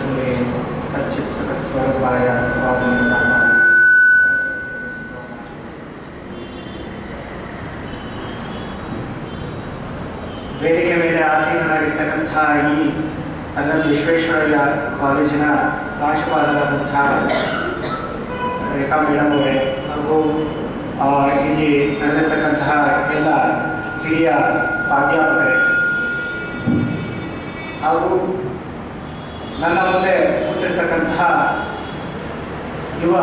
सूर्य सच्चित्सुखस्वरूपाय स्वामी ವೇದಿಕೆ ಮೇಲೆ ಆಸೀನರಾಗಿರ್ತಕ್ಕಂಥ ಈ ಸಂಗಮ ವಿಶ್ವೇಶ್ವರಯ್ಯ ಕಾಲೇಜಿನ ಪ್ರಾಂಶುಪಾಲರಾದಂತಹ ರೇಖಾ ಮೇಡಮ್ ಅವರೇ ಹಾಗೂ ಇಲ್ಲಿ ನಡೆದಿರ್ತಕ್ಕಂತಹ ಎಲ್ಲ ಹಿರಿಯ ಪ್ರಾಧ್ಯಾಪಕರೇ ಹಾಗೂ ನನ್ನ ಮುಂದೆ ಕೂತಿರ್ತಕ್ಕಂತಹ ಯುವ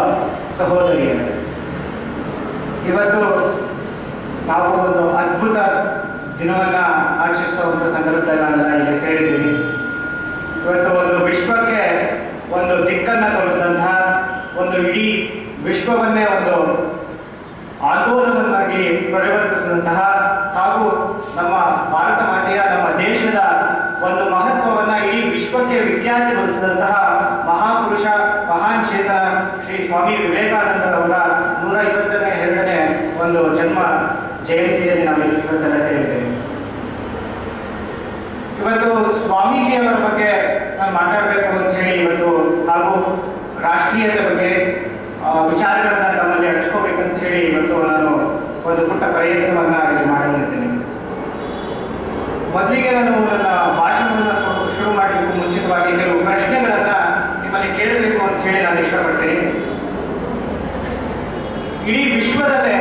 ಸಹೋದರಿಯರೇ, ಇವತ್ತು ನಾವು ಒಂದು ಅದ್ಭುತ ದಿನವನ್ನು ಆಚರಿಸುವಂಥ ಸಂದರ್ಭದಲ್ಲಿ ನಾವೆಲ್ಲ ಇಲ್ಲಿ ಸೇರಿದ್ದೀವಿ. ಇವತ್ತು ಒಂದು ವಿಶ್ವಕ್ಕೆ ಒಂದು ದಿಕ್ಕನ್ನು ತೋರಿಸಿದಂತಹ, ಒಂದು ಇಡೀ ವಿಶ್ವವನ್ನೇ ಒಂದು ಆಂದೋಲನವನ್ನಾಗಿ ಪರಿವರ್ತಿಸಿದಂತಹ ಹಾಗೂ ನಮ್ಮ ಭಾರತ ಮಾತೆಯ ನಮ್ಮ ದೇಶದ ಒಂದು ಮಹತ್ವವನ್ನು ಇಡೀ ವಿಶ್ವಕ್ಕೆ ವಿಖ್ಯಾತಿಗೊಳಿಸಿದಂತಹ ಮಹಾಪುರುಷ ಮಹಾನ್ ಚೇತನ ಶ್ರೀ ಸ್ವಾಮಿ ವಿವೇಕಾನಂದರವರ 152ನೇ ಒಂದು ಜನ್ಮ ಜಯಂತಿಯಲ್ಲಿ ನಾವು ಇವತ್ತೆಲ್ಲ ಸೇರಿದ್ದೇವೆ. ಇವತ್ತು ಸ್ವಾಮೀಜಿಯವರ ಬಗ್ಗೆ ನಾನು ಮಾತಾಡಬೇಕು ಅಂತ ಹೇಳಿ ಇವತ್ತು ಹಾಗೂ ರಾಷ್ಟ್ರೀಯತೆ ಬಗ್ಗೆ ವಿಚಾರಗಳನ್ನ ತಮ್ಮಲ್ಲಿ ಹಂಚ್ಕೋಬೇಕಂತ ಹೇಳಿ ಇವತ್ತು ನಾನು ಒಂದು ಪುಟ್ಟ ಪ್ರಯತ್ನವನ್ನ ಇಲ್ಲಿ ಮಾಡಲಿದ್ದೇನೆ. ಮೊದಲಿಗೆ ನಾನು ನನ್ನ ಭಾಷಣವನ್ನು ಶುರು ಮಾಡಲಿಕ್ಕೂ ಮುಂಚಿತವಾಗಿ ಕೆಲವು ಪ್ರಶ್ನೆಗಳನ್ನ ನಿಮ್ಮಲ್ಲಿ ಕೇಳಬೇಕು ಅಂತ ಹೇಳಿ ನಾನು ಇಷ್ಟಪಡ್ತೇನೆ. ಇಡೀ ವಿಶ್ವದಲ್ಲೇ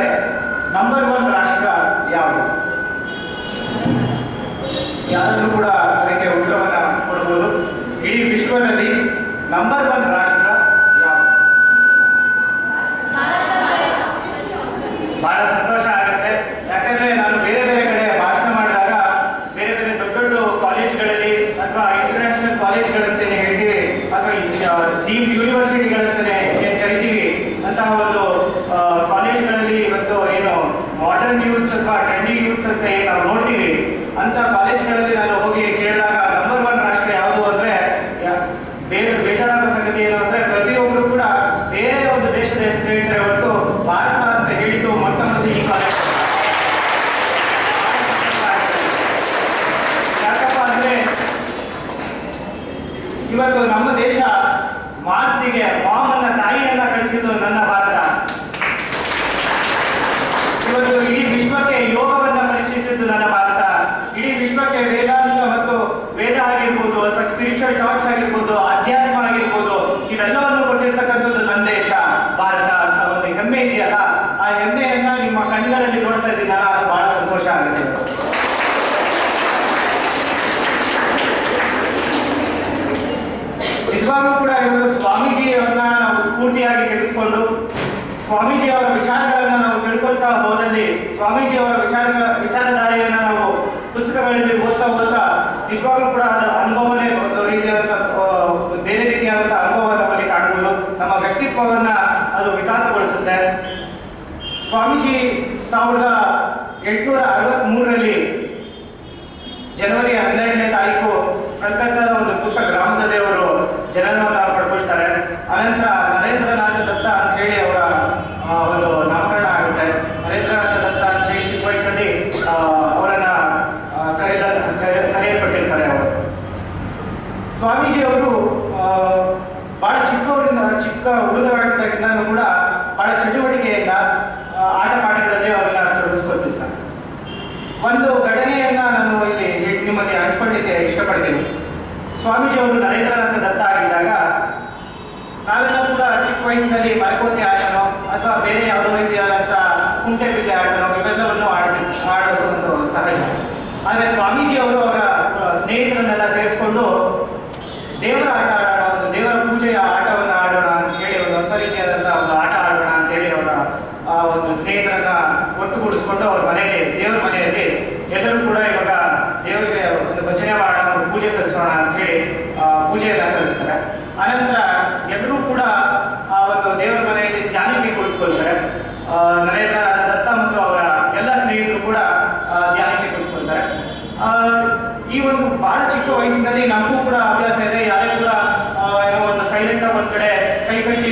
ನಂಬರ್ 1 ರಾಷ್ಟ್ರ ಯಾವುದು? ಯಾರಾದ್ರೂ ಕೂಡ ಅದಕ್ಕೆ ಉತ್ತರವನ್ನ ಕೊಡಬಹುದು. ಇಡೀ ವಿಶ್ವದಲ್ಲಿ ನಂಬರ್ 1 ರಾಷ್ಟ್ರ ಯಾವುದು? ಬಹಳ ಸಂತೋಷ ಆಗುತ್ತೆ. ಯಾಕಂದ್ರೆ ನಾನು ಬೇರೆ ಬೇರೆ ಕಡೆ ಭಾಷಣ ಮಾಡಿದಾಗ ಬೇರೆ ಬೇರೆ ದೊಡ್ಡ ದೊಡ್ಡ ಕಾಲೇಜ್ಗಳಲ್ಲಿ ಅಥವಾ ಇಂಟರ್ನ್ಯಾಷನಲ್ ಕಾಲೇಜ್ಗಳಂತೇನೆ ಹೇಳ್ತೀವಿ ಅಥವಾ ಡೀಮ್ ಯೂನಿವರ್ಸಿಟಿಗಳಂತಾನೆ ಏನ್ ಕರಿತೀವಿ ಅಂತಹ ಒಂದು ಕಾಲೇಜ್ಗಳಲ್ಲಿ ಇವತ್ತು ಏನು ಮಾಡರ್ನ್ ಯೂತ್ಸ್ ಅಥವಾ ಟ್ರೆಂಡಿ ಯೂತ್ಸ್ ಅಂತ ಏನು ನಾವು ನೋಡ್ತೀವಿ ಅಂತ ಕಾಲೇಜ್ಗಳಲ್ಲಿ ನಾನು ಹೋಗಿ ಕೇಳಿದಾಗ ನಂಬರ್ 1 ರಾಷ್ಟ್ರ ಯಾವುದು ಅಂದ್ರೆ ಬೇಜಾರಾದ ಸಂಗತಿ ಏನು ಅಂದ್ರೆ ಪ್ರತಿಯೊಬ್ಬರು ಕೂಡ ಬೇರೆ ಒಂದು ದೇಶದ ಹೆಸರು ಹೇಳ್ತಾರೆ ಹೊರತು ಭಾರತ ಅಂತ ಹೇಳಿದ್ದು ಮೊಟ್ಟ ಮೊದಲು ಈ ಕಾಲೇಜ್. ಯಾಕಪ್ಪ ಅಂದ್ರೆ ಇವತ್ತು ನಮ್ಮ ದೇಶ ಮಾರ್ಸಿಗೆ ಮಾಮನ್ನ ತಾಯಿಯನ್ನ ಕಳಿಸಿದ್ದು ನನ್ನ ಭಾರತ. ಇವತ್ತು ಇಡೀ ವಿಶ್ವಕ್ಕೆ ಯೋಗವನ್ನ ಪರಿಚಯಿಸಿದ್ದು ನನ್ನ ಭಾರತ. ಇಡೀ ವಿಶ್ವಕ್ಕೆ ವೇದಾಂತ ಮತ್ತು ವೇದ ಆಗಿರ್ಬೋದು ಅಥವಾ ಸ್ಪಿರಿಚುವಲ್ ಟಾಕ್ಸ್ ಆಗಿರ್ಬೋದು, ಅಧ್ಯಾತ್ಮ ಆಗಿರ್ಬೋದು, ಇವೆಲ್ಲವನ್ನು ಕೊಟ್ಟಿರ್ತಕ್ಕಂಥದ್ದು ನನ್ನ ದೇಶ ಭಾರತ ಅಂತ ಒಂದು ಹೆಮ್ಮೆ ಇದೆಯಲ್ಲ, ಆ ಹೆಮ್ಮೆಯನ್ನ ನಿಮ್ಮ ಕಣ್ಗಳಲ್ಲಿ ನೋಡ್ತಾ ಇದ್ದೀನಲ್ಲ, ಅದು ಬಹಳ ಸಂತೋಷ ಆಗುತ್ತೆ. ನಿಜವಾಗ್ಲೂ ಕೂಡ ಇವತ್ತು ಸ್ವಾಮೀಜಿಯವರನ್ನ ನಾವು ಸ್ಫೂರ್ತಿಯಾಗಿ ತೆಗೆದುಕೊಂಡು ಸ್ವಾಮೀಜಿಯವರ ವಿಚಾರಗಳನ್ನ ನಾವು ತಿಳ್ಕೊಳ್ತಾ ಹೋದಲ್ಲಿ, ಸ್ವಾಮೀಜಿಯವರ ವಿಚಾರಧಾರೆಯನ್ನ ನಾವು ಪುಸ್ತಕಗಳಲ್ಲಿ ಓದ್ತಾ ನಿಜವಾಗ್ಲೂ ಕೂಡ ಅದರ ಅನುಭವನೇ ಒಂದು ರೀತಿಯಾದಂತಹ ಬೇರೆ ರೀತಿಯಾದಂತಹ ಅನುಭವ ನಮ್ಮಲ್ಲಿ ಕಾಣಬಹುದು. ನಮ್ಮ ವ್ಯಕ್ತಿತ್ವವನ್ನ ಅದು ವಿಕಾಸಗೊಳಿಸುತ್ತೆ. ಸ್ವಾಮೀಜಿ 1863ರಲ್ಲಿ ಜನವರಿ 12ನೇ ತಾರೀಕು ಕಲ್ಕತ್ತಾದ ಒಂದು ಪುಟ್ಟ ಗ್ರಾಮದಲ್ಲಿ ಅವರು ಜನನವನ್ನ ಪಡ್ಕೊಳ್ತಾರೆ. ಅನಂತರ ನರೇಂದ್ರನಾಥ ದತ್ತ ಅಂತ ಹೇಳಿ ಅವರ ಒಂದು ನಾಮಕರಣ ಆಗುತ್ತೆ. ನರೇಂದ್ರನಾಥ ದತ್ತ ಅಂತ ಹೇಳಿ ಚಿಕ್ಕ ವಯಸ್ಸಲ್ಲಿ ಅವರನ್ನ ಕರೆಯಲ್ಪಟ್ಟಿರ್ತಾರೆ. ಅವರು ಸ್ವಾಮೀಜಿ ಅವರು ಬಹಳ ಚಿಕ್ಕ ಹುಡುಗರಾಗಿದ್ದಾಗಿಂದ ಕೂಡ ಬಹಳ ಚಟುವಟಿಕೆಯಿಂದ ಆಟ ಪಾಠಗಳಲ್ಲಿ ಅವರನ್ನ ತೊಡಗಿಸ್ಕೊಳ್ತಿರ್ತಾರೆ. ಒಂದು ಘಟನೆಯನ್ನ ನಾನು ಇಲ್ಲಿ ನಿಮ್ಮಲ್ಲಿ ಹಂಚ್ಕೊಳ್ಳಿಕ್ಕೆ ಇಷ್ಟಪಡ್ತೀನಿ. ಸ್ವಾಮೀಜಿ ಅವರು ನರೇಂದ್ರನಾಥ ದತ್ತ ಆಗಿದ್ದಾಗ ನಾವೆಲ್ಲ ಕೂಡ ಚಿಕ್ಕ ವಯಸ್ಸಿನಲ್ಲಿ ಮರಕೋತಿ ಆಟನೋ ಅಥವಾ ಬೇರೆ ಯಾವುದೋ ರೀತಿಯಾದಂಥ ಕುಂಟೆ ಬಿಲ್ಲೆ ಆಟನೋ ಇವೆಲ್ಲವನ್ನು ಆಡೋದು ಒಂದು ಸಹಜ. ಆದರೆ ಸ್ವಾಮೀಜಿ ಅವರು ಅವರ ಸ್ನೇಹಿತರನ್ನೆಲ್ಲ ಸೇರಿಸ್ಕೊಂಡು ದೇವರ ಆಟ ಆಡೋಣ, ಒಂದು ದೇವರ ಪೂಜೆಯ ಆಟವನ್ನು ಆಡೋಣ ಅಂತ ಹೇಳಿ ಒಂದು ಹೊಸ ರೀತಿಯಾದಂಥ ಒಂದು ಆಟ ಆಡೋಣ ಅಂತೇಳಿ ಅವರ ಒಂದು ಸ್ನೇಹಿತರನ್ನ ಒಟ್ಟುಗೂಡಿಸ್ಕೊಂಡು ಅವ್ರ ಮನೆಯಲ್ಲಿ ದೇವರ ಮನೆಯಲ್ಲಿ ಎಲ್ಲರೂ ಕೂಡ ಇವಾಗ ದೇವರಿಗೆ ಒಂದು ಭಜನೆ ಮಾಡೋಣ, ಒಂದು ಪೂಜೆ ಸಲ್ಲಿಸೋಣ ಅಂತ ಹೇಳಿ ಪೂಜೆಯನ್ನ ಸಲ್ಲಿಸ್ತಾರೆ. ಅನಂತರ ಎಲ್ಲರೂ ಕೂಡ ಆ ಒಂದು ದೇವರ ಮನೆಯಲ್ಲಿ ಧ್ಯಾನಕ್ಕೆ ಕುಳಿತುಕೊಳ್ತಾರೆ. ನರೇಂದ್ರನಾಥ ದತ್ತ ಮತ್ತು ಅವರ ಎಲ್ಲ ಸ್ನೇಹಿತರು ಕೂಡ ಧ್ಯಾನಕ್ಕೆ ಕುಳಿತುಕೊಳ್ತಾರೆ. ಈ ಒಂದು ಬಹಳ ಚಿಕ್ಕ ವಯಸ್ಸಿನಲ್ಲಿ ನಮಗೂ ಕೂಡ ಅಭ್ಯಾಸ ಇದೆ. ಯಾರೇ ಕೂಡ ಏನೋ ಒಂದು ಸೈಲೆಂಟ್ ಆಗಿ ಒಂದ್ ಕಡೆ ಕೈ ಕಟ್ಟಿ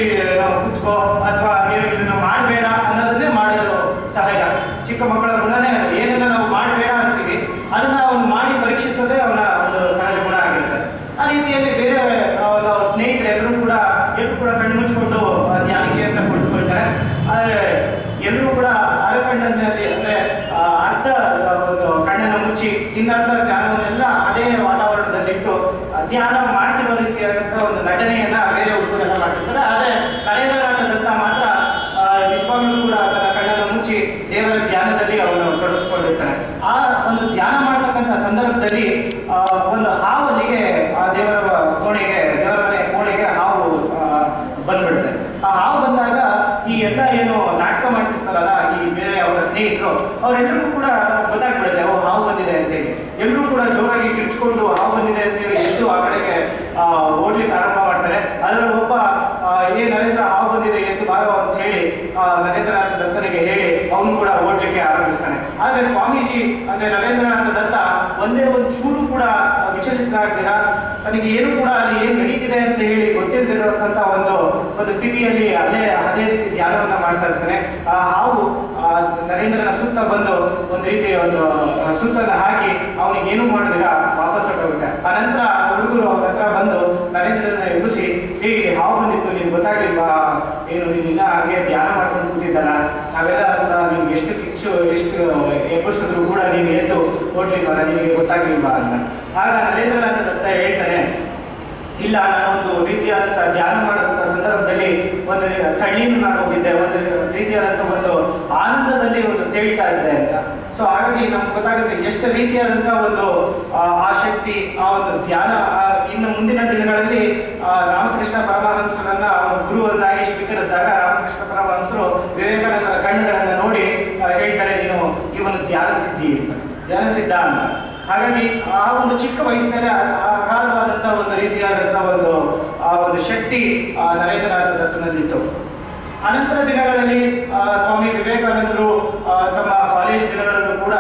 ಕುತ್ಕೋ ಅಥವಾ ನೀವು ಇದನ್ನ ಮಾಡಬೇಡ ಅನ್ನೋದನ್ನೇ ಮಾಡೋದು ಸಹಜ. ಚಿಕ್ಕ ಮಕ್ಕಳ ಗುಣನೇ ಅದು. ಏನೆಲ್ಲ ನಾವು ಮಾಡಬೇಡ ಅಂತೀವಿ ಅದನ್ನ ಅವನು ಮಾಡಿ ಪರೀಕ್ಷಿಸೋದೇ ಅವನ ಒಂದು ಸಹಜ ಗುಣ ಆಗಿರುತ್ತೆ. ಆ ರೀತಿಯಲ್ಲಿ ಬೇರೆ ಅವ್ರ ಒಂದು ನಟನೆಯನ್ನ ಬೇರೆ ಹುಡುಗರೆಲ್ಲ ಮಾಡ್ತಿರ್ತಾರೆ. ಆದರೆ ನರೇಂದ್ರನಾಥ ದತ್ತ ಮಾತ್ರ ನಿಜವಾಗ್ಲೂ ಕೂಡ ತನ್ನ ಕಣ್ಣನ್ನು ಮುಚ್ಚಿ ದೇವರ ಧ್ಯಾನದಲ್ಲಿ ಅವನು ತೊಡಗಿಸ್ಕೊಂಡಿರ್ತಾನೆ. ಆ ಒಂದು ಧ್ಯಾನ ಮಾಡತಕ್ಕಂಥ ಸಂದರ್ಭದಲ್ಲಿ ಒಂದು ಹಾವಲ್ಲಿಗೆ ಆ ದೇವರ ಮನೆ ಕೋಣೆಗೆ ಹಾವು ಬಂದ್ಬಿಡುತ್ತೆ. ಆ ಹಾವು ಬಂದಾಗ ಈ ಎಲ್ಲ ಏನು ನಾಟಕ ಮಾಡ್ತಿರ್ತಾರಲ್ಲ ಈ ಬೇರೆ ಅವರ ಸ್ನೇಹಿತರು ಅವರೆಲ್ಲರಿಗೂ ಕೂಡ ಗೊತ್ತಾಗ್ಬಿಡುತ್ತೆ ಹಾವು ಬಂದಿದೆ ಅಂತೇಳಿ. ಎಲ್ಲರೂ ಕೂಡ ಜೋರಾಗಿ ಕಿರ್ಚ್ಕೊಂಡು ಹಾವು ಬಂದಿದೆ ಅಂತೇಳಿ ಎದ್ದು ಆ ಕಡೆಗೆ ಓಡ್ಲಿಕ್ಕೆ ಆರಂಭ ಮಾಡ್ತಾರೆ. ಅದರಲ್ಲಿ ಒಬ್ಬ ನರೇಂದ್ರ ಹಾವು ಬಂದಿದೆ ಎದ್ದು ಬಾರೋ ಅಂತ ಹೇಳಿ ನರೇಂದ್ರನಾಥ ದತ್ತನಿಗೆ ಹೇಳಿ ಅವನು ಕೂಡ ಓಡ್ಲಿಕ್ಕೆ ಆರಂಭಿಸ್ತಾನೆ. ಆದ್ರೆ ಸ್ವಾಮೀಜಿ ಅಂದ್ರೆ ನರೇಂದ್ರನಾಥ ದತ್ತ ಒಂದೇ ಒಂದು ಚೂರು ಕೂಡ ವಿಚಲಿತರಾಗ್ತೀರಾ, ತನಗೆ ಏನು ಕೂಡ ಅಲ್ಲಿ ಏನ್ ನಡೀತಿದೆ ಅಂತ ಹೇಳಿ ಗೊತ್ತಿಲ್ಲದಿರೋಂಥ ಒಂದು ಸ್ಥಿತಿಯಲ್ಲಿ ಅದೇ ರೀತಿ ಧ್ಯಾನವನ್ನ ಮಾಡ್ತಾ ಇರ್ತಾನೆ. ಆ ಹಾವು ನರೇಂದ್ರನ ಸುತ್ತ ಬಂದು ಒಂದು ರೀತಿ ಒಂದು ಸುತ್ತನ್ನು ಹಾಕಿ ಅವನಿಗೆ ಏನು ಮಾಡಿದಿರ ವಾಪಸ್ ಹೊರಟೋಗುತ್ತೆ. ಆ ನಂತರ ಹುಡುಗರು ಅವ್ರ ಹತ್ರ ಬಂದು ನರೇಂದ್ರನ ಎಬ್ಬಿಸಿ, ಹೇಗೆ ಹಾವು ಬಂದಿತ್ತು ನಿನ್ಗೆ ಗೊತ್ತಾಗ್ಲಿಲ್ವಾ, ಏನು ನೀನಿನ್ನ ಹಾಗೆ ಧ್ಯಾನ ಮಾಡ್ಕೊಂಡು ಕೂತಿದ್ದಲ್ಲ, ನಾವೆಲ್ಲ ಕೂಡ ನಿಮ್ಗೆ ಎಷ್ಟು ಎಬ್ಬಿಸಿದ್ರು ಕೂಡ ನೀನು ಎದ್ದು ಓಡ್ಲಿಲ್ವಲ್ಲ, ನಿನಗೆ ಗೊತ್ತಾಗ್ಲಿಲ್ವಾ ಅಂತ. ಆಗ ನರೇಂದ್ರನಾಥ ದತ್ತ ಹೇಳ್ತಾನೆ, ಇಲ್ಲ ನಾನೊಂದು ರೀತಿಯಾದಂತಹ ಧ್ಯಾನ ಮಾಡೋದಂಥ ಸಂದರ್ಭದಲ್ಲಿ ಒಂದು ತಳ್ಳಿಯನ್ನು ನಾನು ಹೋಗಿದ್ದೆ, ಒಂದು ರೀತಿಯಾದಂಥ ಒಂದು ಆನಂದದಲ್ಲಿ ಒಂದು ತೇಳ್ತಾ ಇದ್ದೆ ಅಂತ. ಸೊ ಹಾಗಾಗಿ ನಮ್ಗೆ ಗೊತ್ತಾಗುತ್ತೆ ಎಷ್ಟು ರೀತಿಯಾದಂಥ ಒಂದು ಆ ಶಕ್ತಿ, ಆ ಒಂದು ಧ್ಯಾನ. ಇನ್ನು ಮುಂದಿನ ದಿನಗಳಲ್ಲಿ ರಾಮಕೃಷ್ಣ ಪರಮಹಂಸರನ್ನ ಅವನ ಗುರುವನ್ನಾಗಿ ಸ್ವೀಕರಿಸಿದಾಗ ರಾಮಕೃಷ್ಣ ಪರಮಹಂಸರು ವಿವೇಕಾನಂದರ ಕಣ್ಣುಗಳನ್ನು ನೋಡಿ ಹೇಳ್ತಾರೆ, ನೀನು ಇವನು ಧ್ಯಾನ ಸಿದ್ಧ ಅಂತ. ಹಾಗಾಗಿ ಆ ಒಂದು ಚಿಕ್ಕ ವಯಸ್ಸಿನಲ್ಲಿ ಅಗಾಧವಾದಂಥ ಒಂದು ರೀತಿಯಾದಂಥ ಒಂದು ಶಕ್ತಿ ನರೇಂದ್ರನಾಥ ದತ್ತನಲ್ಲಿತ್ತು. ಅನಂತರ ದಿನಗಳಲ್ಲಿ ಸ್ವಾಮಿ ವಿವೇಕಾನಂದರು ತಮ್ಮ ಕಾಲೇಜ್ ದಿನಗಳಲ್ಲೂ ಕೂಡ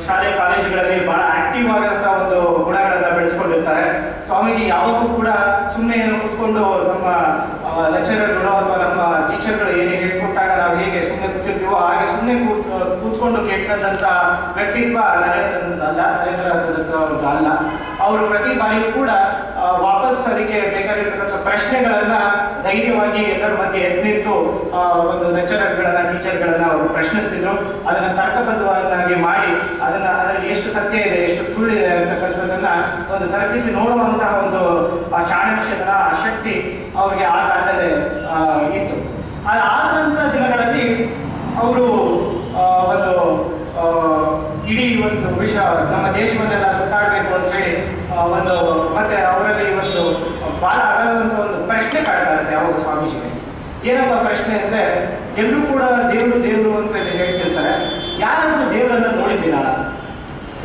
ಶಾಲೆ ಕಾಲೇಜುಗಳಲ್ಲಿ ಬಹಳ ಆಕ್ಟಿವ್ ಆದಂತಹ ಒಂದು ಗುಣಗಳನ್ನ ಬೆಳೆಸ್ಕೊಂಡಿರ್ತಾರೆ. ಸ್ವಾಮೀಜಿ ಯಾವಾಗೂ ಕೂಡ ಸುಮ್ಮನೆ ಏನು ಕೂತ್ಕೊಂಡು ನಮ್ಮ ಲೆಕ್ಚರರ್ಗಳು ಅಥವಾ ನಮ್ಮ ಟೀಚರ್ಗಳು ಏನೇ ಹೇಳ್ಕೊಟ್ಟಾಗ ನಾವು ಹೇಗೆ ಸುಮ್ಮನೆ ಕೂತಿರ್ತೀವೋ ಹಾಗೆ ಸುಮ್ಮನೆ ಕೂತ್ಕೊಂಡು ಕೇಳ್ತಕ್ಕಂಥ ವ್ಯಕ್ತಿತ್ವ ನರೇಂದ್ರನಾಥ ದತ್ತ ಅವ್ರದ್ದು ಅಲ್ಲ. ಅವರು ಪ್ರತಿ ಬಾರಿಯೂ ಕೂಡ ವಾಪಸ್ ಅದಕ್ಕೆ ಬೇಕಾಗಿರ್ತಕ್ಕಂಥ ಪ್ರಶ್ನೆಗಳನ್ನ ಧೈರ್ಯವಾಗಿ ಎಲ್ಲರ ಮಧ್ಯೆ ಎದ್ನಿಂತು ಒಂದು ಲೆಕ್ಚರರ್ಗಳನ್ನ ಟೀಚರ್ಗಳನ್ನ ಅವರು ಪ್ರಶ್ನಿಸ್ತಿದ್ರು. ಅದನ್ನ ತರ್ಕಬದ್ಧವಾಗಿ ಮಾಡಿ ಅದರಲ್ಲಿ ಎಷ್ಟು ಸತ್ಯ ಇದೆ ಎಷ್ಟು ಸುಳ್ಳು ಇದೆ ಅಂತಕ್ಕಂಥದ್ದನ್ನ ಒಂದು ತರ್ಕಿಸಿ ನೋಡುವಂತಹ ಒಂದು ಚಾಣಕ್ಷತನ ಶಕ್ತಿ ಅವರಿಗೆ ಆ ಕಾಲದಲ್ಲಿ ಇತ್ತು. ಆದ ನಂತರ ದಿನಗಳಲ್ಲಿ ಅವರು ಒಂದು ಇಡೀ ಒಂದು ವಿಷಯ ನಮ್ಮ ದೇಶವನ್ನೆಲ್ಲ ಸುತ್ತಾಡಬೇಕು ಅಂತ ಹೇಳಿ ಮತ್ತೆ ಅವರಲ್ಲಿ ಒಂದು ಬಹಳ ಅಗಾಧವಾದಂಥ ಒಂದು ಪ್ರಶ್ನೆ ಕಾಡ್ತಾ ಇರುತ್ತೆ ಯಾವಾಗ ಸ್ವಾಮೀಜಿಗೆ. ಏನಪ್ಪ ಪ್ರಶ್ನೆ ಅಂದ್ರೆ, ಎಲ್ಲರೂ ಕೂಡ ದೇವರು ಅಂತ ಹೇಳ್ತಿರ್ತಾರೆ, ಯಾರಾದ್ರೂ ದೇವರನ್ನ ನೋಡಿದ್ದೀರಾ,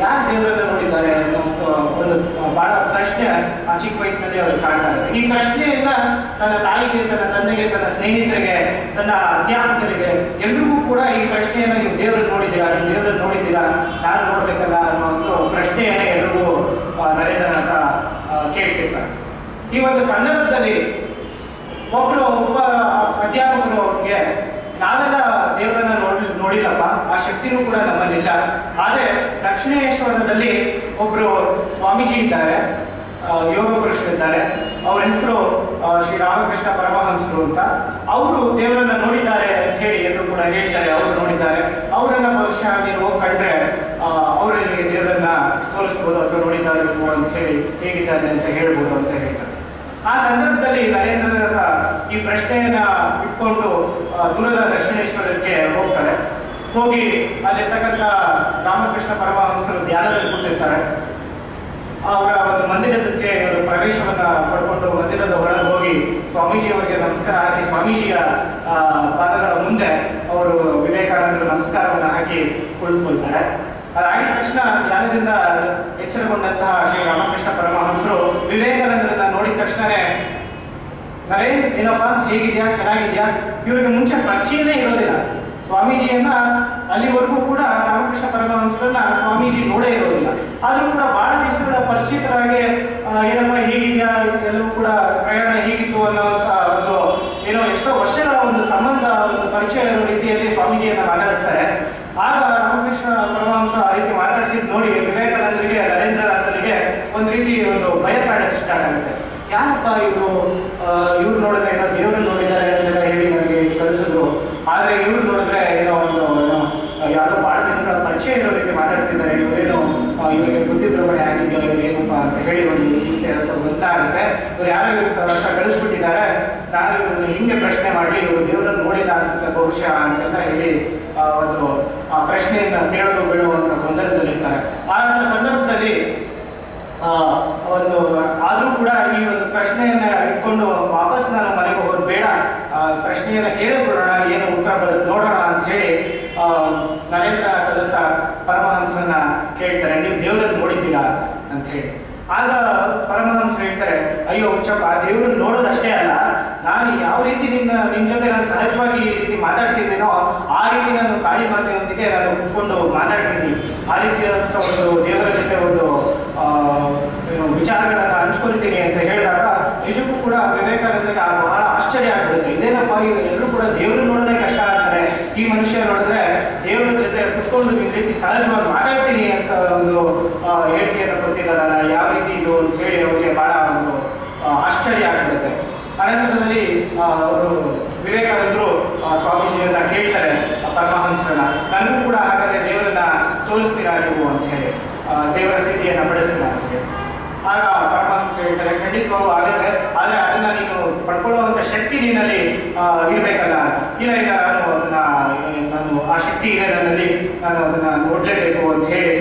ಯಾರು ದೇವರನ್ನ ನೋಡಿದ್ದಾರೆ ಅನ್ನೋ ಒಂದು ಬಹಳ ಪ್ರಶ್ನೆ ಆ ಚಿಕ್ಕ ವಯಸ್ಸಿನಲ್ಲಿ ಅವ್ರಿಗೆ ಕಾಡ್ತಾ ಇದ್ದಾರೆ. ಈ ಪ್ರಶ್ನೆಯನ್ನ ತನ್ನ ತಾಯಿಗೆ, ತನ್ನ ತಂದೆಗೆ, ತನ್ನ ಸ್ನೇಹಿತರಿಗೆ, ತನ್ನ ಅಧ್ಯಾಪಕರಿಗೆ ಎಲ್ರಿಗೂ ಕೂಡ ಈ ಪ್ರಶ್ನೆಯನ್ನ ನೀವು ದೇವರನ್ನು ನೋಡಿದ್ದೀರಾ, ನಾನು ನೋಡ್ಬೇಕಲ್ಲ ಅನ್ನೋ ಪ್ರಶ್ನೆಯನ್ನ ಎಲ್ರಿಗೂ ನರೇಂದ್ರನಾಥ ಕೇಳ್ತಿರ್ತಾರೆ. ಈ ಒಂದು ಸಂದರ್ಭದಲ್ಲಿ ಒಬ್ಬ ಅಧ್ಯಾಪಕರು ಅವ್ರಿಗೆ, ನಾವೆಲ್ಲ ದೇವರನ್ನ ನೋಡಿಲ್ಲಪ್ಪ, ಆ ಶಕ್ತಿನೂ ಕೂಡ ನಮ್ಮಲ್ಲಿಲ್ಲ, ಆದರೆ ದಕ್ಷಿಣೇಶ್ವರದಲ್ಲಿ ಒಬ್ರು ಸ್ವಾಮೀಜಿ ಇದ್ದಾರೆ, ಯೋಗ ಪುರುಷರಿದ್ದಾರೆ, ಅವ್ರ ಹೆಸರು ಶ್ರೀ ರಾಮಕೃಷ್ಣ ಪರಮಹಂಸರು ಅಂತ. ಅವರು ದೇವರನ್ನ ನೋಡಿದ್ದಾರೆ ಅಂತ ಹೇಳಿ ಎಲ್ಲರೂ ಕೂಡ ಹೇಳ್ತಾರೆ, ಅವರು ನೋಡಿದ್ದಾರೆ, ಅವರನ್ನ ಬಹುಶಃ ನೀವು ಹೋಗಿ ಕಂಡ್ರೆ ಅವರಿಗೆ ದೇವರನ್ನ ತೋರಿಸ್ಬೋದು ಅಥವಾ ನೋಡಿದ್ದಾರೆ ಅಂತ ಹೇಳಿ ಹೇಗಿದ್ದಾರೆ ಅಂತ ಹೇಳ್ಬೋದು ಅಂತ ಹೇಳ್ತಾರೆ. ಆ ಸಂದರ್ಭದಲ್ಲಿ ನರೇಂದ್ರನಾಥ ಈ ಪ್ರಶ್ನೆಯನ್ನ ಇಟ್ಕೊಂಡು ದೂರದ ದಕ್ಷಿಣೇಶ್ವರಕ್ಕೆ ಹೋಗ್ತಾರೆ. ಹೋಗಿ ಅಲ್ಲಿರ್ತಕ್ಕಂಥ ರಾಮಕೃಷ್ಣ ಪರಮಹಂಸರು ಧ್ಯಾನದಲ್ಲಿ ಕೂತಿರ್ತಾರೆ. ಅವರ ಒಂದು ಮಂದಿರದಕ್ಕೆ ಪ್ರವೇಶವನ್ನ ಪಡ್ಕೊಂಡು ಮಂದಿರದ ಹೊರಗೆ ಹೋಗಿ ಸ್ವಾಮೀಜಿಯವರಿಗೆ ನಮಸ್ಕಾರ ಹಾಕಿ ಸ್ವಾಮೀಜಿಯ ಪಾದಗಳ ಮುಂದೆ ಅವರು ವಿವೇಕಾನಂದರು ನಮಸ್ಕಾರವನ್ನು ಹಾಕಿ ಕುಳಿತುಕೊಳ್ತಾರೆ. ಅದಾಗಿದ ತಕ್ಷಣ ಧ್ಯಾನದಿಂದ ಎಚ್ಚರಗೊಂಡಂತಹ ಶ್ರೀ ರಾಮಕೃಷ್ಣ ಪರಮಹಂಸರು ವಿವೇಕಾನಂದರನ್ನ ನೋಡಿದ ತಕ್ಷಣನೇ, ನರೇನ್ ಏನಪ್ಪ ಹೇಗಿದ್ಯಾ, ಚೆನ್ನಾಗಿದ್ಯಾ, ಇವರಿಗೆ ಮುಂಚೆ ಪರಿಚಯನೇ ಇರೋದಿಲ್ಲ. ಸ್ವಾಮೀಜಿಯನ್ನ ಅಲ್ಲಿವರೆಗೂ ಕೂಡ ರಾಮಕೃಷ್ಣ ಪರಮಹಂಸರನ್ನ ಸ್ವಾಮೀಜಿ ನೋಡೇ ಇರೋದಿಲ್ಲ. ಆದ್ರೂ ಕೂಡ ಬಹಳ ದಿವಸಗಳ ಪರಿಚಿತರಾಗಿ ಏನಪ್ಪ ಹೇಗಿದ್ಯಾ, ಎಲ್ಲವೂ ಕೂಡ ಪ್ರಯಾಣ ಹೇಗಿತ್ತು ಅನ್ನೋಂಥ ಒಂದು ಎಷ್ಟೋ ವರ್ಷಗಳ ಒಂದು ಸಂಬಂಧ, ಒಂದು ಪರಿಚಯ ಇರೋ ರೀತಿಯಲ್ಲಿ ಸ್ವಾಮೀಜಿಯನ್ನ ಮಾತಾಡಿಸ್ತಾರೆ. ಆಗ ರಾಮಕೃಷ್ಣ ಪರಮಹಂಸ ಆ ರೀತಿ ಮಾತಾಡಿಸಿದ್ ನೋಡಿ ವಿವೇಕಾನಂದರಿಗೆ, ನರೇಂದ್ರನಾಥನಿಗೆ ಒಂದು ರೀತಿ ಒಂದು ಭಯ ಕಾಡಕ್ಕೆ ಸ್ಟಾರ್ಟ್ ಆಗುತ್ತೆ. ಯಾರಪ್ಪ ಇವ್ರು ನೋಡಿದ್ರೆ ಏನೋ ದೇವರನ್ನು ನೋಡಿದ್ದಾರೆ ಅಂತ ಹೇಳಿ ನನಗೆ ಕಳಿಸಿದ್ರು, ಆದ್ರೆ ಇವ್ರು ನೋಡಿದ್ರೆ ಯಾವುದೋ ಬಹಳ ದಿನಗಳ ಪರಿಚಯ ಇರೋ ರೀತಿ ಮಾತಾಡ್ತಿದ್ದಾರೆ, ಇವರೇನು ಇವರಿಗೆ ಬುದ್ಧಿಭ್ರಮಣೆ ಆಗಿದೆಯೋ ಇವ್ರು ಏನಪ್ಪ ಅಂತ ಹೇಳಿ ಒಂದು ರೀತಿ ಗೊತ್ತಾಗುತ್ತೆ. ಇವ್ರು ಯಾರೋ ಅಂತ ಕಳಿಸ್ಬಿಟ್ಟಿದ್ದಾರೆ, ನಾನು ಇವ್ರನ್ನ ಹಿಂಗೆ ಪ್ರಶ್ನೆ ಮಾಡಲಿ, ಇವರು ದೇವರನ್ನು ನೋಡಿಲ್ಲ ಅನ್ಸುತ್ತೆ ಬಹುಶಃ ಅಂತೆಲ್ಲ ಹೇಳಿ ಒಂದು ಆ ಪ್ರಶ್ನೆಯನ್ನು ಕೇಳಲು ಬೀಳುವಂಥ ಗೊಂದಲದಲ್ಲಿರ್ತಾರೆ. ಆ ಸಂದರ್ಭದಲ್ಲಿ ಒಂದು ಆದರೂ ಕೂಡ ಈ ಒಂದು ಪ್ರಶ್ನೆಯನ್ನ ಇಟ್ಕೊಂಡು ವಾಪಸ್ ನಾನು ಮನೆಗೆ ಹೋಗೋದು ಬೇಡ, ಪ್ರಶ್ನೆಯನ್ನ ಕೇಳಿಬಿಡೋಣ, ಏನು ಉತ್ತರ ಬರುತ್ತೆ ನೋಡೋಣ ಅಂತ ಹೇಳಿ ನರೇಂದ್ರನಾಥದಂತ ಪರಮಹಂಸರನ್ನ ಕೇಳ್ತಾರೆ, ನೀವು ದೇವರನ್ನು ನೋಡಿದ್ದೀರಾ ಅಂತ ಹೇಳಿ. ಆಗ ಪರಮಹಂಸರು ಹೇಳ್ತಾರೆ, ಅಯ್ಯೋ ಹುಚ್ಚಪ್ಪ, ದೇವರನ್ನು ನೋಡೋದಷ್ಟೇ ಅಲ್ಲ, ನಾನು ಯಾವ ರೀತಿ ನಿಮ್ಮ ಜೊತೆ ನಾನು ಸಹಜವಾಗಿ ಈ ರೀತಿ ಮಾತಾಡ್ತಿದ್ದೀನೋ ಆ ರೀತಿ ನಾನು ಕಾಳಿ ಮಾತೆಯೊಂದಿಗೆ ನಾನು ಕುತ್ಕೊಂಡು ಮಾತಾಡ್ತೀನಿ, ಆ ರೀತಿಯಾದಂಥ ಒಂದು ದೇವರ ಜೊತೆ ಒಂದು ವಿಚಾರಗಳನ್ನು ಹಂಚ್ಕೊಳ್ತೀನಿ ಅಂತ ಹೇಳಿದಾಗ ನಿಜಕ್ಕೂ ಕೂಡ ವಿವೇಕಾನಂದಕ್ಕೆ ಬಹಳ ಆಶ್ಚರ್ಯ ಆಗ್ಬಿಡುತ್ತೆ. ಇದೇನಪ್ಪ, ಎಲ್ಲರೂ ಕೂಡ ದೇವರು ನೋಡೋದೇ ಕಷ್ಟ ಆಗ್ತಾರೆ, ಈ ಮನುಷ್ಯ ನೋಡಿದ್ರೆ ದೇವರ ಜೊತೆ ಕುತ್ಕೊಂಡು ಈ ರೀತಿ ಸಹಜವಾಗಿ ಮಾತಾಡ್ತೀನಿ ಅಂತ ಒಂದು ಹೇಳಿಕೆಯನ್ನು ಕೊಡ್ತಿದ್ದಾರಲ್ಲ, ಯಾವ ರೀತಿ ಇದು ಅಂತ ಹೇಳಿ ಅವರಿಗೆ ಬಹಳ ಒಂದು ಆಶ್ಚರ್ಯ ಆಗ್ಬಿಡುತ್ತೆ. ಅನಂತರದಲ್ಲಿ ಅವರು ವಿವೇಕಾನಂದರು ಸ್ವಾಮೀಜಿಯನ್ನ ಕೇಳ್ತಾರೆ, ಪರಮಹಂಸರನ್ನ, ನನಗೂ ಕೂಡ ಹಾಗಾದ್ರೆ ದೇವರನ್ನ ತೋರಿಸ್ತೀರಾ ನೀವು ಅಂತ ಹೇಳಿ, ದೇವರ ಸ್ಥಿತಿಯನ್ನು ಪಡಿಸ್ತೀರಾ ಅಂತ ಹೇಳಿ. ಆಗ ಪರಮಹಂಸ ಹೇಳ್ತಾರೆ, ಖಂಡಿತವಾಗೂ ಆಗುತ್ತೆ, ಆದರೆ ಅದನ್ನ ನೀನು ಪಡ್ಕೊಳ್ಳುವಂಥ ಶಕ್ತಿ ನಿನ್ನಲ್ಲಿ ಇರಬೇಕಲ್ಲ. ಇಲ್ಲ ಇಲ್ಲ, ನಾನು ಆ ಶಕ್ತಿ ಇದೆ ನನ್ನಲ್ಲಿ, ನಾನು ಅದನ್ನ ನೋಡಲೇಬೇಕು ಅಂತ ಹೇಳಿ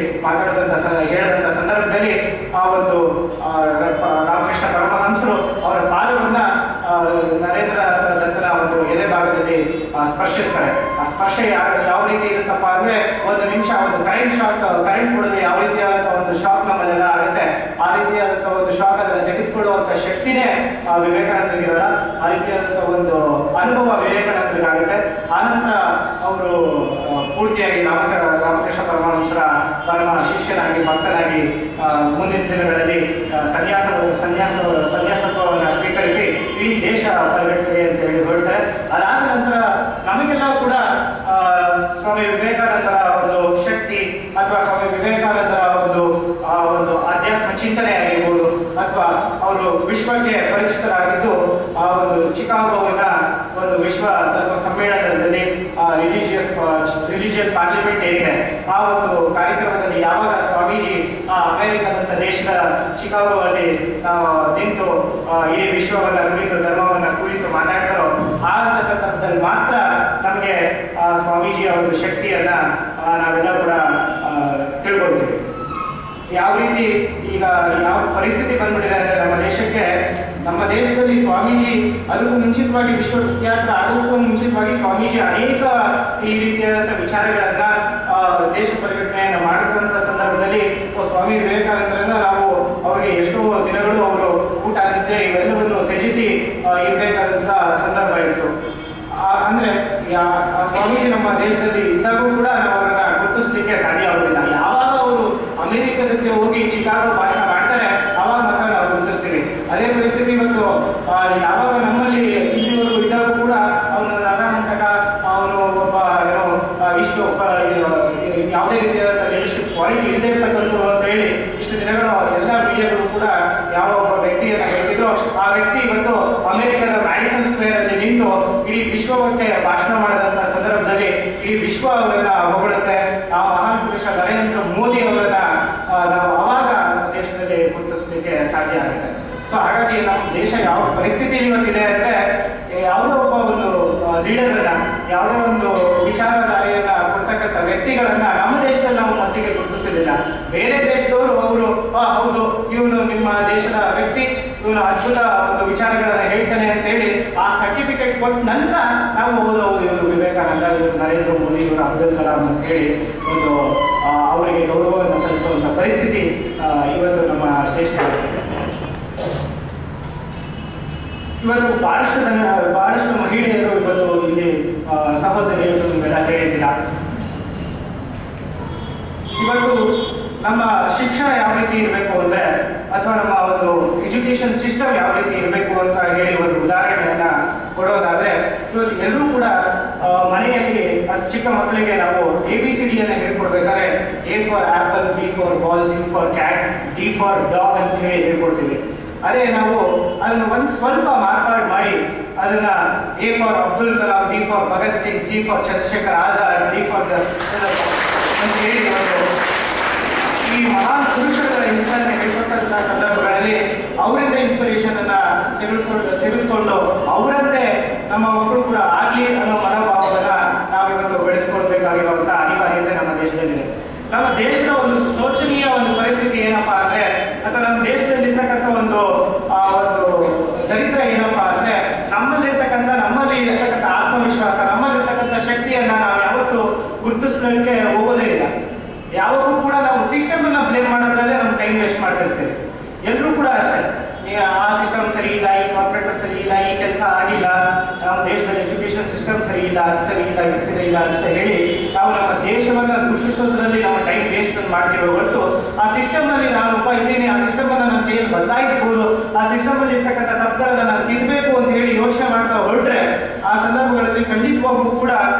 ಹೇಳಿದಂಥ ಸಂದರ್ಭದಲ್ಲಿ ಆ ಒಂದು ರಾಮಕೃಷ್ಣ ಪರಮಹಂಸರು ಅವರ ಪಾದವನ್ನ ನರೇಂದ್ರ ದತ್ತನ ಒಂದು ಎದೆ ಭಾಗದಲ್ಲಿ ಸ್ಪರ್ಶಿಸ್ತಾರೆ. ಆ ಸ್ಪರ್ಶ ಯಾವ ರೀತಿ ಇರುತ್ತಪ್ಪ ಅಂದ್ರೆ, ಒಂದು ನಿಮಿಷ ಒಂದು ಕರೆಂಟ್ ಹೊಡೆದ್ರೆ ಯಾವ ರೀತಿಯಾದಂಥ ಒಂದು ಶಾಕ್ ನಮ್ಮಲ್ಲೆಲ್ಲ ಆಗುತ್ತೆ, ಆ ರೀತಿಯಾದಂಥ ಒಂದು ಶಾಕ್ ಅದನ್ನು ತೆಗೆದುಕೊಳ್ಳುವಂಥ ಶಕ್ತಿನೇ ವಿವೇಕಾನಂದರಿಗಿರಲ್ಲ. ಆ ರೀತಿಯಾದಂಥ ಒಂದು ಅನುಭವ ವಿವೇಕಾನಂದರಿಗಾಗುತ್ತೆ. ಆನಂತರ ಅವರು ಪೂರ್ತಿಯಾಗಿ ರಾಮಕೃಷ್ಣ ಪರಮಹಂಸರ ಪರಮ ಶಿಷ್ಯನಾಗಿ ಭಕ್ತನಾಗಿ ಮುಂದಿನ ದಿನಗಳಲ್ಲಿ ಸನ್ಯಾಸತ್ವವನ್ನು ಸ್ವೀಕರಿಸಿ ಇಡೀ ದೇಶ ಪರಿಗಣಿಸಿದೆ ಅಂತ ಹೇಳಿ ಹೊರಡ್ತಾರೆ. ಅದಾದ ನಂತರ ನಮಗೆಲ್ಲ ಕೂಡ ಸ್ವಾಮಿ ವಿವೇಕಾನಂದರ ಒಂದು ಶಕ್ತಿ ಅಥವಾ ಸ್ವಾಮಿ ವಿವೇಕಾನಂದರ ಒಂದು ಆಧ್ಯಾತ್ಮ ಚಿಂತನೆ ಆಗಿರ್ಬೋದು, ಅಥವಾ ಅವರು ವಿಶ್ವಕ್ಕೆ ಪರಿಚಿತರಾಗಿದ್ದು ಆ ಒಂದು ಚಿಕಾಗೋವಿನ ಒಂದು ವಿಶ್ವ ಧರ್ಮ ಸಮ್ಮೇಳನದಲ್ಲಿ ರಿಲಿಜಿಯನ್ ಪಾರ್ಲಿಮೆಂಟ್ ಏನಿದೆ ಆ ಒಂದು ಕಾರ್ಯಕ್ರಮದಲ್ಲಿ ಯಾವಾಗ ಸ್ವಾಮೀಜಿ ಅಮೆರಿಕದಂತ ದೇಶದ ಚಿಕಾಗೋದಲ್ಲಿ ನಿಂತು ಇಡೀ ವಿಶ್ವವನ್ನ ಕುರಿತು ಧರ್ಮವನ್ನ ಕುರಿತು ಮಾತಾಡ್ತಾರೋ ಆ ಸಂದರ್ಭದಲ್ಲಿ ಮಾತ್ರ ನಮಗೆ ಸ್ವಾಮೀಜಿಯ ಒಂದು ಶಕ್ತಿಯನ್ನ ನಾವೆಲ್ಲ ಕೂಡ ತಿಳ್ಕೊಳ್ತೀವಿ. ಯಾವ ರೀತಿ ಈಗ ಯಾವ ಪರಿಸ್ಥಿತಿ ಬಂದ್ಬಿಟ್ಟಿದೆ ಅಂದರೆ ನಮ್ಮ ದೇಶದಲ್ಲಿ ಸ್ವಾಮೀಜಿ ಅದಕ್ಕೂ ಮುಂಚಿತವಾಗಿ ವಿಶ್ವವಿಖ್ಯಾತ ಆಗೋಕ್ಕೂ ಮುಂಚಿತವಾಗಿ ಸ್ವಾಮೀಜಿ ಅನೇಕ ಈ ರೀತಿಯಾದಂಥ ವಿಚಾರಗಳನ್ನ ದೇಶ ಪರಿಘಟನೆಯನ್ನು ಮಾಡಿದಂಥ ಸಂದರ್ಭದಲ್ಲಿ ಸ್ವಾಮಿ ವಿವೇಕಾನಂದರನ್ನ ನಾವು ಅವರಿಗೆ ಎಷ್ಟೋ ದಿನಗಳು ಅವರು ಊಟ ನಿದ್ರೆ ಇವೆಲ್ಲವನ್ನು ತ್ಯಜಿಸಿ ಇರಬೇಕಾದಂಥ ಸಂದರ್ಭ ಇತ್ತು. ಅಂದ್ರೆ ಸ್ವಾಮೀಜಿ ನಮ್ಮ ದೇಶದಲ್ಲಿ ಇದ್ದಾಗೂ ಕೂಡ ನಾವು ಅವರನ್ನ ಗುರುತಿಸ್ಲಿಕ್ಕೆ ಸಾಧ್ಯ ಆಗುದಿಲ್ಲ. ಯಾವಾಗ ಅವರು ಅಮೆರಿಕದಕ್ಕೆ ಹೋಗಿ ಚಿಕಾಗೋ ಭಾಷಣ ಮಾಡ್ತಾರೆ ಅವಾಗ ಮಾತ್ರ ನಾವು ಗುರುತಿಸ್ತೀವಿ. ಅದೇ ಪರಿಸ್ಥಿತಿ ಇವತ್ತು ಯಾವಾಗ ನಮ್ಮಲ್ಲಿ ಇಲ್ಲಿವರೆಗೂ ಇದ್ದಾಗೂ ಕೂಡ ಅವನು ನರಹಂತಕ, ಅವನು ಒಬ್ಬ ಇಷ್ಟು ಯಾವುದೇ ರೀತಿಯಾದ ಲೀಡರ್ಶಿಪ್ ಕ್ವಾಲಿಟಿ ಇಲ್ಲದೆ ಇರ್ತಕ್ಕಂಥ ಅಂತ ಹೇಳಿ ಇಷ್ಟು ದಿನಗಳು ಎಲ್ಲ ಮೀಡಿಯಾಗಳು ಕೂಡ ಯಾವ ಒಬ್ಬ ವ್ಯಕ್ತಿಯನ್ನು ಹೇಳ್ತಿದ್ರು, ಆ ವ್ಯಕ್ತಿ ಇವತ್ತು ಅಮೆರಿಕದ ಮ್ಯಾಡಿಸನ್ ಸ್ಕ್ವೇರ್ ಅಲ್ಲಿ ನಿಂತು ಇಡೀ ವಿಶ್ವಕ್ಕೆ ಭಾಷಣ ಮಾಡಿದಂಥ ಸಂದರ್ಭದಲ್ಲಿ ಇಡೀ ವಿಶ್ವ ಅವರನ್ನ ಹೊಗಳುತ್ತೆ. ಆ ಮಹಾನ್ ಪುರುಷ ನರೇಂದ್ರ ಮೋದಿ ಅವರನ್ನ ನಾವು ಅವಾಗ ನಮ್ಮ ದೇಶದಲ್ಲಿ ಗುರುತಿಸಲಿಕ್ಕೆ ಸಾಧ್ಯ ಆಗುತ್ತೆ. ಸೊ ಹಾಗಾಗಿ ನಮ್ಮ ದೇಶ ಯಾವ ಪರಿಸ್ಥಿತಿಯಲ್ಲಿ ಇವತ್ತಿದೆ ಅಂದರೆ, ಯಾವುದೋ ಒಬ್ಬ ಒಂದು ಲೀಡರನ್ನ, ಯಾವುದೋ ಒಂದು ವಿಚಾರಧಾರೆಯನ್ನ ಕೊಡ್ತಕ್ಕಂಥ ವ್ಯಕ್ತಿಗಳನ್ನ ನಮ್ಮ ದೇಶದಲ್ಲಿ ನಾವು ಮತ್ತಿಗೆ ಗುರುತಿಸಲಿಲ್ಲ. ಬೇರೆ ದೇಶದವರು ಅವರು ಹೌದು ಇವನು ನಿಮ್ಮ ದೇಶದ ವ್ಯಕ್ತಿ, ಇವನು ಅದ್ಭುತ ಒಂದು ವಿಚಾರಗಳನ್ನ ಹೇಳ್ತಾನೆ ಅಂತ ಹೇಳಿ ಆ ಸರ್ಟಿಫಿಕೇಟ್ ಕೊಟ್ಟ ನಂತರ ನಾವು ಹೌದು ಇವರು ವಿವೇಕಾನಂದ, ಇವರು ನರೇಂದ್ರ ಮೋದಿ, ಇವರು ಅಬ್ದುಲ್ ಕಲಾಂ ಅಂತ ಹೇಳಿ ಒಂದು ಅವರಿಗೆ ಗೌರವವನ್ನು ಸಲ್ಲಿಸುವಂಥ ಪರಿಸ್ಥಿತಿ ಇವತ್ತು ನಮ್ಮ ದೇಶದಲ್ಲಿ. ಇವತ್ತು ಬಹಳಷ್ಟು ಮಹಿಳೆಯರು ಇವತ್ತು ಇಲ್ಲಿ ಸಹೋದರಿಯರು ಇವೆಲ್ಲ ಸೇರಿದ್ದಿಲ್ಲ. ಇವತ್ತು ನಮ್ಮ ಶಿಕ್ಷಣ ಯಾವ ರೀತಿ ಇರಬೇಕು ಅಂದರೆ, ಅಥವಾ ನಮ್ಮ ಒಂದು ಎಜುಕೇಶನ್ ಸಿಸ್ಟಮ್ ಯಾವ ರೀತಿ ಇರಬೇಕು ಅಂತ ಹೇಳಿ ಒಂದು ಉದಾಹರಣೆಯನ್ನ ಕೊಡೋದಾದ್ರೆ, ಇವತ್ತು ಎಲ್ಲರೂ ಕೂಡ ಮನೆಯಲ್ಲಿ ಚಿಕ್ಕ ಮಕ್ಕಳಿಗೆ ನಾವು ABCD ಅನ್ನ ಹೇಳ್ಕೊಡ್ಬೇಕಾದ್ರೆ A for apple, B for ball, C for cat, D for dog ಅಂತ ಹೇಳಿ ಹೇಳ್ಕೊಡ್ತೀವಿ. ಅದೇ ನಾವು ಅದನ್ನು ಒಂದು ಸ್ವಲ್ಪ ಮಾರ್ಪಾಡು ಮಾಡಿ ಅದನ್ನ A for Abdul Kalam, B for Bhagat Singh, C for Chandrashekhar Azad, D for ಅಂತ ಹೇಳಿ ಈ ಮಹಾನ್ ಪುರುಷರ ಇನ್ಸ್ಪಿರೇಷನ್ ಹೇಳ್ಕೊಟ್ಟಂತಹ ಸಂದರ್ಭಗಳಲ್ಲಿ ಅವರಿಂದ ಇನ್ಸ್ಪಿರೇಷನ್ ಅನ್ನ ತೆಗೆದುಕೊಂಡು ಅವರಂತೆ ನಮ್ಮ ಮಕ್ಕಳು ಕೂಡ ಆಗ್ಲಿ ಅನ್ನೋ ಮನೋಭಾವವನ್ನ ನಾವಿವತ್ತು ಬೆಳೆಸ್ಕೊಳ್ಬೇಕಾಗಿರುವಂತಹ ಅನಿವಾರ್ಯತೆ ನಮ್ಮ ದೇಶದಲ್ಲಿದೆ. ನಮ್ಮ ದೇಶದ ಒಂದು ಶೋಚನೀಯ ಒಂದು ಪರಿಸ್ಥಿತಿ ಏನಪ್ಪಾ ಅಂದ್ರೆ, ಅಥವಾ ನಮ್ಮ ದೇಶದಲ್ಲಿರ್ತಕ್ಕಂಥ ಒಂದು ದರಿದ್ರ ಏನಪ್ಪಾ ಅಂದ್ರೆ, ನಮ್ಮಲ್ಲಿ ಇರ್ತಕ್ಕಂಥ ಆತ್ಮವಿಶ್ವಾಸ, ನಮ್ಮಲ್ಲಿರ್ತಕ್ಕಂಥ ಶಕ್ತಿಯನ್ನ ನಾವು ಯಾವತ್ತೂ ಗುರುತಿಸಲಿಕ್ಕೆ ಹೋಗೋದೇ ಇಲ್ಲ. ಯಾವಾಗೂ ಕೂಡ ನಾವು ಸಿಸ್ಟಮ್ ಅನ್ನ ಬ್ಲೇಮ್ ಮಾಡೋದ್ರಲ್ಲೇ ನಮ್ಮ ಟೈಮ್ ವೇಸ್ಟ್ ಮಾಡ್ತಿರ್ತೇವೆ. ಎಲ್ಲರೂ ಕೂಡ ಅಷ್ಟೇ, ಆ ಸಿಸ್ಟಮ್ ಸರಿ ಇಲ್ಲ, ಈ ಕಾರ್ಪೊರೇಟರ್ ಸರಿ ಇಲ್ಲ, ಈ ಕೆಲಸ ಆಗಿಲ್ಲ, ನಮ್ಮ ದೇಶದಲ್ಲಿ ಎಜುಕೇಶನ್ ಸಿಸ್ಟಮ್ ಸರಿ ಇಲ್ಲ, ಅದು ಸರಿ ಇಲ್ಲ, ಇದು ಸರಿ ಇಲ್ಲ ಅಂತ ಹೇಳಿ ನಾವು ನಮ್ಮ ದೇಶವನ್ನ ದೂಷಿಸೋದ್ರಲ್ಲಿ ನಮ್ಮ ಟೈಮ್ ವೇಸ್ಟ್ ಮಾಡ್ತಿರೋ ಹೊರತು ಆ ಸಿಸ್ಟಮ್ ನಲ್ಲಿ ನಾನು ಒಬ್ಬ ಇದ್ದೀನಿ, ಆ ಸಿಸ್ಟಮ್ ಅನ್ನ ನನ್ನ ಕೈಯಲ್ಲಿ ಬದಲಾಯಿಸಬಹುದು, ಆ ಸಿಸ್ಟಮ್ ಅಲ್ಲಿ ಇರ್ತಕ್ಕಂಥ ತಪ್ಪುಗಳನ್ನ ನಾನು ತಿದ್ದಬೇಕು ಅಂತ ಹೇಳಿ ಯೋಚನೆ ಮಾಡ್ತಾ ಹೊರಟ್ರೆ ಆ ಸಂದರ್ಭಗಳಲ್ಲಿ ಖಂಡಿತವಾಗೂ ಕೂಡ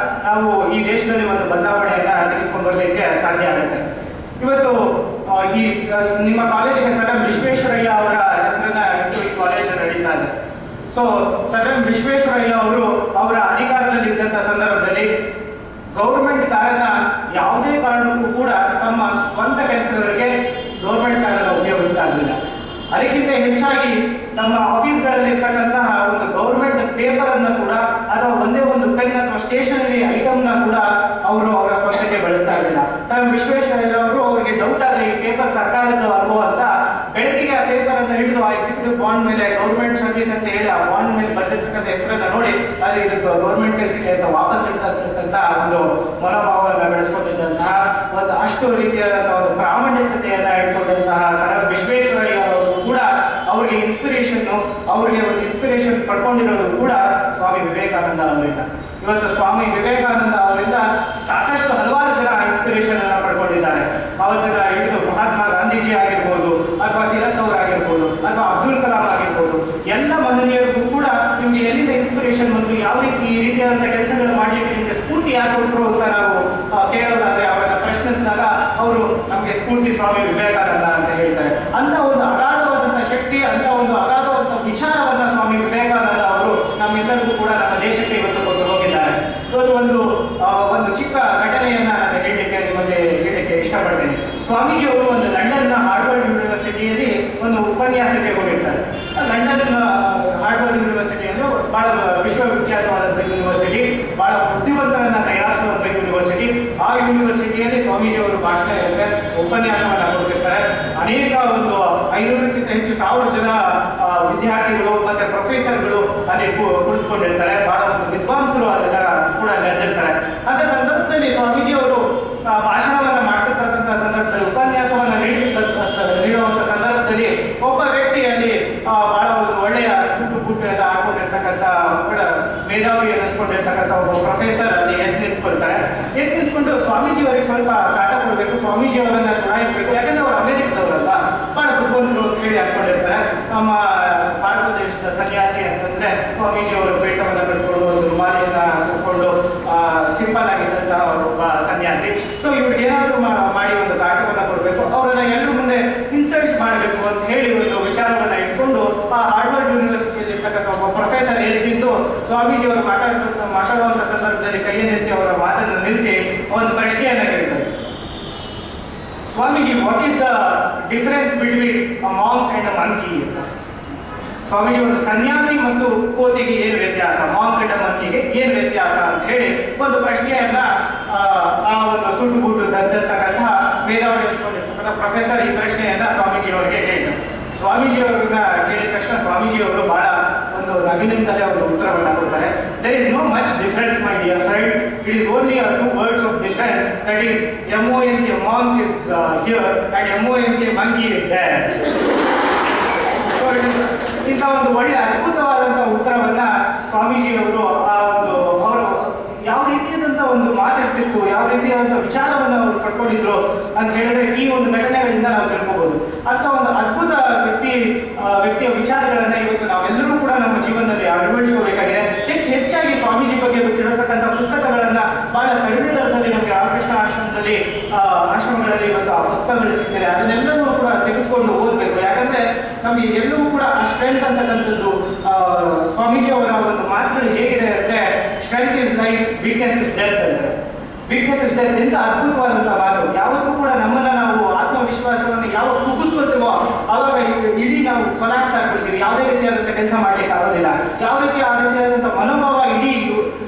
ನಾವು ಈ ದೇಶದಲ್ಲಿ ಒಂದು ಬದಲಾವಣೆಯನ್ನ ತೆಗೆದುಕೊಂಡು ಬರಲಿಕ್ಕೆ ಸಾಧ್ಯ ಆಗುತ್ತೆ. ಇವತ್ತು ಈ ನಿಮ್ಮ ಕಾಲೇಜಿಗೆ ಸರ್ ಎಂ ವಿಶ್ವೇಶ್ವರಯ್ಯ ಅವರ ಹೆಸರನ್ನ ಇಟ್ಟು ಈ ಕಾಲೇಜ್ ನಡೀತಾ ಇದೆ. ಸೊ ಸರ್ ಎಂ ವಿಶ್ವೇಶ್ವರಯ್ಯ ಅವರು ಅವರ ಅಧಿಕಾರದಲ್ಲಿ ಇದ್ದಂಥ ಸಂದರ್ಭದಲ್ಲಿ ಗೌರ್ಮೆಂಟ್ ಕಾರನ್ನ ಯಾವುದೇ ಕಾರಣಕ್ಕೂ ಕೂಡ ತಮ್ಮ ಸ್ವಂತ ಕೆಲಸಗಳಿಗೆ ಗೌರ್ಮೆಂಟ್ ಕಾರನ್ನ ಉಪಯೋಗಿಸ್ತಾ ಇರಲಿಲ್ಲ. ಅದಕ್ಕಿಂತ ಹೆಚ್ಚಾಗಿ ತಮ್ಮ ಆಫೀಸ್ಗಳಲ್ಲಿ ಇರ್ತಕ್ಕಂತಹ ಒಂದು ಗೌರ್ಮೆಂಟ್ ಪೇಪರ್ ಅನ್ನ ಕೂಡ ಅಥವಾ ಒಂದೇ ಒಂದು ಪೆನ್ ಅಥವಾ ಸ್ಟೇಷನರಿ ಐಟಮ್ನ ಕೂಡ ಅವರು ಅವರ ಸ್ವಂತಕ್ಕೆ ಬಳಸ್ತಾ ಇರಲಿಲ್ಲ. ಸರ್ ವಿಶ್ವೇಶ್ವರಯ್ಯ ಅವರು ಅವರಿಗೆ ಡೌಟ್ ಆದ್ರೆ ಈ ಪೇಪರ್ ಸರ್ಕಾರದ ಅಲ್ವೋ ಅಂತ ಬೆಳಕಿಗೆ ಆ ಪೇಪರ್ ಅನ್ನು ಹಿಡಿದು ಆ ಎಕ್ಸಿಕ್ಯೂಟಿವ್ ಬಾಂಡ್ ಮೇಲೆ ಗೌರ್ಮೆಂಟ್ ಸರ್ವಿಸ್ ಅಂತ ಹೇಳಿ ಆ ಬಾಂಡ್ ಮೇಲೆ ಬರೆದಿರ್ತಕ್ಕಂಥ ಹೆಸರನ್ನ ನೋಡಿ ಅದು ಇದು ಗೌರ್ಮೆಂಟ್ ಕೆಲಸಕ್ಕೆ ಅಂತ ವಾಪಸ್ ಇಡ್ತಕ್ಕಂಥ ಒಂದು ಮನೋಭಾವವನ್ನು ಬೆಳೆಸ್ಕೊಂಡಿದ್ದಂತಹ ಒಂದು ಅಷ್ಟು ರೀತಿಯಾದಂತಹ ಒಂದು ಪ್ರಾಮಾಣಿಕತೆಯನ್ನ ಇಟ್ಕೊಂಡಂತಹ ಸರ್ ಎಂ ವಿಶ್ವೇಶ್ವರಯ್ಯ ಅವರು ಕೂಡ ಅವರಿಗೆ ಒಂದು ಇನ್ಸ್ಪಿರೇಷನ್ ಪಡ್ಕೊಂಡಿರೋದು ಕೂಡ ಸ್ವಾಮಿ ವಿವೇಕಾನಂದ ಅವರಿಂದ. ಇವತ್ತು ಸ್ವಾಮಿ ವಿವೇಕಾನಂದ ಅವರಿಂದ ಸಾಕಷ್ಟು ಹಲವಾರು ಜನ ಇನ್ಸ್ಪಿರೇಷನ್ ಅನ್ನ ಪಡ್ಕೊಂಡಿದ್ದಾರೆ. ಅವರನ್ನ ಹಿಡಿದು ಮಹಾತ್ಮ ಗಾಂಧೀಜಿ ಆಗಿರ್ಬೋದು, ಅಥವಾ ತಿಲಕ್ ಅವರು ಆಗಿರ್ಬೋದು, ಅಥವಾ ಅಬ್ದುಲ್ ಕಲಾಂ ಆಗಿರ್ಬೋದು, ಎಲ್ಲ ಮಹನೀಯರಿಗೂ ಕೂಡ ನಿಮ್ಗೆ ಎಲ್ಲಿಂದ ಇನ್ಸ್ಪಿರೇಷನ್ ಬಂತು, ಯಾವ ರೀತಿ ಈ ರೀತಿಯಾದಂತಹ ಕೆಲಸಗಳು ಮಾಡ್ಲಿಕ್ಕೆ ನಿಮ್ಗೆ ಸ್ಫೂರ್ತಿ ಯಾರು ಕೊಟ್ಟರು ಅಂತ ನಾವು ಕೇಳೋದಾದ್ರೆ ಅವರನ್ನ ಪ್ರಶ್ನಿಸಿದಾಗ ಅವರು ನಮಗೆ ಸ್ಫೂರ್ತಿ ಸ್ವಾಮಿ ವಿವೇಕಾನಂದ ಅಂತ ಹೇಳ್ತಾರೆ. ಅಂತ ಒಂದು ಅಗಾಧವಾದಂತಹ ಶಕ್ತಿ, ಅಂತ ಒಂದು ಅಗಾಧವಾದಂತಹ ವಿಚಾರವನ್ನ ಸ್ವಾಮಿ ವಿವೇಕಾನಂದ ಅವರು ನಮ್ಮೆಲ್ಲರಿಗೂ ಕೂಡ ನಮ್ಮ ದೇಶಕ್ಕೆ ಇವತ್ತು ಕೊಟ್ಟು ಹೋಗಿದ್ದಾರೆ. ಇವತ್ತು ಒಂದು ಚಿಕ್ಕ ಘಟನೆಯನ್ನ ನಾನು ಹೇಳಲಿಕ್ಕೆ ಇಷ್ಟಪಡ್ತೇನೆ. ಸ್ವಾಮೀಜಿ ಅವರು ಒಂದು ಲಂಡನ್ನ ಹಾರ್ವರ್ಡ್ ಯೂನಿವರ್ಸಿಟಿಯಲ್ಲಿ ಒಂದು ಉಪನ್ಯಾಸಕ್ಕೆ ಹೋಗಿರ್ತಾರೆ. ಲಂಡನ್ ಹಾರ್ವರ್ಡ್ ಯೂನಿವರ್ಸಿಟಿ ಅಂದ್ರೆ ಬಹಳ ವಿಶ್ವವಿಖ್ಯಾತವಾದಂಥ ಯೂನಿವರ್ಸಿಟಿ, ಬಹಳ ಬುದ್ಧಿವಂತರನ್ನ ತಯಾರಿಸುವಂಥ ಯೂನಿವರ್ಸಿಟಿ. ಆ ಯೂನಿವರ್ಸಿಟಿಯಲ್ಲಿ ಸ್ವಾಮೀಜಿ ಅವರು ಭಾಷಣ ಇರುತ್ತೆ, ಉಪನ್ಯಾಸವನ್ನ ಕೊಡ್ತಿರ್ತಾರೆ. ಅನೇಕ ಒಂದು 500ಕ್ಕಿಂತ ಹೆಚ್ಚು 1000 ಜನ ವಿದ್ಯಾರ್ಥಿಗಳು ಮತ್ತೆ ಪ್ರೊಫೆಸರ್ಗಳು ಅಲ್ಲಿ ಕುಳಿತುಕೊಂಡಿರ್ತಾರೆ. ಬಹಳ ಒಂದು ವಿದ್ವಾಂಸರು ಅದೆಲ್ಲ ಕೂಡ ನೆರೆದಿರ್ತಾರೆ. ಅಂತ ಸಂದರ್ಭದಲ್ಲಿ ಸ್ವಾಮೀಜಿ ಅವರು ಭಾಷಣವನ್ನ ಮಾಡ್ತಿರ್ತಕ್ಕಂಥ ಸಂದರ್ಭದಲ್ಲಿ, ಉಪನ್ಯಾಸವನ್ನ ನೀಡುವಂತ ಸಂದರ್ಭದಲ್ಲಿ ಒಬ್ಬ ವ್ಯಕ್ತಿಯಲ್ಲಿ ಬಹಳ ಒಂದು ಒಳ್ಳೆಯ ಸುಟ್ಟು ಬುಟ್ಟು ಎಲ್ಲ ಹಾಕೊಂಡಿರ್ತಕ್ಕಂಥ ಮೇಧಾವಿ ಅನ್ನಿಸ್ಕೊಂಡಿರ್ತಕ್ಕಂಥ ಒಬ್ಬ ಪ್ರೊಫೆಸರ್ ಅಲ್ಲಿ ಎದ್ದು ನಿಂತ್ಕೊಂಡು ಸ್ವಾಮೀಜಿ ಅವರಿಗೆ ಸ್ವಲ್ಪ ಕಾಟ ಕೊಡಬೇಕು, ಸ್ವಾಮೀಜಿ ಅವರನ್ನ ಚುನಾಯಿಸಬೇಕು, ಯಾಕಂದ್ರೆ ಅವರು ಅಮೆರಿಕದವರಲ್ಲ, ಬಹಳ ಬುದ್ಧಿವಂತರು ಅಂತ ಹೇಳಿ ಅನ್ಕೊಂಡಿರ್ತಾರೆ. ನಮ್ಮ ಭಾರತ ದೇಶದ ಸನ್ಯಾಸಿ ಅಂತಂದ್ರೆ ಸ್ವಾಮೀಜಿ ಅವರು ಪೇಟವನ್ನು ಕಟ್ಕೊಂಡು ಒಂದು ರುಮಾಲಿಯನ್ನ ಕಟ್ಕೊಂಡು ಸಿಂಪಲ್ ಆಗಿದ್ದಂತಹ ಒಬ್ಬ ಸನ್ಯಾಸಿ. ಸೊ ಇವ್ರಿಗೆ ಏನಾದ್ರು ಮಾಡಿ ಒಂದು ಕಾಟವನ್ನ ಕೊಡಬೇಕು, ಅವರನ್ನ ಎಲ್ಲರ ಮುಂದೆ ಇನ್ಸಲ್ಟ್ ಮಾಡಬೇಕು ಅಂತ ಹೇಳಿ ಒಂದು ವಿಚಾರವನ್ನ ಇಟ್ಕೊಂಡು ಆ ಹಾರ್ವರ್ಡ್ ಯೂನಿವರ್ಸಿಟಿಯಲ್ಲಿ ಇರ್ತಕ್ಕಂಥ ಒಬ್ಬ ಪ್ರೊಫೆಸರ್ ಎದ್ದಿದ್ದು ಸ್ವಾಮೀಜಿ ಅವರು ಮಾತಾಡುವಂತ ಸಂದರ್ಭದಲ್ಲಿ ಕೈಯನ್ನೆತ್ತಿ ಅವರ ಮಾತನ್ನು ನಿಲ್ಲಿಸಿ ಒಂದು ಪ್ರಶ್ನೆಯನ್ನ ಕೇಳ್ತಾರೆ. Swamiji, what is the difference between a monk and a monkey ಅಂತ. ಸ್ವಾಮೀಜಿ ಒಂದು ಸನ್ಯಾಸಿ ಮತ್ತು ಕೋತಿಗೆ ಏನು ವ್ಯತ್ಯಾಸ, ಮಾಂಕ್ ಅಂಡ್ ಅ ಮಂಕಿಗೆ ಏನು ವ್ಯತ್ಯಾಸ ಅಂತ ಹೇಳಿ ಒಂದು ಪ್ರಶ್ನೆಯನ್ನ ಆ ಒಂದು ಸುಟ್ಟು ಬುಟ್ಟು ಧರಿಸಿರ್ತಕ್ಕಂತಹ ಮೇಧಾವಿ ಎನಿಸ್ಕೊಂಡಿರ್ತಕ್ಕಂಥ ಪ್ರೊಫೆಸರ್ ಈ ಪ್ರಶ್ನೆಯನ್ನ ಸ್ವಾಮೀಜಿ ಅವರಿಗೆ ಕೇಳಿದರು. ಸ್ವಾಮೀಜಿ ಅವರನ್ನ ಕೇಳಿದ ತಕ್ಷಣ ಸ್ವಾಮೀಜಿ ಅವರು ಬಹಳ ಒಂದು ನಗಿನಿಂದಲೇ ಒಂದು ಉತ್ತರವನ್ನ ಕೊಡ್ತಾರೆ. There is no much difference my dear friend, it is only 2 words of difference, that is MONK, monk is here and MONK, monkey is there. ಇಂಥ ಒಂದು ಒಳ್ಳೆಯ ಅದ್ಭುತವಾದಂತಹ ಉತ್ತರವನ್ನ ಸ್ವಾಮೀಜಿ ಅವರು ಅವರು ಯಾವ ರೀತಿಯಾದಂತಹ ಒಂದು ಮಾತಿರ್ತಿತ್ತು, ಯಾವ ರೀತಿಯಾದಂತಹ ವಿಚಾರವನ್ನು ಅವರು ಪಡ್ಕೊಂಡಿದ್ರು ಅಂತ ಹೇಳಿದ್ರೆ ಈ ಒಂದು ಘಟನೆಗಳಿಂದ ನಾವು ತಿಳ್ಕೋಬಹುದು. ಅಂತ ಒಂದು ಅದ್ಭುತ ವ್ಯಕ್ತಿಯ ವಿಚಾರಗಳನ್ನ ಇವತ್ತು ನಾವೆಲ್ಲರೂ ಕೂಡ ನಮ್ಮ ಜೀವನದಲ್ಲಿ ಅಳವಡಿಸಿಕೋಬೇಕಾಗಿದೆ. ಹೆಚ್ಚಾಗಿ ಸ್ವಾಮೀಜಿ ಬಗ್ಗೆ ಇರತಕ್ಕಂಥ ಪುಸ್ತಕಗಳನ್ನ ಬಹಳ ಕಡಿಮೆ ದರದಲ್ಲಿ ನಮಗೆ ರಾಮಕೃಷ್ಣ ಆಶ್ರಮಗಳಲ್ಲಿ ಇವತ್ತು ಆ ಪುಸ್ತಕಗಳು ಸಿಗ್ತದೆ. ಅದನ್ನೆಲ್ಲರೂ ಕೂಡ ತೆಗೆದುಕೊಂಡು ಓದಬೇಕು. ಯಾಕಂದ್ರೆ ನಮಗೆ ಎಲ್ಲವೂ ಕೂಡ ಆ ಸ್ಟ್ರೆಂತ್ ಅಂತಕ್ಕಂಥದ್ದು ಸ್ವಾಮೀಜಿ ಅವರ ಒಂದು ಮಾತುಗಳು ಹೇಗಿದೆ ಅಂದ್ರೆ, strength is life, weakness is death ಅಂತಾರೆ. ವೀಕ್ನೆಸ್ ಇಸ್ ಡೆತ್ ಇಂತ ಅದ್ಭುತವಾದಂತಹ ಮಾತು. ಯಾವತ್ತೂ ಕೂಡ ನಮ್ಮನ್ನ ನಾವು ಆತ್ಮವಿಶ್ವಾಸ ಯಾವುದೇ ರೀತಿಯಾದಂಥ ಕೆಲಸ ಮಾಡಲಿಕ್ಕೆ ಆಗೋದಿಲ್ಲ. ಯಾವ ರೀತಿ ಆ ರೀತಿಯಾದಂಥ ಮನೋಭಾವ ಇಡೀ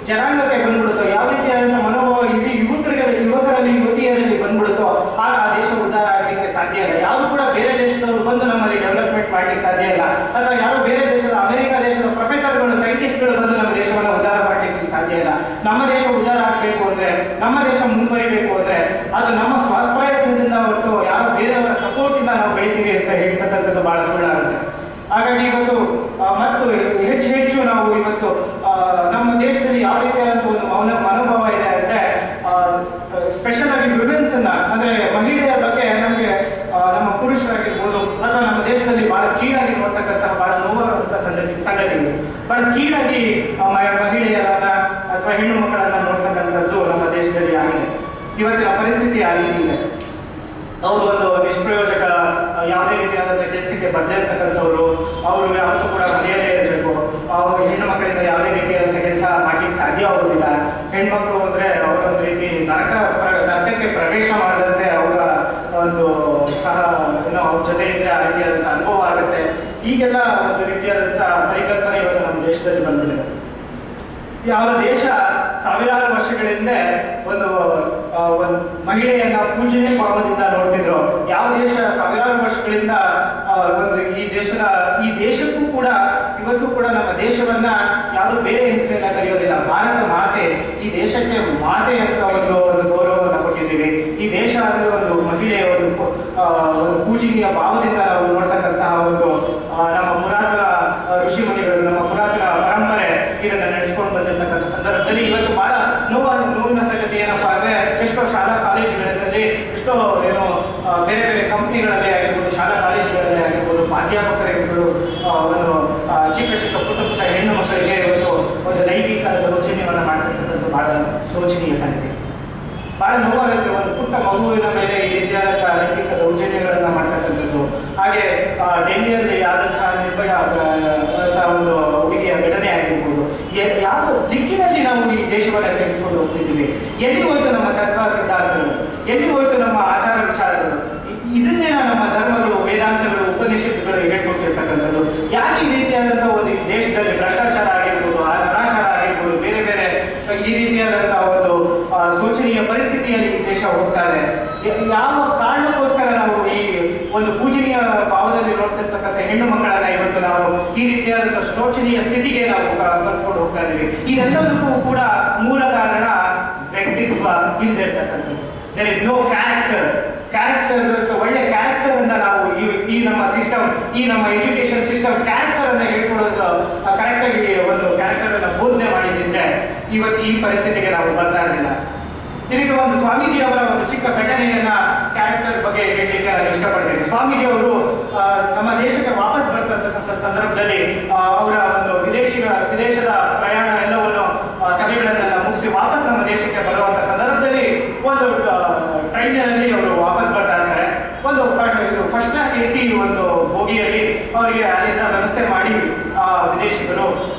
ಜನಾಂಗಕ್ಕೆ ಬಂದ್ಬಿಡುತ್ತೋ, ಯಾವ ರೀತಿಯಾದಂಥ ಮನೋಭಾವ ಇಡೀ ಯುವಕರಲ್ಲಿ ಯುವತಿಯರಲ್ಲಿ ಬಂದ್ಬಿಡುತ್ತೋ ಆಗ ಆ ದೇಶ ಉದ್ಧಾರ ಆಗಲಿಕ್ಕೆ ಸಾಧ್ಯ ಇಲ್ಲ. ಯಾರು ಕೂಡ ಬೇರೆ ದೇಶದವರು ಬಂದು ನಮ್ಮಲ್ಲಿ ಡೆವಲಪ್ಮೆಂಟ್ ಮಾಡಲಿಕ್ಕೆ ಸಾಧ್ಯ ಇಲ್ಲ, ಅಥವಾ ಯಾರು ಬೇರೆ ದೇಶದ ಅಮೆರಿಕ ದೇಶದ ಪ್ರೊಫೆಸರ್ಗಳು ಸೈಂಟಿಸ್ಟ್ಗಳು ಬಂದು ನಮ್ಮ ದೇಶವನ್ನು ಉದ್ಧಾರ ಮಾಡಲಿಕ್ಕೆ ಸಾಧ್ಯ ಇಲ್ಲ. ನಮ್ಮ ದೇಶ ಉದ್ಧಾರ ಆಗಬೇಕು ಅಂದ್ರೆ, ನಮ್ಮ ದೇಶ ಮುಂದುವರಿಬೇಕು ಅಂದ್ರೆ ಅದು ನಮ್ಮ ಸ್ವಪ್ರಯತ್ನದಿಂದ ಹೊರತು ಯಾರು ಬೇರೆಯವರ ಸಪೋರ್ಟ್ ಇಂದ ನಾವು ಬೆಳಿತೀವಿ ಅಂತ ಹೇಳ್ತಕ್ಕಂಥದ್ದು ಬಹಳ ಸುಳ್ಳಾಗುತ್ತೆ. ಹಾಗಾಗಿ ಇವತ್ತು ಮತ್ತು ಹೆಚ್ಚು ನಾವು ಇವತ್ತು ನಮ್ಮ ದೇಶದಲ್ಲಿ ಯಾವ ರೀತಿಯಾದಂಥ ಒಂದು ಮನೋಭಾವ ಇದೆ ಅಂದ್ರೆ, ಸ್ಪೆಷಲ್ ಆಗಿ ವಿಮೆನ್ಸ್ ಅನ್ನ ಅಂದ್ರೆ ಮಹಿಳೆಯರ ಬಗ್ಗೆ ನಮಗೆ ನಮ್ಮ ಪುರುಷರಾಗಿರ್ಬೋದು ಅಥವಾ ನಮ್ಮ ದೇಶದಲ್ಲಿ ಬಹಳ ಕೀಳಾಗಿ ನೋಡ್ತಕ್ಕಂತಹ ಬಹಳ ನೋವಾದಂತಹ ಸಂಗತಿಗಳು, ಬಹಳ ಕೀಳಾಗಿ ಮಹಿಳೆಯರನ್ನ ಅಥವಾ ಹೆಣ್ಣು ಮಕ್ಕಳನ್ನ ನೋಡ್ತಕ್ಕಂಥದ್ದು ನಮ್ಮ ದೇಶದಲ್ಲಿ ಆಗಿದೆ. ಇವತ್ತಿನ ಪರಿಸ್ಥಿತಿ ಆ ರೀತಿ ಇದೆ. ಅವರು ಒಂದು ನಿಷ್ಪ್ರಯೋಜಕ ಯಾವುದೇ ರೀತಿಯಾದಂಥ ಕೆಲಸಕ್ಕೆ ಬರ್ದೇ ಇರ್ತಕ್ಕಂಥವ್ರು, ಅವರು ಯಾವತ್ತೂ ಕೂಡ ಮನೆಯಲ್ಲೇ ಇರಬೇಕು. ಅವರು ಹೆಣ್ಣು ಮಕ್ಕಳಿಂದ ಯಾವುದೇ ರೀತಿಯಾದಂಥ ಕೆಲಸ ಮಾಡ್ಲಿಕ್ಕೆ ಸಾಧ್ಯ ಆಗೋದಿಲ್ಲ. ಹೆಣ್ಮಕ್ಳು ಅಂದರೆ ಅವರೊಂದು ರೀತಿ ನರಕಕ್ಕೆ ಪ್ರವೇಶ ಮಾಡದಂತೆ ಅವರ ಒಂದು ಸಹ ಅವ್ರ ಜೊತೆ ಇದ್ರೆ ಆ ರೀತಿಯಾದಂಥ ಅನುಭವ ಆಗುತ್ತೆ. ಈಗೆಲ್ಲ ಒಂದು ರೀತಿಯಾದಂಥ ಪರಿಕಲ್ಪನೆ ಇವತ್ತು ನಮ್ಮ ದೇಶದಲ್ಲಿ ಬಂದ್ಬಿಟ್ಟಿದೆ. ಯಾವ ದೇಶ ಸಾವಿರಾರು ವರ್ಷಗಳಿಂದ ಒಂದು ಮಹಿಳೆಯನ್ನ ಪೂಜನೆ ಭಾವದಿಂದ ನೋಡ್ತಿದ್ರು, ಯಾವ ದೇಶ ಸಾವಿರಾರು ವರ್ಷಗಳಿಂದ ಒಂದು ಈ ದೇಶಕ್ಕೂ ಕೂಡ ಇವತ್ತು ಕೂಡ ನಮ್ಮ ದೇಶವನ್ನ ಯಾವುದು ಬೇರೆ ಹೆಸರಿನ ಕರೆಯೋದಿಲ್ಲ, ಭಾರತ ಮಾತೆ. ಈ ದೇಶಕ್ಕೆ ಮಾತೆ ಅಂತ ಒಂದು ಗೌರವವನ್ನು ಕೊಟ್ಟಿದ್ದೀವಿ. ಈ ದೇಶ ಅಂದ್ರೆ ಒಂದು ಮಹಿಳೆಯ ಒಂದು ಪೂಜನೀಯ ಭಾವದಿಂದ ನಾವು ನೋಡ್ತಕ್ಕಂತಹ ಒಂದು ನಮ್ಮ ಪುರಾತನ ಋಷಿಮುನಿಗಳು, ನಮ್ಮ ಪುರಾತನ ಪರಂಪರೆ ಇದನ್ನ ನಡೆಸ್ಕೊಂಡು ಬಂದಿರ್ತಕ್ಕಂಥ ಸಂದರ್ಭದಲ್ಲಿ ಇವತ್ತು ಬಹಳ ನೋವಿನ ಸಂಗತಿ ಏನಪ್ಪಾ ಅಂದ್ರೆ, ಎಷ್ಟೋ ಶಾಲಾ ಕಾಲೇಜುಗಳಲ್ಲಿ, ಎಷ್ಟೋ ಬೇರೆ ಬೇರೆ ಕಂಪ್ನಿಗಳಲ್ಲಿ ಆಗಿರ್ಬೋದು, ಶಾಲಾ ಕಾಲೇಜುಗಳಲ್ಲಿ ಆಗಿರ್ಬೋದು, ಅಧ್ಯಾಪಕರಾಗಿರ್ಬೋದು, ಒಂದು ಚಿಕ್ಕ ಪುಟ್ಟ ಹೆಣ್ಣು ಮಕ್ಕಳಿಗೆ ಇವತ್ತು ಒಂದು ಲೈಂಗಿಕ ದೌರ್ಜನ್ಯವನ್ನು ಮಾಡ್ತಿರ್ತಕ್ಕಂಥದ್ದು ಬಹಳ ಶೋಚನೀಯ ಸಂಗತಿ. ಬಹಳ ನೋವಾಗುತ್ತೆ. ಒಂದು ಪುಟ್ಟ ಮಗುವಿನ ಮೇಲೆ ಈ ರೀತಿಯಾದಂತಹ ಲೈಂಗಿಕ ದೌರ್ಜನ್ಯಗಳನ್ನ ಮಾಡ್ತಕ್ಕಂಥದ್ದು. ಹಾಗೆ ಡೆಲ್ಲಿಯಲ್ಲಿ ಆದಂತಹ ನಿರ್ಭಯ ಒಂದು ಹುಡುಗಿಯ ಘಟನೆ ಆಗಿರ್ಬೋದು. ಯಾವ ದಿಕ್ಕಿನಲ್ಲಿ ನಾವು ಈ ದೇಶವನ್ನು ತೆಗೆದುಕೊಂಡು ಹೋಗ್ತಿದ್ದೀವಿ? ಎಲ್ಲಿ ಹೋಯ್ತು ನಮ್ಮ ತತ್ವ ಸಿದ್ಧಾಂತಗಳು? ಎಲ್ಲಿ ಹೋಯ್ತು ನಮ್ಮ ಆಚಾರ ವಿಚಾರಗಳು? ಇದನ್ನೇ ನಮ್ಮ ಧರ್ಮಗಳು, ವೇದಾಂತಗಳು, ಉಪನಿಷತ್ತುಗಳು ಹೇಳ್ಕೊಟ್ಟಿರ್ತಕ್ಕಂಥದ್ದು. ಯಾಕೆ ಈ ರೀತಿಯಾದಂತಹ ಒಂದು ದೇಶದಲ್ಲಿ ಭ್ರಷ್ಟಾಚಾರ ಆಗಿರ್ಬೋದು, ಅನಾಚಾರ ಆಗಿರ್ಬೋದು, ಬೇರೆ ಬೇರೆ ಈ ರೀತಿಯಾದಂತಹ ಒಂದು ಶೋಚನೀಯ ಪರಿಸ್ಥಿತಿಯಲ್ಲಿ ಈ ದೇಶ ಹೋಗ್ತಾ ಇದೆ? ಯಾವ ಕಾರಣಕ್ಕೋಸ್ಕರ ನಾವು ಈ ಒಂದು ಪೂಜನೀಯ ಭಾವದಲ್ಲಿ ನೋಡ್ತಿರ್ತಕ್ಕಂಥ ಹೆಣ್ಣು ಮಕ್ಕಳನ್ನ ಇವತ್ತು ನಾವು ಈ ರೀತಿಯಾದಂತಹ ಶೋಚನೀಯ ಸ್ಥಿತಿಗೆ ನಾವು ಕರ್ಕೊಂಡು ಹೋಗ್ತಾ ಇದ್ದೀವಿ? ಇದೆಲ್ಲದಕ್ಕೂ ಕೂಡ ಮೂಲ ಕಾರಣ ವ್ಯಕ್ತಿತ್ವ ಇಲ್ಲದೆ ಇರ್ತಕ್ಕಂಥದ್ದು. There is no character. ಒಳ್ಳೆ ಕ್ಯಾರೆಕ್ಟರ್ ಅನ್ನ ನಾವು ಈ ನಮ್ಮ ಸಿಸ್ಟಮ್, ಈ ನಮ್ಮ ಎಜುಕೇಶನ್ ಸಿಸ್ಟಮ್ ಕ್ಯಾರೆಕ್ಟರ್ ಅನ್ನ ಹೇಳ್ಕೊಡೋದು, ಕರೆಕ್ಟ್ ಆಗಿ ಒಂದು ಕ್ಯಾರೆಕ್ಟರ್ ಅನ್ನ ಬೋಧನೆ ಮಾಡಿದ್ರೆ ಇವತ್ತು ಈ ಪರಿಸ್ಥಿತಿಗೆ ನಾವು ಬರ್ತಾ ಇರಲಿಲ್ಲ. ಇದಕ್ಕೆ ಒಂದು ಸ್ವಾಮೀಜಿ ಅವರ ಒಂದು ಚಿಕ್ಕ ಘಟನೆಯನ್ನ ಕ್ಯಾರೆಕ್ಟರ್ ಬಗ್ಗೆ ಹೇಳಲಿಕ್ಕೆ ನಾನು ಇಷ್ಟಪಡ್ತೇನೆ. ಸ್ವಾಮೀಜಿ ಅವರು ನಮ್ಮ ದೇಶಕ್ಕೆ ವಾಪಸ್ ಬರ್ತಕ್ಕಂಥ ಸಂದರ್ಭದಲ್ಲಿ ಅವರ ಒಂದು ವಿದೇಶದ ಪ್ರಯಾಣ ಎಲ್ಲವನ್ನು ಸಭೆಗಳನ್ನೆಲ್ಲ ಮುಗಿಸಿ ವಾಪಸ್ ನಮ್ಮ ದೇಶಕ್ಕೆ ಬರುವಂತ ಸಂದರ್ಭದಲ್ಲಿ ಒಂದು ಟ್ರೈನಿನಲ್ಲಿ ಅವರು ವಾಪಸ್ ಬರ್ತಾ ಇರ್ತಾರೆ. ಒಂದು ಫಸ್ಟ್ ಕ್ಲಾಸ್ AC ಒಂದು ಬೋಗಿಯಲ್ಲಿ ಅವರಿಗೆ ಅಲ್ಲಿಂದ ವ್ಯವಸ್ಥೆ ಮಾಡಿ ವಿದೇಶಿಗರು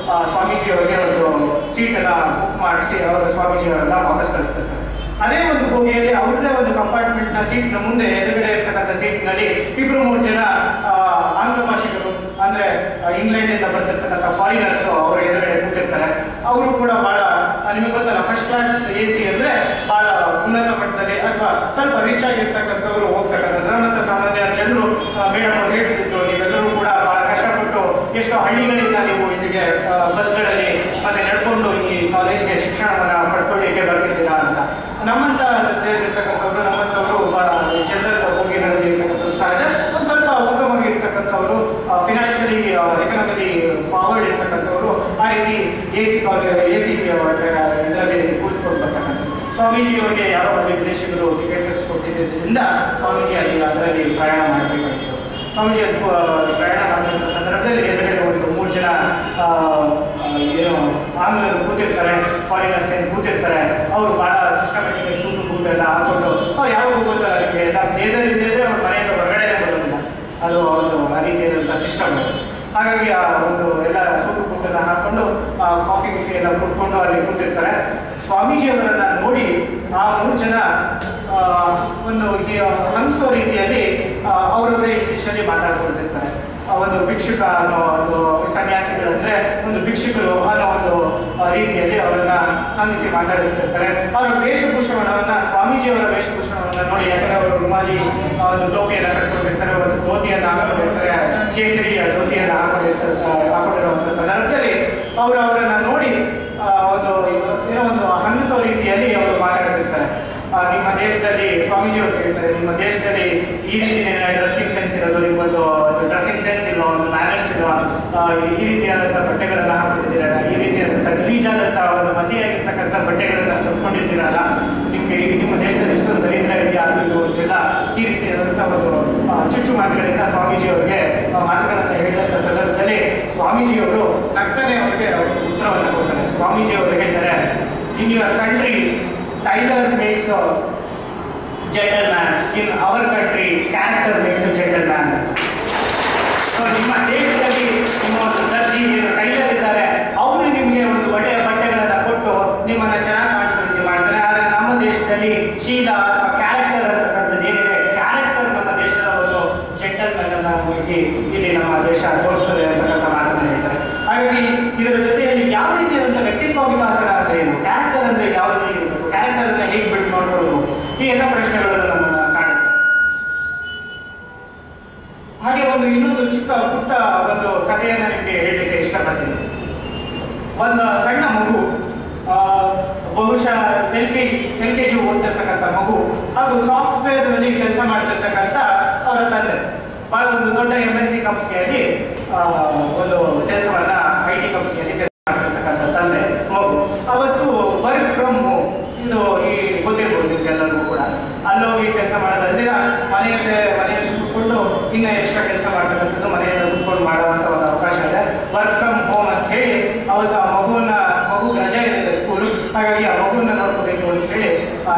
ಸ್ವಾಮೀಜಿ ಅವರಿಗೆ ಒಂದು ಸೀಟನ್ನು ಬುಕ್ ಮಾಡಿಸಿ ಅವರು ಸ್ವಾಮೀಜಿ ಅವರೆಲ್ಲ ವಾಪಸ್ ಕಳಿಸ್ತಿರ್ತಾರೆ. ಅದೇ ಒಂದು ಬೋಗಿಯಲ್ಲಿ ಅವ್ರದೇ ಒಂದು ಕಂಪಾರ್ಟ್ಮೆಂಟ್ನ ಸೀಟ್ನ ಮುಂದೆ ಎದುರುಗಡೆ ಇರ್ತಕ್ಕಂಥ ಸೀಟ್ನಲ್ಲಿ 2-3 ಜನ ಆಂಗ್ಲ ಭಾಷಿಕರು, ಅಂದ್ರೆ ಇಂಗ್ಲೆಂಡಿಂದ ಬರ್ತಿರ್ತಕ್ಕಂಥ ಫಾರಿನರ್ಸ್ ಅವರು ಎದುರುಗಡೆ ಕೂತಿರ್ತಾರೆ. ಅವರು ಕೂಡ ಬಹಳ ನಿಮಗೆ ಗೊತ್ತಲ್ಲ, ಫಸ್ಟ್ ಕ್ಲಾಸ್ AC ಅಂದ್ರೆ ಬಹಳ ಉನ್ನತ ಮಟ್ಟದಲ್ಲಿ ಅಥವಾ ಸ್ವಲ್ಪ ರಿಚ್ ಆಗಿರ್ತಕ್ಕಂಥವ್ರು ಹೋಗ್ತಕ್ಕಂಥದ್ದು. ನಮ್ಮಂಥ ಸಾಮಾನ್ಯ ಜನರು ಮೇಡಮ್ ಅವರು ಹೇಳ್ತಿದ್ರು, ನೀವೆಲ್ಲರೂ ಕೂಡ ಬಹಳ ಕಷ್ಟಪಟ್ಟು ಎಷ್ಟೋ ಹಳ್ಳಿಗಳಿಂದ ನೀವು ಇಲ್ಲಿಗೆ ಬಸ್ಗಳಲ್ಲಿ ಮತ್ತೆ ನಡ್ಕೊಂಡು ಈ ಕಾಲೇಜ್ಗೆ ಶಿಕ್ಷಣವನ್ನು ಪಡ್ಕೊಳ್ಳಿಕ್ಕೆ ಬರ್ತಿದ್ದೀರಾ ಅಂತ. ನಮ್ಮಂತ ಇರ್ತಕ್ಕಂಥವ್ರು, ನಮ್ಮಂಥವ್ರು ಬಹಳ ಜನರ ಹೋಗಿನಲ್ಲಿ ಇರ್ತಕ್ಕಂಥದ್ದು ಸಹಜ. ಒಂದು ಸ್ವಲ್ಪ ಉತ್ತಮವಾಗಿ ಇರ್ತಕ್ಕಂಥವ್ರು, ಫಿನಾನ್ಷಿಯಲಿ ಎಕನಾಮಿಕಲಿ ಫಾರ್ವರ್ಡ್ ಇರ್ತಕ್ಕಂಥವ್ರು ಆ ರೀತಿ AC ಇದರಲ್ಲಿ ಕೂತ್ಕೊಂಡು ಬರ್ತಕ್ಕಂಥದ್ದು. ಸ್ವಾಮೀಜಿ ಅವರಿಗೆ ಯಾರೋ ಅಲ್ಲಿ ವಿದೇಶಿಗರು ಟಿಕೆಟ್ ಕೊಟ್ಟಿದ್ದರಿಂದ ಸ್ವಾಮೀಜಿ ಅದರಲ್ಲಿ ಪ್ರಯಾಣ ಮಾಡಬೇಕಾಗಿತ್ತು. ಸ್ವಾಮೀಜಿ ಪ್ರಯಾಣ ಮಾಡಿದಂಥ ಸಂದರ್ಭದಲ್ಲಿ ಎದುರುಗಡೆ ಒಂದು 3 ಜನ ಆಂಗ್ಲರು ಕೂತಿರ್ತಾರೆ, ಫಾರಿನರ್ಸ್ ಏನು ಕೂತಿರ್ತಾರೆ. ಅವರು ಬಹಳ ಸಿಸ್ಟಮೆಟಿಕ್ ಸೂಟು ಬೂಟೆಲ್ಲ ಹಾಕೊಂಡು ಯಾವಾಗ ಗೊತ್ತಲ್ಲ ನಿಮಗೆ, ಎಲ್ಲ ಬೇಜಾರ್ ಇದ್ದಿದ್ರೆ ಅವ್ರ ಮನೆಯಿಂದ ಹೊರಗಡೆ ಬರೋದಿಲ್ಲ. ಅದು ಒಂದು ಆ ರೀತಿಯಾದಂಥ ಸಿಸ್ಟಮ್. ಹಾಗಾಗಿ ಆ ಒಂದು ಎಲ್ಲ ಸೂಟು ಬೂಟೆಲ್ಲ ಹಾಕೊಂಡು ಕಾಫಿ ಎಲ್ಲ ಕುಟ್ಕೊಂಡು ಅಲ್ಲಿ ಕೂತಿರ್ತಾರೆ. ಸ್ವಾಮೀಜಿಯವರನ್ನ ನೋಡಿ ಆ 3 ಜನ ಒಂದು ಹಂಸೋ ರೀತಿಯಲ್ಲಿ ಅವರವರೇ ಇಂಗ್ಲೀಷಲ್ಲಿ ಮಾತಾಡ್ಕೊಳ್ತಿರ್ತಾರೆ. ಒಂದು ಭಿಕ್ಷುಕ ಅನ್ನೋ ಒಂದು ಸನ್ಯಾಸಿಗಳಂದ್ರೆ ಒಂದು ಭಿಕ್ಷುಕರು ಅನ್ನೋ ಒಂದು ರೀತಿಯಲ್ಲಿ ಅವರನ್ನ ಹಂಗಿಸಿ ಮಾತಾಡಿಸ್ತಿರ್ತಾರೆ. ಅವರ ವೇಷಭೂಷಣವನ್ನ ಸ್ವಾಮೀಜಿಯವರ ವೇಷಭೂಷಣವನ್ನ ನೋಡಿ, ಯಾಕಂದ್ರೆ ಅವರು ರುಮಾಲಿ ಒಂದು ಟೋಪಿಯನ್ನು ಕಟ್ಕೊಂಡಿರ್ತಾರೆ, ಒಂದು ಧೋತಿಯನ್ನು ಹಾಕೊಂಡಿರ್ತಾರೆ, ಕೇಸರಿಯ ಧೋತಿಯನ್ನು ಹಾಕೊಂಡಿರುವಂಥ ಸಂದರ್ಭದಲ್ಲಿ ಅವರನ್ನ ನೋಡಿ ಒಂದು ಏನೋ ಒಂದು ಹಂಗಿಸೋ ರೀತಿಯಲ್ಲಿ ಅವರು ಮಾತಾಡ್ತಿರ್ತಾರೆ. ನಿಮ್ಮ ದೇಶದಲ್ಲಿ ಸ್ವಾಮೀಜಿಯವರು ಹೇಳ್ತಾರೆ, ನಿಮ್ಮ ದೇಶದಲ್ಲಿ ಈ ರೀತಿ ಡ್ರೆಸ್ಸಿಂಗ್ ಸೆನ್ಸ್ ಇರೋದು, ನಿಮ್ಮೊಂದು ಡ್ರೆಸ್ಸಿಂಗ್ ಸೆನ್ಸ್ ಇಲ್ವಾ, ಒಂದು ಮ್ಯಾನರ್ಸ್ ಇಲ್ವಾ, ಈ ರೀತಿಯಾದಂಥ ಬಟ್ಟೆಗಳನ್ನು ಹಾಕೊಂಡಿದ್ದೀರಲ್ಲ, ಈ ರೀತಿಯಾದಂಥ ಗಲೀಜಾದಂಥ ಒಂದು ಮಸಿಯಾಗಿರ್ತಕ್ಕಂಥ ಬಟ್ಟೆಗಳನ್ನು ತೊಟ್ಕೊಂಡಿದ್ದೀರಲ್ಲ, ನಿಮ್ಮ ದೇಶದಲ್ಲಿ ಎಷ್ಟೊಂದು ದರಿದ್ರ ಇದೆಯಾ ಅದು ಇದು ಅಂತೆಲ್ಲ ಈ ರೀತಿಯಾದಂಥ ಒಂದು ಚುಚ್ಚು ಮಾತುಗಳಿಂದ ಸ್ವಾಮೀಜಿಯವರಿಗೆ ಮಾತುಗಳನ್ನು ಹೇಳಿದಂಥ ಸಂದರ್ಭದಲ್ಲಿ ಸ್ವಾಮೀಜಿಯವರು ನಗ್ತಾನೆ ಅವರಿಗೆ ಉತ್ತರವನ್ನು ಕೊಡ್ತಾರೆ. ಸ್ವಾಮೀಜಿಯವರು ಹೇಳ್ತಾರೆ, in your country Tyler makes a gentleman. In our country, character makes a gentleman. So, ನಿಮ್ಮ ದೇಶದಲ್ಲಿ ನಿಮ್ಮ ಒಂದು ದರ್ಜಿ ಟೈಲರ್ ಇದ್ದಾರೆ, ಅವರು ನಿಮಗೆ ಒಂದು ಒಳ್ಳೆಯ ಬಟ್ಟೆಗಳನ್ನು ಕೊಟ್ಟು ನಿಮ್ಮನ್ನ ಚೆನ್ನಾಗಿ ಕಾಣಿಸೋ ರೀತಿ ಮಾಡ್ತಾರೆ. ಆದರೆ ನಮ್ಮ ದೇಶದಲ್ಲಿ ಶೀಲ ಅಥವಾ ಕ್ಯಾರೆಕ್ಟರ್ ಅಂತಕ್ಕಂಥದ್ದು ಏನಿದೆ, ಕ್ಯಾರೆಕ್ಟರ್ ನಮ್ಮ ದೇಶದ ಒಂದು ಜೆಂಟಲ್ಮನ್ ಅನ್ನು ಇಲ್ಲಿ ನಮ್ಮ ದೇಶ ತೋರಿಸ್ತದೆ ಅಂತಕ್ಕಂಥ ಮಾತನ್ನು ಹೇಳ್ತಾರೆ. ಹಾಗಾಗಿ ಇದರ ಜೊತೆಯಲ್ಲಿ ಯಾವ ರೀತಿಯಾದಂಥ ವ್ಯಕ್ತಿತ್ವ ವಿಕಾಸನ ಅಂದ್ರೆ ಏನು, ಕ್ಯಾರೆಕ್ಟರ್ ಅಂದ್ರೆ ಯಾವ ರೀತಿ ಇರಬೇಕು, ಕ್ಯಾರೆಕ್ಟರ್ ಅನ್ನ ಹೇಗೆ ಬಿಲ್ಡ್ ಮಾಡ್ಕೊಳ್ಳೋದು, ಈ ಎಲ್ಲ ಪ್ರಶ್ನೆಗಳನ್ನು ನಮ್ಮನ್ನ ಕಾಡುತ್ತೆ. ಹಾಗೆ ಒಂದು ಇನ್ನೊಂದು ಚಿಕ್ಕ ಪುಟ್ಟ ಒಂದು ಕಥೆಯನ್ನ ನಿಮಗೆ ಹೇಳಲಿಕ್ಕೆ ಇಷ್ಟಪಡ್ತೀನಿ. ಒಂದು ಸಣ್ಣ ಮಗು, ಬಹುಶಃ ಎಲ್ ಕೆ ಜಿ ಓದ್ತಿರ್ತಕ್ಕಂಥ ಮಗು, ಹಾಗೂ ಸಾಫ್ಟ್ವೇರ್ ನಲ್ಲಿ ಕೆಲಸ ಮಾಡ್ತಿರ್ತಕ್ಕಂಥ ಅವರ ತಂದೆ ಬಹಳ ಒಂದು ದೊಡ್ಡ MNC ಕಂಪನಿಯಲ್ಲಿ ಒಂದು ಕೆಲಸವನ್ನ IT ಕಂಪನಿಯಲ್ಲಿ ಕೆಲಸ ಮಾಡ್ತಿರ್ತಕ್ಕಂಥ ತಂದೆ ಮಗು. ಅವತ್ತು ವರ್ಕ್ ಫ್ರಮ್ ಹೋಮ್ ಇದು ಈ ಗೊತ್ತಿರ್ಬೋದು ನಿಮ್ಗೆಲ್ಲರಿಗೂ ಕೂಡ. ಅಲ್ಲೋಗಿ ಕೆಲಸ ಮಾಡೋದಿರ ಮನೆಯಲ್ಲಿ ಕೂತ್ಕೊಂಡು ಇನ್ನು ಎಕ್ಸ್ಟ್ರಾ ಕೆಲಸ ಮಾಡ್ತಕ್ಕಂಥದ್ದು ಮನೆಯಿಂದ ಕೂತ್ಕೊಂಡು ಮಾಡುವಂಥ ಒಂದು ಅವಕಾಶ ಇದೆ. ವರ್ಕ್ ಫ್ರಮ್ ಹೋಮ್ ಅಂತ ಹೇಳಿ ಅವತ್ತು ಆ ಮಗು ರಜೆ ಇರುತ್ತೆ ಸ್ಕೂಲು, ಹಾಗಾಗಿ ಆ ಮಗುವನ್ನ ನೋಡ್ಕೋಬೇಕು ಅಂತ ಹೇಳಿ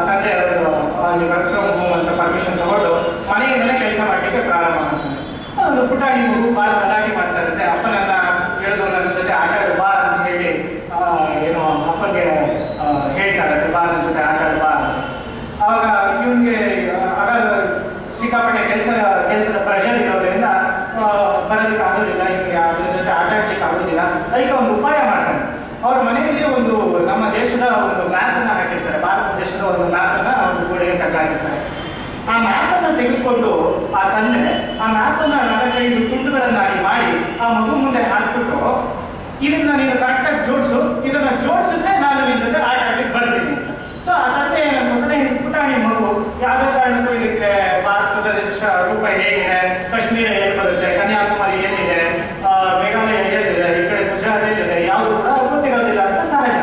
ತಂದೆ ಅವತ್ತು ವರ್ಕ್ ಫ್ರಮ್ ಹೋಮ್ ಅಂತ ಪರ್ಮಿಷನ್ ತಗೊಂಡು ಮನೆಯಿಂದಲೇ ಕೆಲಸ ಮಾಡಲಿಕ್ಕೆ ಪ್ರಾರಂಭ ಮಾಡ್ತಾರೆ. ಒಂದು ಪುಟಾಣಿ ಮಗು ಭಾಳ ಗಲಾಟೆ ಮಾಡ್ತಾ ಇರುತ್ತೆ. ಅಪ್ಪನನ್ನ ಹೇಳಿದು ನನ್ನ ಜೊತೆ ಆಟ ಆಡು ಬಾ ಅಂತ ಹೇಳಿ ಏನೋ ಅಪ್ಪನಿಗೆ ಹೇಳ್ತಾ ಇರುತ್ತೆ, ಬಾ ನನ್ನ ಜೊತೆ ಆಟ ಆಡು ಬಾ ಅಂತ. ಆವಾಗ ಇವನಿಗೆ ಆಗ ಸಿಕ್ಕಾಪಟ್ಟೆ ಕೆಲಸದ ಪ್ರೆಷರ್ ಇರೋದ್ರಿಂದ ಬರೋದಕ್ಕೆ ಆಗೋದಿಲ್ಲ, ಇವನಿಗೆ ಅದ್ರ ಜೊತೆ ಆಟ ಆಡ್ಲಿಕ್ಕೆ ಆಗೋದಿಲ್ಲ. ಅದಕ್ಕೆ ಒಂದು ಉಪಾಯ ಮಾಡ್ತಾನೆ. ಅವ್ರ ಮನೆಯಲ್ಲಿ ಒಂದು ನಮ್ಮ ದೇಶದ ಒಂದು ಮ್ಯಾಪನ್ನು ಹಾಕಿರ್ತಾರೆ, ಭಾರತ ದೇಶದ ಒಂದು ಮ್ಯಾಪನ್ನು ಒಂದು ಗೋಡೆಗೆ ತಗ್ಗಾಕಿರ್ತಾರೆ. ಆ ಮ್ಯಾಪನ್ನು ತೆಗೆದುಕೊಂಡು ಆ ತಂದೆ ಆ ಮ್ಯಾಪನ್ನು 4-5 ತುಂಡುಗಳನ್ನಾಗಿ ಮಾಡಿ ಆ ಮಗು ಮುಂದೆ ಹಾಕ್ಬಿಟ್ಟು, ಇದನ್ನ ನೀನು ಕರೆಕ್ಟಾಗಿ ಜೋಡಿಸು, ಇದನ್ನ ಜೋಡಿಸಿದ್ರೆ ನಾನು ನಿನ್ನ ಜೊತೆ ಆಟ ಆಡ್ಲಿಕ್ಕೆ ಬರ್ತೀನಿ ಅಂತ. ಸೊ ಆ ತಂದೆ ಏನಂತಂದ್ರೆ ಪುಟಾಣಿ ಮಗು ಯಾವುದೇ ಕಾರಣಕ್ಕೂ ಇದಕ್ಕೆ ಭಾರತದ ರೂಪ ಹೇಗಿದೆ, ಕಾಶ್ಮೀರ ಎಲ್ಲಿ ಬರುತ್ತೆ, ಕನ್ಯಾಕುಮಾರಿ ಎಲ್ಲಿದೆ, ಮೇಘಾಲಯ ಎಲ್ಲಿದೆ, ಈ ಕಡೆ ಗುಜರಾತ್ ಎಲ್ಲಿದೆ, ಯಾವುದು ಕೂಡ ಗೊತ್ತಿರೋದಿಲ್ಲ ಅಂತ ಸಹಜ.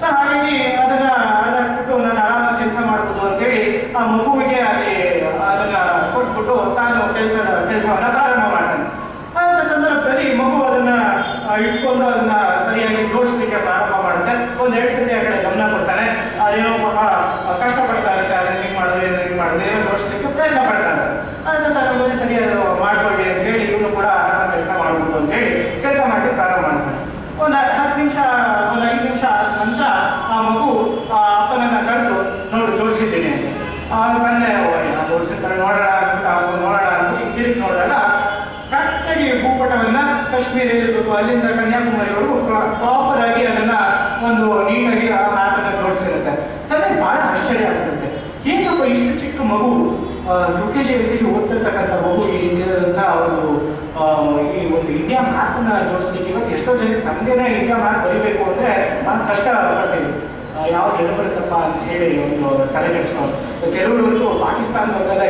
ಸೊ ಹಾಗಾಗಿ ಅದನ್ನ ಅಳದಾಕ್ಬಿಟ್ಟು ನಾನು ಆರಾಮಾಗಿ ಕೆಲಸ ಮಾಡ್ಬೋದು ಅಂತೇಳಿ ಆ ಮಗುವಿಗೆ ಅಲ್ಲಿ ಅದನ್ನ ಕೊಟ್ಬಿಟ್ಟು ತಾನು ಕೆಲಸವನ್ನ ಪ್ರಾರಂಭ ಮಾಡ್ತಾನೆ. ಅದರ ಸಂದರ್ಭದಲ್ಲಿ ಮಗು ಅದನ್ನ ಇಟ್ಕೊಂಡು ಅದನ್ನ ಸರಿಯಾಗಿ ಜೋಡಿಸ್ಲಿಕ್ಕೆ ಪ್ರಾರಂಭ ಮಾಡುತ್ತೆ. 1-2 ಸತಿ ಆ ಕಡೆ ಗಮನ ಕೊಡ್ತಾನೆ, ಅದೇನೋ ಕಷ್ಟಪಡ್ತಾ ಇರುತ್ತೆ, ಅದನ್ನ ಹಿಂಗೆ ಮಾಡೋದು ಏನೋ ಜೋಡಿಸ್ಲಿಕ್ಕೆ ಪ್ರಯತ್ನ ಪಡ್ತಾ ಇರುತ್ತೆ. ಅದನ್ನ ಸರಿಯಾಗಿ ಮಾಡ್ಕೊಳ್ಳಿ ಅಂತ ಹೇಳಿ ಇವನು ಕೂಡ ಆರಾಮ ಕೆಲಸ ಮಾಡ್ಬೋದು ಅಂತ ಹೇಳಿ ಕೆಲಸ ಮಾಡ್ಲಿಕ್ಕೆ ಪ್ರಾರಂಭ ಮಾಡ್ತಾನೆ. ಒಂದು 5 ನಿಮಿಷ ನಂತರ ಆ ಮಗು ಅಪ್ಪನನ್ನ ಕರೆದು ನೋಡು ಜೋಡಿಸಿದ್ದೀನಿ ಅಂತ. ತಂದೆ ಜೋಡಿಸಿರ್ತಾರೆ, ನೋಡೋಣ ಅಂದ್ಬಿಟ್ಟು ತಿರುಗಿ ನೋಡಿದಾಗ ಕರೆಕ್ಟಾಗಿ ಭೂಪಟವನ್ನ ಕಾಶ್ಮೀರ ಇರಬೇಕು ಅಲ್ಲಿಂದ ಕನ್ಯಾಕುಮಾರಿವರೆಗೂ ಪ್ರಾಪರ್ ಆಗಿ ಅದನ್ನ ಒಂದು ನೀಟಾಗಿ ಆ ಮ್ಯಾಪನ್ನು ಜೋಡಿಸಿರುತ್ತೆ. ತಂದೆ ಬಹಳ ಆಶ್ಚರ್ಯ ಆಗ್ತದೆ, ಹೇಗಪ್ಪ ಇಷ್ಟು ಚಿಕ್ಕ ಮಗು UKG LKG ಓದ್ತಿರ್ತಕ್ಕಂಥ ಮಗು ಈ ರೀತಿಯಾದಂಥ ಈ ಒಂದು ಇಂಡಿಯಾ ಮ್ಯಾಪನ್ನು ಜೋಡಿಸ್ಲಿಕ್ಕೆ ಇವತ್ತು ಎಷ್ಟೋ ಜನಕ್ಕೆ ನಮಗೇನೆ ಇಂಡಿಯಾ ಮ್ಯಾಪ್ ಬರೀಬೇಕು ಅಂದರೆ ಬಹಳ ಕಷ್ಟ ಪಡ್ತೀವಿ. ಯಾವ್ದು ಎಲ್ಲಿ ಬರುತ್ತಪ್ಪ ಅಂತ ಹೇಳಿ ಒಂದು ತಲೆ ಕೆಡಿಸ್ಕೊಂಡು ಕೆಲವರು ಪಾಕಿಸ್ತಾನದವರೆಲ್ಲ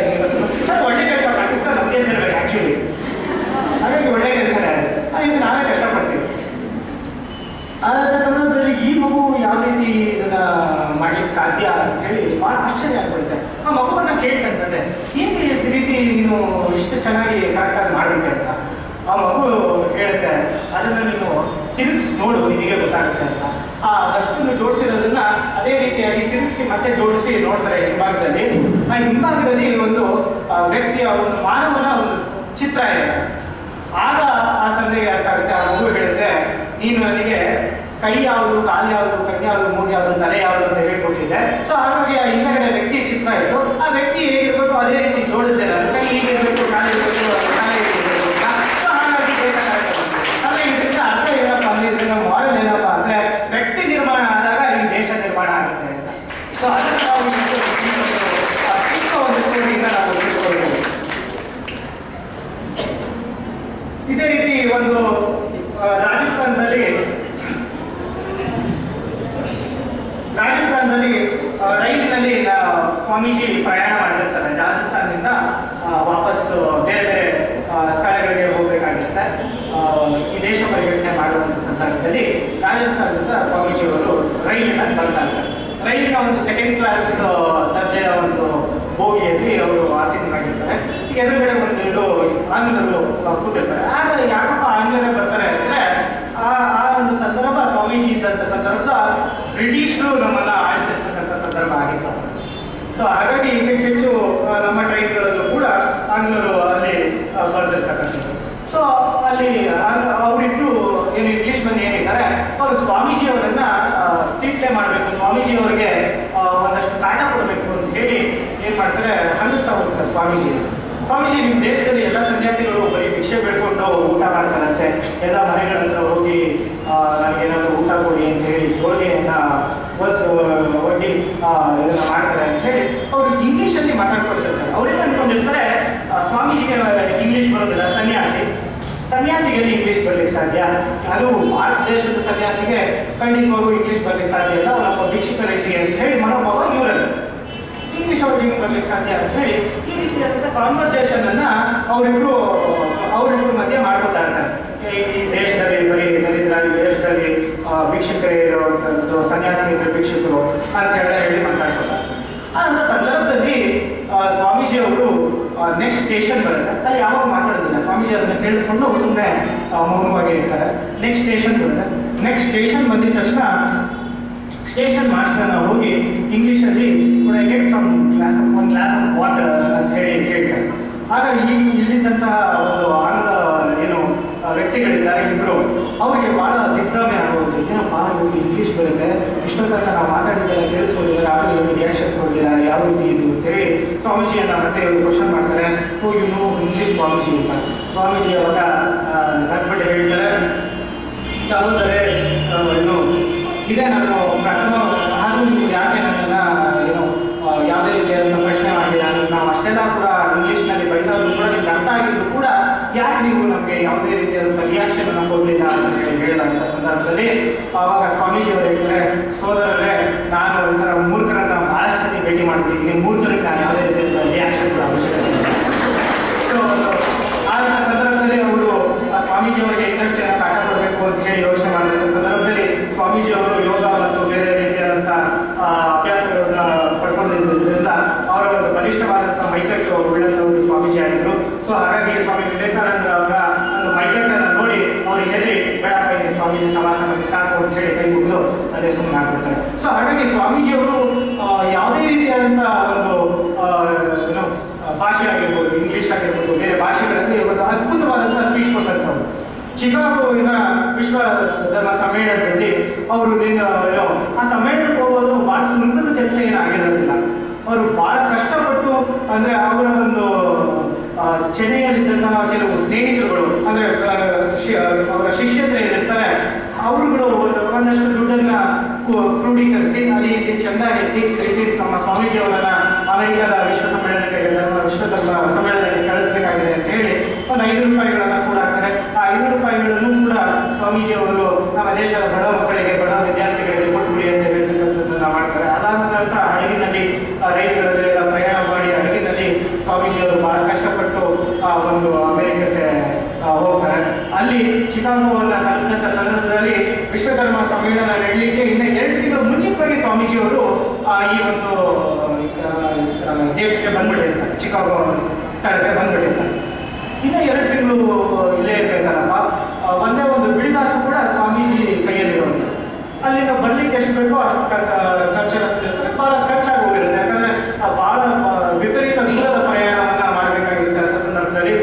ಒಳ್ಳೆ ಕೆಲಸ, ಪಾಕಿಸ್ತಾನ ನಮಗೆ ಸೇರ್ಬೇಕು ಆ್ಯಕ್ಚುಲಿ, ಹಾಗಾಗಿ ಒಳ್ಳೆ ಕೆಲಸನೇ ಇದು ನಾವೇ ಕಷ್ಟಪಡ್ತೀವಿ. ಆದ ಸಂದರ್ಭದಲ್ಲಿ ಈ ಮಗು ಯಾವ ರೀತಿ ಇದನ್ನ ಮಾಡ್ಲಿಕ್ಕೆ ಸಾಧ್ಯ ಅಂತ ಹೇಳಿ ಬಹಳ ಆಶ್ಚರ್ಯ ಆಗ್ಬಿಡುತ್ತೆ. ಆ ಮಗುವನ್ನ ಕೇಳ್ತಂತಂದೆ, ಹೇಗೆ ಈ ರೀತಿ ನೀನು ಇಷ್ಟು ಚೆನ್ನಾಗಿ ಕರೆಕ್ಟಾಗಿ ಮಾಡಿಬಿಟ್ಟೆ ಅಂತ. ಆ ಮಗು ಹೇಳುತ್ತೆ, ಅದನ್ನ ನೀನು ತಿರುಗಿಸಿ ನೋಡು, ನಿನಗೆ ಗೊತ್ತಾಗುತ್ತೆ ಅಂತ. ಅದಷ್ಟು ಜೋಡಿಸಿರೋದನ್ನ ಅದೇ ರೀತಿಯಾಗಿ ತಿರುಗಿಸಿ ಮತ್ತೆ ಜೋಡಿಸಿ ನೋಡ್ತಾರೆ ಹಿಂಭಾಗದಲ್ಲಿ. ಆ ಹಿಂಭಾಗದಲ್ಲಿ ಒಂದು ವ್ಯಕ್ತಿಯ ಒಂದು ಮಾನವನ ಒಂದು ಚಿತ್ರ ಇದೆ. ಆಗ ಆ ತಂದೆಗೆ ಅರ್ಥ ಆಗುತ್ತೆ, ಆ ಮಗು ಹೇಳುತ್ತೆ, ನೀನು ನನಗೆ ಕೈ ಯಾವುದು, ಕಾಲು ಯಾವುದು, ಕಣ್ಣು ಯಾವುದು, ಮೂಗು ಯಾವುದು, ತಲೆ ಯಾವುದು ಅಂತ ಹೇಳ್ಕೊಟ್ಟಿದ್ದೆ. ಸೊ ಹಾಗಾಗಿ ಆ ಹಿಂದಗಡೆ ವ್ಯಕ್ತಿ ಚಿತ್ರ ಇತ್ತು, ಆ ವ್ಯಕ್ತಿ ಹೇಗಿರ್ಬೇಕು ಅದೇ ರೀತಿ ಜೋಡಿಸಿದೆ. ನಾನು ಕೈ ಹೀಗಿರ್ಬೇಕು, ಕಾಲು ಇರಬೇಕು, ತಲೆ ಹೇಗಿರ್ಬೇಕು ಅಂತ. ಸೊ ಹಾಗಾಗಿ ಸ್ವಾಮೀಜಿ ಪ್ರಯಾಣ ಮಾಡಿರ್ತಾರೆ ರಾಜಸ್ಥಾನದಿಂದ ವಾಪಸ್ ಬೇರೆ ಬೇರೆ ಸ್ಥಳಗಳಿಗೆ ಹೋಗಬೇಕಾಗಿರುತ್ತೆ. ಈ ದೇಶ ಪರಿವರ್ತನೆ ಮಾಡುವಂಥ ಸಂದರ್ಭದಲ್ಲಿ ರಾಜಸ್ಥಾನದಿಂದ ಸ್ವಾಮೀಜಿಯವರು ರೈಲಿನಲ್ಲಿ ಬರ್ತಾ ಇರ್ತಾರೆ. ರೈಲಿನ ಒಂದು ಸೆಕೆಂಡ್ ಕ್ಲಾಸ್ ದರ್ಜೆಯ ಒಂದು ಬೋಗಿಯಲ್ಲಿ ಅವರು ಆಸೀನರಾಗಿರ್ತಾರೆ. ಈಗ ಎದುರುಗಡೆ ಒಂದು ಆಂಗ್ಲರು ಕೂತಿರ್ತಾರೆ. ಆಗ ಯಾಕಪ್ಪ ಆಂಗ್ಲರೇ ಬರ್ತಾರೆ ಅಂದರೆ ಆ ಒಂದು ಸಂದರ್ಭ ಸ್ವಾಮೀಜಿ ಇದ್ದಂಥ ಸಂದರ್ಭ ಬ್ರಿಟಿಷರು ನಮ್ಮನ್ನು ಆಳ್ತಿರ್ತಕ್ಕಂಥ ಸಂದರ್ಭ ಆಗಿತ್ತು. ಸೊ ಹಾಗಾಗಿ ಹೆಚ್ಚು ನಮ್ಮ ಟ್ರೈನ್ಗಳಲ್ಲೂ ಕೂಡ ಆಂಗ್ಲರು ಅಲ್ಲಿ ಬರೆದಿರ್ತಕ್ಕಂಥದ್ದು. ಸೊ ಅಲ್ಲಿ ಅವರಿಬ್ಬರು ಏನು ಇಂಗ್ಲೀಷ್ ಮಂದಿ ಏನಿದ್ದಾರೆ ಅವರು ಸ್ವಾಮೀಜಿಯವರನ್ನ ತೀಟ್ಲೆ ಮಾಡಬೇಕು, ಸ್ವಾಮೀಜಿಯವರಿಗೆ ಒಂದಷ್ಟು ಕಾಟ ಕೊಡಬೇಕು ಅಂತ ಹೇಳಿ ಏನು ಮಾಡ್ತಾರೆ, ಹಂಗಿಸ್ತಾ ಹೋಗ್ತಾರೆ ಸ್ವಾಮೀಜಿ. ನಿಮ್ಮ ದೇಶದಲ್ಲಿ ಎಲ್ಲ ಸನ್ಯಾಸಿಗಳು ಬರೀ ಭಿಕ್ಷೆ ಬೇಡ್ಕೊಂಡು ಊಟ ಮಾಡ್ತಾರಂತೆ, ಎಲ್ಲ ಮನೆಗಳ ಹತ್ರ ಹೋಗಿ ನನಗೇನಾದರೂ ಊಟ ಕೊಡಿ ಅಂತ ಹೇಳಿ ಜೋಳಿಗೆಯನ್ನು ಒಡ್ಡಿ ಇದನ್ನು ಮಾಡ್ತಾರೆ ಅಂತ ಹೇಳಿ ಅವರು ಇಂಗ್ಲೀಷಲ್ಲಿ ಮಾತಾಡ್ಕೊಳ್ತಿರ್ತಾರೆ. ಅವ್ರೇನು ಅಂದ್ಕೊಂಡಿರ್ತಾರೆ, ಸ್ವಾಮೀಜಿಗೆ ಇಂಗ್ಲೀಷ್ ಬರೋದಿಲ್ಲ, ಸನ್ಯಾಸಿಗೆ ಇಂಗ್ಲೀಷ್ ಬರ್ಲಿಕ್ಕೆ ಸಾಧ್ಯ, ಅದು ಭಾರತ ದೇಶದ ಸನ್ಯಾಸಿಗೆ ಖಂಡಿತವಾಗೂ ಇಂಗ್ಲೀಷ್ ಬರ್ಲಿಕ್ಕೆ ಸಾಧ್ಯ ಇಲ್ಲ, ಅವರೊಬ್ಬ ಭಿಕ್ಷುಕ ರೀತಿ ಅಂತ ಹೇಳಿ ಮನೋಭಾವ ಇವರಲ್ಲಿ ಇಂಗ್ಲೀಷ್ ಅವ್ರಿಗೆ ಹಿಂಗೆ ಬರ್ಲಿಕ್ಕೆ ಸಾಧ್ಯ ಅಂತ ಹೇಳಿ ಈ ರೀತಿಯಾದಂಥ ಕಾನ್ವರ್ಸೇಷನ್ ಅನ್ನ ಅವರಿಬ್ರು ಮಧ್ಯೆ ಮಾಡ್ಕೊತಾ ಇರ್ತಾರೆ. ಈ ದೇಶದಲ್ಲಿ ಬರೀ ದಲಿತರಾಗಿ ದೇಶದಲ್ಲಿ ಭಿಕ್ಷುಕರೇ ಇರುವಂಥದ್ದು, ಸನ್ಯಾಸಿಗಳು ಭಿಕ್ಷುಕರು ಅಂತ ಹೇಳಿ ಮಾತಾಡ್ಕೊತಾರೆ. ಅಂತ ಸಂದರ್ಭದಲ್ಲಿ ಸ್ವಾಮೀಜಿ ಅವರು ನೆಕ್ಸ್ಟ್ ಸ್ಟೇಷನ್ ಬರುತ್ತೆ. ಅಲ್ಲಿ ಯಾವಾಗ ಮಾತಾಡೋದಿಲ್ಲ, ಸ್ವಾಮೀಜಿ ಅದನ್ನ ಕೇಳಿಸ್ಕೊಂಡು ಸುಮ್ಮನೆ ಮೌನವಾಗಿ ಇರ್ತಾರೆ. ನೆಕ್ಸ್ಟ್ ಸ್ಟೇಷನ್ ಬರುತ್ತೆ. ನೆಕ್ಸ್ಟ್ ಸ್ಟೇಷನ್ ಬಂದಿದ ತಕ್ಷಣ ಸ್ಟೇಷನ್ ಮಾಸ್ಟರ್ನ ಹೋಗಿ ಇಂಗ್ಲೀಷಲ್ಲಿ ಗೆಟ್ ಒಂದು ಗ್ಲಾಸ್ ಆಫ್ ವಾಟರ್ ಅಂತ ಹೇಳಿ ಹೇಳ್ತಾರೆ. ಆಗ ಇಲ್ಲಿದ್ದಂಥ ಒಂದು ಆಂಗ್ಲ ಏನು ವ್ಯಕ್ತಿಗಳಿದ್ದಾರೆ ಇಬ್ಬರು, ಅವರಿಗೆ ಭಾಳ ದಿಗ್ಭ್ರಮೆ ಆಗೋದು. ಏನಪ್ಪ ಇವ್ರಿಗೆ ಇಂಗ್ಲೀಷ್ ಬರುತ್ತೆ, ಇಷ್ಟೊತ್ತ ನಾವು ಮಾತಾಡಿದ್ದೆಲ್ಲ ಕೇಳಿಸ್ಕೊಂಡಿದ್ದಾರೆ, ಆದರೂ ಇವರು ರಿಯಾಕ್ಷನ್ ಕೊಡ್ತೀರಾ, ಯಾವ ರೀತಿ ಇದು ಅಂತೇಳಿ ಸ್ವಾಮೀಜಿಯನ್ನು ಮತ್ತೆ ಇವರು ಕ್ವಶನ್ ಮಾಡ್ತಾರೆ. ಇವನು ಇಂಗ್ಲೀಷ್ ಸ್ವಾಮೀಜಿ ಅಂತ. ಸ್ವಾಮೀಜಿ ಅವಾಗ ನಗ್ಬಿಟ್ಟು ಹೇಳ್ತಾರೆ, ಸಹೋದರೇ ಏನು ಇದೇ ನಾನು ಪ್ರಥಮ, ಹಾಗೂ ನೀವು ಯಾಕೆ ನನ್ನನ್ನು ಏನು ಯಾವುದೇ ರೀತಿಯಾದಂಥ ಪ್ರಶ್ನೆ ಮಾಡಿಲ್ಲ, ನಾವು ಅಷ್ಟೆಲ್ಲ ಕೂಡ ಇಂಗ್ಲೀಷ್ನಲ್ಲಿ ಬೈತಾದ್ರು ಕೂಡ ನಿಮ್ಗೆ ಅರ್ಥ ಆಗಿದ್ರು ಕೂಡ ಯಾಕೆ ನೀವು ನಮಗೆ ಯಾವುದೇ ರೀತಿಯಾದಂಥ ರಿಯಾಕ್ಷನ್ ಅನ್ನು ಕೊಡಲಿಲ್ಲ ಅಂತ ಹೇಳಿ ಹೇಳಿದಂಥ ಸಂದರ್ಭದಲ್ಲಿ ಆವಾಗ ಸ್ವಾಮೀಜಿಯವರು ಹೇಳ್ತಾರೆ, ಸೋದರರೇ ನಾನು ಒಂಥರ ಮೂರ್ಖರನ್ನ ಭಾಳಷ್ಟು ಸತಿ ಭೇಟಿ ಮಾಡ್ಬಿಟ್ಟಿದ್ದೀನಿ, ಮೂರ್ಖರಿಗೆ ನಾನು ಯಾವುದೇ ರೀತಿಯಾದಂಥ ರಿಯಾಕ್ಷನ್ ಕೂಡ ಅವಶ್ಯಕತೆ ಇಲ್ಲ. ಸೊ ಆ ಸಂದರ್ಭದಲ್ಲಿ ಅವರು ಸ್ವಾಮೀಜಿಯವರಿಗೆ ಇನ್ನಷ್ಟು ಕಾಟ ಕೊಡಬೇಕು ಅಂತ ಹೇಳಿ ಯೋಚನೆ ಮಾಡಿದಂಥ ಸಂದರ್ಭದಲ್ಲಿ ಸ್ವಾಮೀಜಿಯವರು ಯೋಗ ಮತ್ತು ಬೇರೆ ರೀತಿಯಾದಂಥ ಅಭ್ಯಾಸಗಳನ್ನು ಪಡ್ಕೊಂಡಿದ್ದರಿಂದ ಅವರ ಒಂದು ಬಲಿಷ್ಠವಾದಂಥ ಮೈಕಟ್ಟು ಉಳ್ಳಂಥ ಒಂದು ಸ್ವಾಮೀಜಿ ಆಗಿದ್ರು. ಸೊ ಹಾಗಾಗಿ ಸ್ವಾಮಿ ವಿವೇಕಾನಂದ ಅವರ ಒಂದು ಮೈಕಟ್ಟನ್ನು ನೋಡಿ ಅವ್ರಿಗೆ ಹೆದರಿ ಬೇಡಪ್ಪ ಇದೆ ಸ್ವಾಮೀಜಿ ಸಮಾಸ ಸಾಕು ಅಂತ ಹೇಳಿ ಕೈ ಮುಗಿದು ಅದೇ ಸುಮ್ಮನೆ ಆಗ್ಬಿಡ್ತಾರೆ. ಸೊ ಹಾಗಾಗಿ ಸ್ವಾಮೀಜಿಯವರು ಯಾವುದೇ ರೀತಿಯಾದಂಥ ಒಂದು ಏನು ಭಾಷೆ ಆಗಿರ್ಬೋದು, ಇಂಗ್ಲೀಷ್ ಆಗಿರ್ಬೋದು, ಬೇರೆ ಭಾಷೆಗಳಲ್ಲಿ ಒಂದು ಅದ್ಭುತವಾದಂಥ ಸ್ಪೀಚ್ ಕೊಟ್ಟಂಥವ್ರು. ಚಿಕಾಗೋವಿನ ವಿಶ್ವ ಧರ್ಮ ಸಮ್ಮೇಳನದಲ್ಲಿ ಅವರು ಆ ಸಮ್ಮೇಳನಕ್ಕೆ ಹೋಗೋದು ಭಾಳ ಸುಲಭದ ಕೆಲಸ ಏನಾಗಿರೋದಿಲ್ಲ. ಅವರು ಭಾಳ ಕಷ್ಟಪಟ್ಟು ಅಂದರೆ ಅವರ ಒಂದು ಚೆನ್ನೈಯಲ್ಲಿದ್ದಂತಹ ಕೆಲವು ಸ್ನೇಹಿತರುಗಳು ಅಂದರೆ ಅವರ ಶಿಷ್ಯಂದ್ರೆ ಏನಿರ್ತಾರೆ ಅವರುಗಳು ಒಂದಷ್ಟು ದುಡ್ಡನ್ನು ಕ್ರೋಢೀಕರಿಸಿ ಅಲ್ಲಿ ಚೆಂದ ಎತ್ತಿ ನಮ್ಮ ಸ್ವಾಮೀಜಿಯವರನ್ನ ಅಮೆರಿಕದ ವಿಶ್ವ ಸಮ್ಮೇಳನಕ್ಕೆ ವಿಶ್ವ ಧರ್ಮ ಸಮ್ಮೇಳನಕ್ಕೆ ಕಳಿಸಬೇಕಾಗಿದೆ ಅಂತ ಹೇಳಿ ಒಂದು 500 ರೂಪಾಯಿಗಳನ್ನು ಕೂಡ ಹಾಕ್ತಾರೆ. ಆ 500 ರೂಪಾಯಿಗಳನ್ನು ಕೂಡ ಸ್ವಾಮೀಜಿಯವರು ನಮ್ಮ ದೇಶದ ಬಡ ಮಕ್ಕಳಿಗೆ, ಬಡ ವಿದ್ಯಾರ್ಥಿಗಳಿಗೆ ಕೊಟ್ಟುಬಿಡಿ ಅಂತ ಹೇಳ್ತಕ್ಕಂಥದ್ದನ್ನು ಮಾಡ್ತಾರೆ. ಅದಾದ ನಂತರ ಹಡಗಿನಲ್ಲಿ ರೈಲುಗಳಲ್ಲೆಲ್ಲ ಪ್ರಯಾಣ ಮಾಡಿ ಹಡಗಿನಲ್ಲಿ ಸ್ವಾಮೀಜಿಯವರು ಬಹಳ ಕಷ್ಟಪಟ್ಟು ಒಂದು ಅಮೆರಿಕಕ್ಕೆ ಹೋಗ್ತಾರೆ. ಅಲ್ಲಿ ಚಿಕಾಗೋವನ್ನು ತಲುಪಿದಂಥ ಸಂದರ್ಭದಲ್ಲಿ ವಿಶ್ವಧರ್ಮ ಸಮ್ಮೇಳನ ನಡೆಯಲಿಕ್ಕೆ ಇನ್ನು 2 ತಿಂಗಳು ಮುಂಚಿತವಾಗಿ ಸ್ವಾಮೀಜಿಯವರು ಈ ಒಂದು ದೇಶಕ್ಕೆ ಬಂದ್ಬಿಟ್ಟಿರ್ತಾರೆ, ಚಿಕಾಗೋ ಸ್ಥಳಕ್ಕೆ ಬಂದ್ಬಿಟ್ಟಿರ್ತಾರೆ. ಇನ್ನು 2 ತಿಂಗಳು ಇಲ್ಲೇ ಇರಬೇಕಲ್ಲಪ್ಪ, ಒಂದೇ ಒಂದು ಬಿಡಿದಾಸು ಕೂಡ ಸ್ವಾಮೀಜಿ ಕೈಯಲ್ಲಿರೋದು. ಅಲ್ಲಿಂದ ಬರ್ಲಿಕ್ಕೆ ಎಷ್ಟು ಬೇಕೋ ಅಷ್ಟು ಖರ್ಚಾಗಿರ್ತಾರೆ, ಭಾಳ ಖರ್ಚಾಗಿ ಹೋಗಿರುತ್ತೆ. ಯಾಕಂದರೆ ಭಾಳ ವಿಪರೀತ ದೂರದ ಪ್ರಯಾಣವನ್ನು ಮಾಡಬೇಕಾಗಿರುತ್ತೆ. ಸಂದರ್ಭದಲ್ಲಿ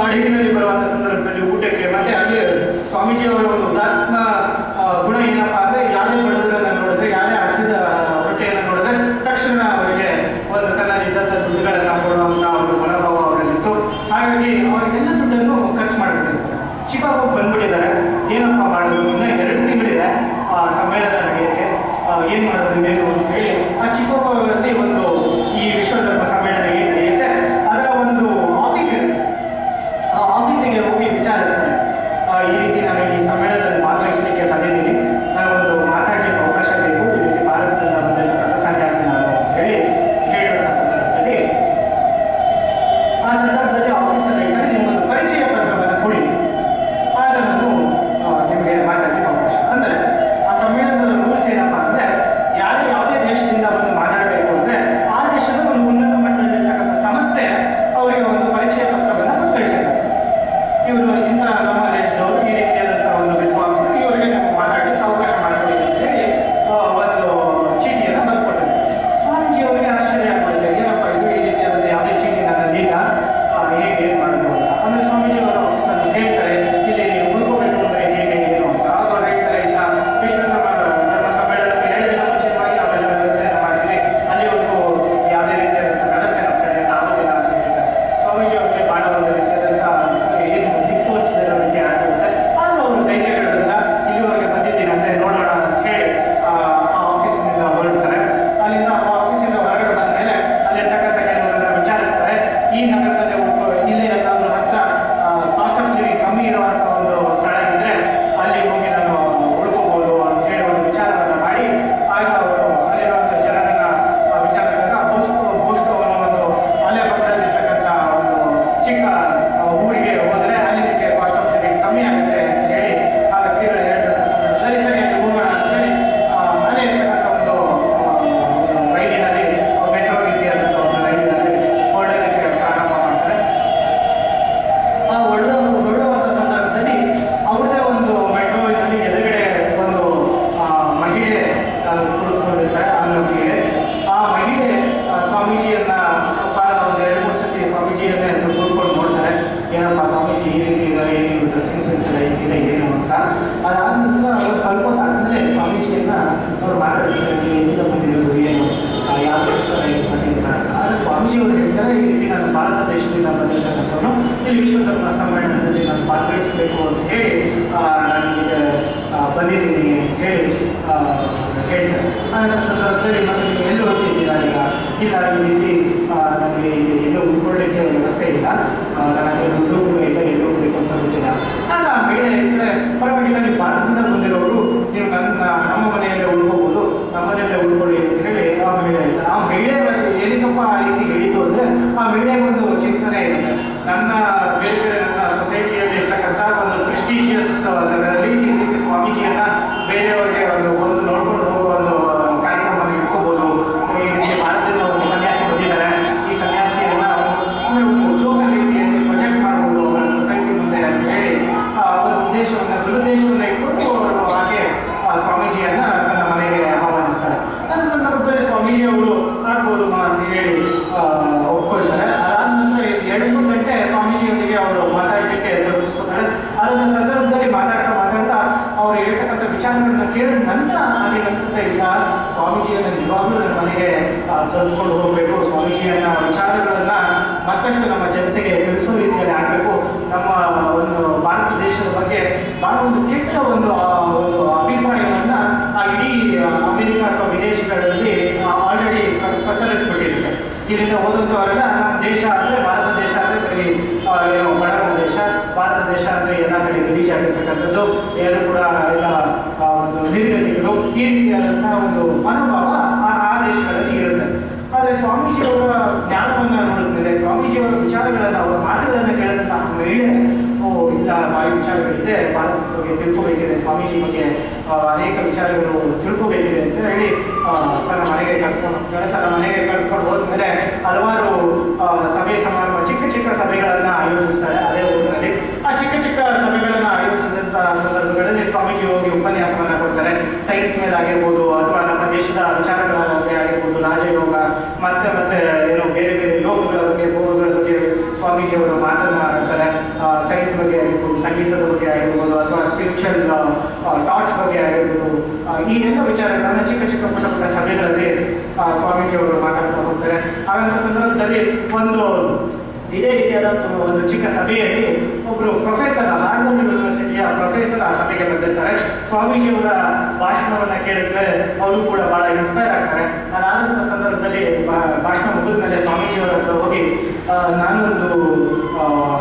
ಅಡುಗಿನಲ್ಲಿ ಬರುವಂಥ ಸಂದರ್ಭದಲ್ಲಿ ಊಟಕ್ಕೆ ಮತ್ತೆ ಅಲ್ಲಿ ಸ್ವಾಮೀಜಿಯವರ ಒಂದು ಉದಾತ್ಮ ಗುಣ ಏನಪ್ಪ ಅಂದರೆ ಯಾವುದೇ ಬಡವರನ್ನು ನೋಡಿದ್ರೆ, ಯಾವುದೇ ಹಸಿದ ಹೊಟ್ಟೆಯನ್ನು ನೋಡಿದ್ರೆ ತಕ್ಷಣ ಅವರಿಗೆ ಒಂದು ತನ್ನಲ್ಲಿದ್ದಂಥ ದುಡ್ಡುಗಳನ್ನು ಕೊಡುವಂಥ ಒಂದು ಮನೋಭಾವ ಅವರಲ್ಲಿತ್ತು. ಹಾಗಾಗಿ ಅವರಿಗೆಲ್ಲ ದುಡ್ಡನ್ನು ಖರ್ಚು ಮಾಡಿಬಿಟ್ಟಿರ್ತಾರೆ. ಚಿಕಾಗೋ ಬಂದ್ಬಿಟ್ಟಿದ್ದಾರೆ, ಏನಪ್ಪ ಮಾಡೋದು, ಇನ್ನೂ 2 ತಿಂಗಳಿದೆ ಸಮ್ಮೇಳನ ನಡೆಯೋಕ್ಕೆ, ಏನು ಮಾಡೋದು ಏನು ಅಂತ ಹೇಳಿ ಆ ಚಿಕಾಗೋದಲ್ಲಿ ಒಂದು ಈ ವಿಶ್ವಧರ್ಮ ಸಮ್ಮೇಳನ ಏನು ನಡೆಯುತ್ತೆ ಅದರ ಒಂದು ಆಫೀಸ್ ಇರುತ್ತೆ. ಆ ಆಫೀಸಿಗೆ ಹೋಗಿ ವಿಚಾರಿಸ್ತಾರೆ, ಈ ರೀತಿ ನಾನು ಈ ಸಮ್ಮೇಳನದಲ್ಲಿ ಭಾಗವಹಿಸಲಿಕ್ಕೆ ಊರಿನ ಬಂದಿರತಕ್ಕಂಥವನು ಇಲ್ಲಿ ವಿಶ್ವಧರ್ಮ ಸಮ್ಮೇಳನದಲ್ಲಿ ನಾನು ಭಾಗವಹಿಸಬೇಕು ಅಂತ ಹೇಳಿ ನನಗೆ ಬಂದಿದ್ದೀನಿ ಹೇಳಿ ಹೇಳ್ತಾರೆ. ಆ ಸಂದರ್ಭದಲ್ಲಿ ಮತ್ತೆ ನೀವು ಎಲ್ಲೂ ಹೋಗ್ತಿದ್ದೀರಾ ಈಗ? ಇಲ್ಲ, ಈ ರೀತಿ ನನಗೆ ಎಲ್ಲೂ ಉಳ್ಕೊಳ್ಳಿಕ್ಕೆ ವ್ಯವಸ್ಥೆ ಇಲ್ಲ, ನನ್ನ ಹತ್ರ ದುಡ್ಡು ಕೂಡ ಇಲ್ಲ, ಎಲ್ಲೂ ಹೋಗ್ಬೇಕು ಅಂತ ಗೊತ್ತಿಲ್ಲ. ಆಗ ಆ ಮಹಿಳೆ ಹೇಳ್ತಾರೆ, ಪರವಾಗಿಲ್ಲ, ನೀವು ಭಾರತದಿಂದ ಬಂದಿರೋರು, ನೀವು ನಮ್ಮ ಮನೆಯಲ್ಲೇ ಉಳ್ಕೋಬೋದು, ನಮ್ಮ ಮನೆಯಲ್ಲೇ ಉಳ್ಕೊಳ್ಳಿ ಅಂತ ಹೇಳಿ ಆ ಮಹಿಳೆ ಹೇಳ್ತಾರೆ. ಆ ಮಹಿಳೆ ಏನಕ್ಕಪ್ಪ ಆ ರೀತಿ ಹೇಳಿದ್ದು ಅಂದರೆ, ಆ ಮಹಿಳೆಗೆ ಒಂದು ಚಿಂತನೆ ಇರುತ್ತೆ, ನನ್ನ ಬೇರೆ ಬೇರೆ ನನ್ನ ಸೊಸೈಟಿಯಲ್ಲಿ ಇರ್ತಕ್ಕಂಥ ಒಂದು ಪ್ರೆಸ್ಟೀಜಿಯಸ್ ಲೆವೆಲಲ್ಲಿ ಈ ರೀತಿ ಸ್ವಾಮೀಜಿಯನ್ನ ಬೇರೆಯವರಿಗೆ ಒಂದು ನೋಡ್ಕೊಂಡು ಹೋಗುವ ಒಂದು ಕಾರ್ಯಕ್ರಮವನ್ನು ಇಟ್ಕೋಬಹುದು. ಈ ರೀತಿ ಭಾರತದಿಂದ ಒಂದು ಸನ್ಯಾಸಿ ಬಂದಿದ್ದಾರೆ, ಈ ಸನ್ಯಾಸಿಯನ್ನ ಒಂದು ಜೋಗ ರೀತಿಯಲ್ಲಿ ಪ್ರೊಜೆಕ್ಟ್ ಮಾಡಬಹುದು ಅವರ ಸೊಸೈಟಿ ಮುಂದೆ ಅಂತ ಹೇಳಿ ಒಂದು ದುರುದ್ದೇಶವನ್ನು ಇಟ್ಕೊಂಡು ಅವರು ಹಾಗೆ ಸ್ವಾಮೀಜಿಯನ್ನ ತನ್ನ ಮನೆಗೆ ಆಹ್ವಾನಿಸ್ತಾರೆ. ನನ್ನ ಸಂದರ್ಭದಲ್ಲಿ ಸ್ವಾಮೀಜಿ ಅವರು ಆಗ್ಬೋದು ಅಂತ ಹೇಳಿ ಒಪ್ಕೊಳ್ತಾರೆ. ಅದಾದ ನಂತರ 2-3 ಗಂಟೆ ಸ್ವಾಮೀಜಿಯೊಂದಿಗೆ ಅವರು ಮಾತಾಡಲಿಕ್ಕೆ ತೊಡಗಿಸ್ಕೊತಾರೆ. ಅದನ್ನ ಸಂದರ್ಭದಲ್ಲಿ ಮಾತಾಡ್ತಾ ಅವ್ರು ಹೇಳ್ತಕ್ಕಂಥ ವಿಚಾರಗಳನ್ನ ಕೇಳಿದ ನಂತರ ನನಗೆ ಅನ್ಸುತ್ತೆ, ಇಲ್ಲ, ಸ್ವಾಮೀಜಿಯನ್ನ ನಿಜವಾಗ್ಲೂ ನನ್ನ ಮನೆಗೆ ಕರೆದುಕೊಂಡು ಹೋಗಬೇಕು, ಸ್ವಾಮೀಜಿಯನ್ನ ವಿಚಾರಗಳನ್ನ ಮತ್ತಷ್ಟು ನಮ್ಮ ಜನತೆಗೆ ತಿಳಿಸೋ ರೀತಿಯಲ್ಲಿ ಆಗಬೇಕು. ನಮ್ಮ ಒಂದು ಭಾರತ ದೇಶದ ಬಗ್ಗೆ ಬಹಳ ಒಂದು ಕೆಟ್ಟ ಒಂದು ಅಭಿಪ್ರಾಯವನ್ನ ಇಡೀ ಅಮೆರಿಕ ಅಥವಾ ವಿದೇಶಗಳಲ್ಲಿ ಆಲ್ರೆಡಿ ಪಸರಿಸ್ಬಿಟ್ಟಿರುತ್ತೆ. ಇಲ್ಲಿಂದ ಹೋದಂಥವರೆಲ್ಲ ನಮ್ಮ ದೇಶ ಅಂದರೆ ಭಾರತ ದೇಶ ಅಂದರೆ ಬರೀ ಏನೋ ಬಡವರ ದೇಶ, ಭಾರತ ದೇಶ ಅಂದರೆ ಎಲ್ಲ ಕಡೆ ಗಲೀಜಾಗಿರ್ತಕ್ಕಂಥದ್ದು, ಏನು ಕೂಡ ಎಲ್ಲ ಒಂದು ನಿರ್ಗತಿಗಳು, ಈ ರೀತಿಯಾದಂತಹ ಒಂದು ಮನೋಭಾವ ಆ ದೇಶಗಳಲ್ಲಿ ಇರುತ್ತೆ. ಆದರೆ ಸ್ವಾಮೀಜಿಯವರ ಜ್ಞಾನವನ್ನು ನೋಡಿದ್ಮೇಲೆ, ಸ್ವಾಮೀಜಿಯವರ ವಿಚಾರಗಳನ್ನು, ಅವರ ಮಾತುಗಳನ್ನು ಕೇಳಿದಂತಹ ಮಹಿಳೆ, ಇಲ್ಲ, ಭಾರಿ ವಿಚಾರಗಳಿದೆ, ಭಾರತದ ಬಗ್ಗೆ ತಿಳ್ಕೋಬೇಕಿದೆ, ಸ್ವಾಮೀಜಿ ಬಗ್ಗೆ ಅನೇಕ ವಿಚಾರಗಳು ತಿಳ್ಕೋಬೇಕಿದೆ ಅಂತ ಹೇಳಿ ತನ್ನ ಮನೆಗೆ ಕರ್ಕೊಂಡು ಹೋಗ್ತಾರೆ. ತನ್ನ ಮನೆಗೆ ಕರ್ಕೊಂಡು ಹೋದ್ಮೇಲೆ ಹಲವಾರು ಸಭೆ ಸಮಾರಂಭ, ಚಿಕ್ಕ ಚಿಕ್ಕ ಸಭೆಗಳನ್ನು ಆಯೋಜಿಸ್ತಾರೆ ಅದೇ ಊರಿನಲ್ಲಿ. ಆ ಚಿಕ್ಕ ಚಿಕ್ಕ ಸಭೆಗಳನ್ನು ಆಯೋಜಿಸಿದಂಥ ಸಂದರ್ಭಗಳಲ್ಲಿ ಸ್ವಾಮೀಜಿ ಹೋಗಿ ಉಪನ್ಯಾಸವನ್ನು ಕೊಡ್ತಾರೆ. ಸೈನ್ಸ್ ಮೇಲೆ ಆಗಿರ್ಬೋದು, ಅಥವಾ ನಮ್ಮ ದೇಶದ ವಿಚಾರಗಳ ಬಗ್ಗೆ ಆಗಿರ್ಬೋದು, ರಾಜಯೋಗ, ಮತ್ತೆ ಏನೋ ಬೇರೆ ಬೇರೆ ಯೋಗಗಳ ಬಗ್ಗೆ, ಭೋಗಗಳ ಬಗ್ಗೆ ಸ್ವಾಮೀಜಿಯವರು ಮಾತನಾಡ್ತಾರೆ. ಸೈನ್ಸ್ ಬಗ್ಗೆ ಆಗಿರ್ಬೋದು, ಸಂಗೀತದ ಬಗ್ಗೆ ಆಗಿರ್ಬೋದು, ಅಥವಾ ಸ್ಪಿರಿಚುವಲ್ ಥಾಟ್ಸ್ ಬಗ್ಗೆ ಆಗಿರ್ಬೋದು, ಈ ಎಲ್ಲ ವಿಚಾರಗಳನ್ನು ಚಿಕ್ಕ ಚಿಕ್ಕ ಪುಟ್ಟ ಸಭೆಗಳಲ್ಲಿ ಸ್ವಾಮೀಜಿಯವರು ಮಾತಾಡ್ತಾ ಹೋಗ್ತಾರೆ. ಹಾಗಂತ ಸಂದರ್ಭದಲ್ಲಿ ಇದೇ ರೀತಿಯಾದ ಒಂದು ಚಿಕ್ಕ ಸಭೆಯಲ್ಲಿ ಒಬ್ಬರು ಪ್ರೊಫೆಸರ್, ಹಾರ್ವರ್ಡ್ ಯೂನಿವರ್ಸಿಟಿಯ ಪ್ರೊಫೆಸರ್ ಆ ಸಭೆಗೆ ಬಂದಿರ್ತಾರೆ. ಸ್ವಾಮೀಜಿಯವರ ಭಾಷಣವನ್ನು ಕೇಳಿದ್ರೆ ಅವರು ಕೂಡ ಬಹಳ ಇನ್ಸ್ಪೈರ್ ಆಗ್ತಾರೆ. ಅದಾದಂಥ ಸಂದರ್ಭದಲ್ಲಿ ಭಾಷಣ ಮುಗಿದ ಮೇಲೆ ಸ್ವಾಮೀಜಿಯವರ ಹತ್ರ ಹೋಗಿ, ನಾನೊಂದು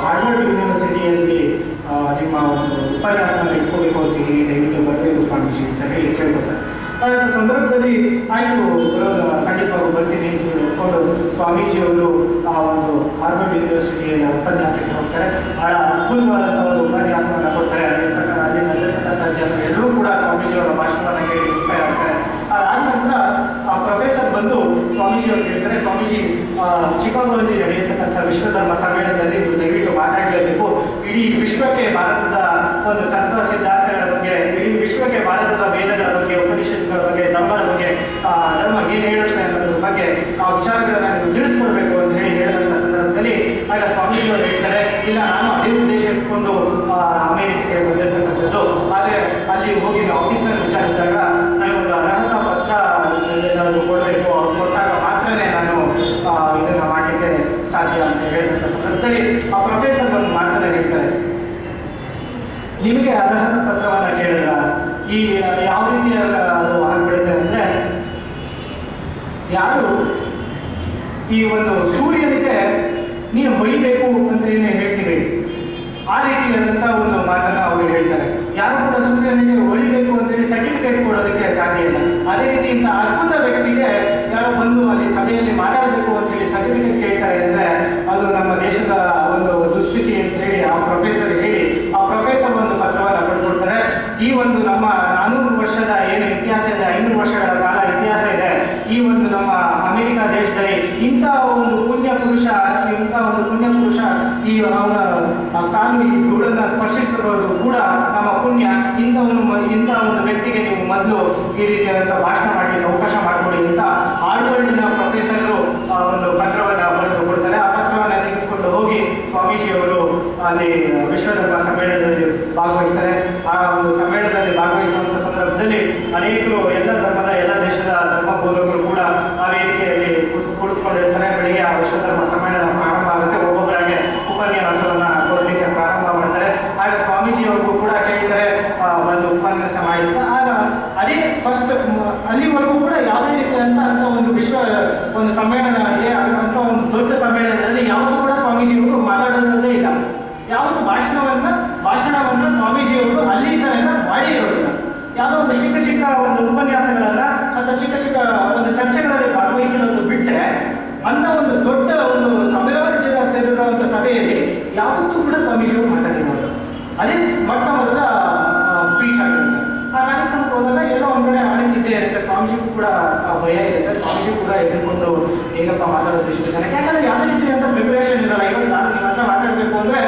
ಹಾರ್ವರ್ಡ್ ಯೂನಿವರ್ಸಿಟಿಯಲ್ಲಿ ನಿಮ್ಮ ಒಂದು ಉಪನ್ಯಾಸವನ್ನು ಇಟ್ಕೋಬೇಕು ಅಂತೀನಿ, ದಯವಿಟ್ಟು ಬರಬೇಕು ಸ್ವಾಮೀಜಿ ಅಂತ ಹೇಳಿ ಕೇಳ್ಕೊತಾರೆ. ಅದರ ಸಂದರ್ಭದಲ್ಲಿ ಆಯಿತು, ಖಂಡಿತವಾಗೂ ಬರ್ತೀನಿ ಅಂತ ಒಪ್ಕೊಂಡು ಸ್ವಾಮೀಜಿಯವರು ಆ ಒಂದು ಹಾರ್ವರ್ಡ್ ಯೂನಿವರ್ಸಿಟಿಯ ಉಪನ್ಯಾಸಕ್ಕೆ ಹೋಗ್ತಾರೆ. ಬಹಳ ಅದ್ಭುತವಾದಂಥ ಒಂದು ಉಪನ್ಯಾಸವನ್ನು ಕೊಡ್ತಾರೆ. ಅಲ್ಲಿರ್ತಕ್ಕಂಥ ಜನರು ಎಲ್ಲರೂ ಕೂಡ ಸ್ವಾಮೀಜಿಯವರ ಭಾಷಣವನ್ನು ಕೇಳಿ ಇನ್ಸ್ಪೈರ್ ಆಗ್ತಾರೆ. ಅದಾದ ನಂತರ ಆ ಪ್ರೊಫೆಸರ್ ಬಂದು ಸ್ವಾಮೀಜಿಯವ್ರಿಗೆ ಹೇಳ್ತಾರೆ, ಸ್ವಾಮೀಜಿ, ಚಿಕಾಗೋದಲ್ಲಿ ನಡೆಯತಕ್ಕಂಥ ವಿಶ್ವಧರ್ಮ ಸಮ್ಮೇಳನದಲ್ಲಿ ನೀವು ದಯವಿಟ್ಟು ಮಾತಾಡಲೇಬೇಕು. ಇಡೀ ವಿಶ್ವಕ್ಕೆ ಭಾರತದ ಒಂದು ತತ್ವ ಸಿದ್ಧಾಂತಗಳ ಬಗ್ಗೆ, ಇಡೀ ವಿಶ್ವಕ್ಕೆ ಭಾರತದ ವೇದಗಳ ಬಗ್ಗೆ, ಉಪನಿಷತ್ತುಗಳ ಬಗ್ಗೆ, ಧರ್ಮದ ಬಗ್ಗೆ, ಧರ್ಮ ಏನು ಹೇಳುತ್ತೆ ಅನ್ನೋದ್ರ ಬಗ್ಗೆ ಆ ವಿಚಾರಗಳನ್ನು ನೀವು ತಿಳಿಸ್ಕೊಡ್ಬೇಕು ಅಂತ ಹೇಳಿ ಹೇಳಿದಂಥ ಸಂದರ್ಭದಲ್ಲಿ ಆಗ ಸ್ವಾಮೀಜಿಯವರು ಹೇಳ್ತಾರೆ, ಇಲ್ಲ, ನಾನು ಅದೇ ಉದ್ದೇಶ ಇಟ್ಕೊಂಡು ಅಮೆರಿಕಕ್ಕೆ ಬಂದಿರ್ತಕ್ಕಂಥದ್ದು, ಆದರೆ ಅಲ್ಲಿ ಹೋಗಿ ಆಫೀಸ್ನಲ್ಲಿ ವಿಚಾರಿಸಿದಾಗ ನನಗೊಂದು ಅರ್ಹತಾ ಪತ್ರ ಏನಾದರೂ ಕೊಡಬೇಕು, ಅವ್ರು ಕೊಟ್ಟಾಗ ಮಾತ್ರನೇ ನಾನು ಇದನ್ನು ಮಾಡಲಿಕ್ಕೆ ಸಾಧ್ಯ ಅಂತ ಹೇಳಿದಂಥ ಸಂದರ್ಭದಲ್ಲಿ ಆ ಪ್ರೊಫೆಸರ್ ಒಂದು ಮಾತನ್ನು ಹೇಳ್ತಾರೆ, ನಿಮಗೆ ಅರ್ಹತಾ ಪತ್ರವನ್ನು ಕೇಳಿದ್ರ ಈ ಯಾವ ರೀತಿ ಅದು ಆಗ್ಬಿಡುತ್ತೆ ಅಂದರೆ, ಯಾರು ಈ ಒಂದು ಸೂರ್ಯನಿಗೆ ನೀನು ಹೊಯ್ಬೇಕು ಅಂತ ಏನು ಹೇಳ್ತೀವಿ, ಆ ರೀತಿಯಾದಂಥ ಒಂದು ಮಾತನ್ನು ಅವರು ಹೇಳ್ತಾರೆ. ಯಾರು ಕೂಡ ಸೂರ್ಯನಿಗೆ ಹೊಳಿಬೇಕು ಅಂತೇಳಿ ಸರ್ಟಿಫಿಕೇಟ್ ಕೊಡೋದಕ್ಕೆ ಸಾಧ್ಯ ಇಲ್ಲ. ಅದೇ ರೀತಿ ಇಂಥ ಅದ್ಭುತ ವ್ಯಕ್ತಿಗೆ ಯಾರೋ ಬಂದು ಅಲ್ಲಿ ಸಭೆಯಲ್ಲಿ ಮಾತಾಡಬೇಕು ಅಂತ ಹೇಳಿ ಸರ್ಟಿಫಿಕೇಟ್ ಕೇಳ್ತಾರೆ ಅಂದರೆ ಅದು ನಮ್ಮ ದೇಶದ ಒಂದು ದುಸ್ಥಿತಿ ಅಂತ ಹೇಳಿ ಆ ಪ್ರೊಫೆಸರ್ ಹೇಳಿ, ಆ ಪ್ರೊಫೆಸರ್ ಒಂದು ಪತ್ರವನ್ನು ಕೊಡ್ಕೊಡ್ತಾರೆ. ಈ ಒಂದು ನಮ್ಮ 400 ವರ್ಷದ ಏನು ಇತಿಹಾಸ ಇದೆ, 500 ವರ್ಷಗಳ ಕಾಲ ಇತಿಹಾಸ ಇದೆ, ಈ ಒಂದು ನಮ್ಮ ಅಮೆರಿಕ ದೇಶದಲ್ಲಿ ಇಂಥ ಒಂದು ಪುಣ್ಯ ಪುರುಷ ಈ ಅವನ ಕಾಲು ಈ ಧೂಳನ್ನು ಸ್ಪರ್ಶಿಸಿರೋದು ಕೂಡ ನಮ್ಮ ಪುಣ್ಯ. ಇಂಥ ಒಂದು ವ್ಯಕ್ತಿಗೆ ನೀವು ಮೊದಲು ಈ ರೀತಿಯಾದಂಥ ಭಾಷಣ ಮಾಡಲಿಕ್ಕೆ ಅವಕಾಶ ಮಾಡಿಕೊಡಿ ಅಂತ ಹಾರ್ವರ್ಡ್ನ ಪ್ರೊಫೆಸರು ಒಂದು ಪತ್ರವನ್ನು ಬರೆದು ಕೊಡ್ತಾರೆ. ಆ ಪತ್ರವನ್ನು ತೆಗೆದುಕೊಂಡು ಹೋಗಿ ಸ್ವಾಮೀಜಿಯವರು ಅಲ್ಲಿ ವಿಶ್ವಧರ್ಮ ಸಮ್ಮೇಳನದಲ್ಲಿ ಭಾಗವಹಿಸ್ತಾರೆ. ಆ ಒಂದು ಸಮ್ಮೇಳನದಲ್ಲಿ ಭಾಗವಹಿಸುವಂಥ ಸಂದರ್ಭದಲ್ಲಿ ಅನೇಕರು ಎಲ್ಲ ಧರ್ಮದ, ಎಲ್ಲ ದೇಶದ ಧರ್ಮ ಬೋಧಕರು ಕೂಡ ಆ ವೇದಿಕೆಯಲ್ಲಿ ಕುಳಿತುಕೊಂಡಿರ್ತಾರೆ. ಬೆಳಿಗ್ಗೆ ಆ ವಿಶ್ವಧರ್ಮ ಸಮ್ಮೇಳನ ಪ್ರಾರಂಭ ಆಗುತ್ತೆ. ಒಬ್ಬೊಬ್ಬರಾಗಿ ಮಾಡಿದ್ದ. ಆಗ ಅದೇ ಫಸ್ಟ್ ಅಲ್ಲಿವರೆಗೂ ಕೂಡ ಯಾವುದೇ ರೀತಿಯಾದಂಥ ಅಂತ ಒಂದು ಸಮ್ಮೇಳನ ಇದೆ, ಅಂತ ಒಂದು ದೊಡ್ಡ ಸಮ್ಮೇಳನದಲ್ಲಿ ಯಾವತ್ತೂ ಕೂಡ ಸ್ವಾಮೀಜಿಯವರು ಮಾತಾಡೋದೇ ಇಲ್ಲ. ಯಾವತ್ತು ಭಾಷಣವನ್ನ ಸ್ವಾಮೀಜಿಯವರು ಅಲ್ಲಿ ತನಕ ಮಾಡೇ ಇರೋದಿಲ್ಲ. ಯಾವುದೋ ಒಂದು ಚಿಕ್ಕ ಒಂದು ಉಪನ್ಯಾಸಗಳನ್ನ ಅಥವಾ ಚಿಕ್ಕ ಒಂದು ಚರ್ಚೆಗಳಲ್ಲಿ ಭಾಗವಹಿಸೋದು ಬಿಟ್ಟರೆ ಅಂತ ಒಂದು ದೊಡ್ಡ ಒಂದು 1000 ಜನ ಸೇರಿರುವಂಥ ಸಭೆಯಲ್ಲಿ ಯಾವತ್ತೂ ಕೂಡ ಸ್ವಾಮೀಜಿಯವರು ಮಾತಾಡಿರೋದು. ಅದೇ ಮೊಟ್ಟ ಮೊದಲ ಸ್ಪೀಚ್ ಆಗಿರುತ್ತೆ. ಆ ಕಾರ್ಯಕ್ರಮಕ್ಕೆ ಹೋದಾಗ ಎಲ್ಲೋ ಒಂದು ಕಡೆ ಅಣಕಿದ್ದೇ ಇರುತ್ತೆ, ಸ್ವಾಮೀಜಿಗೂ ಕೂಡ ಭಯ ಇರುತ್ತೆ, ಸ್ವಾಮೀಜಿ ಕೂಡ ಎದುರ್ಕೊಂಡು ಹೇಗಪ್ಪ ಮಾತಾಡೋದು ಇಷ್ಟು ಜನಕ್ಕೆ. ಯಾಕಂದ್ರೆ ಯಾವುದೇ ರೀತಿಯಾದಂಥ ಪ್ರಿಪ್ರೇಷನ್ ಇರಲ್ಲ. ಇವತ್ತು ನಾನು ನಿಮ್ಮ ಹತ್ರ ಮಾತಾಡಬೇಕು ಅಂದರೆ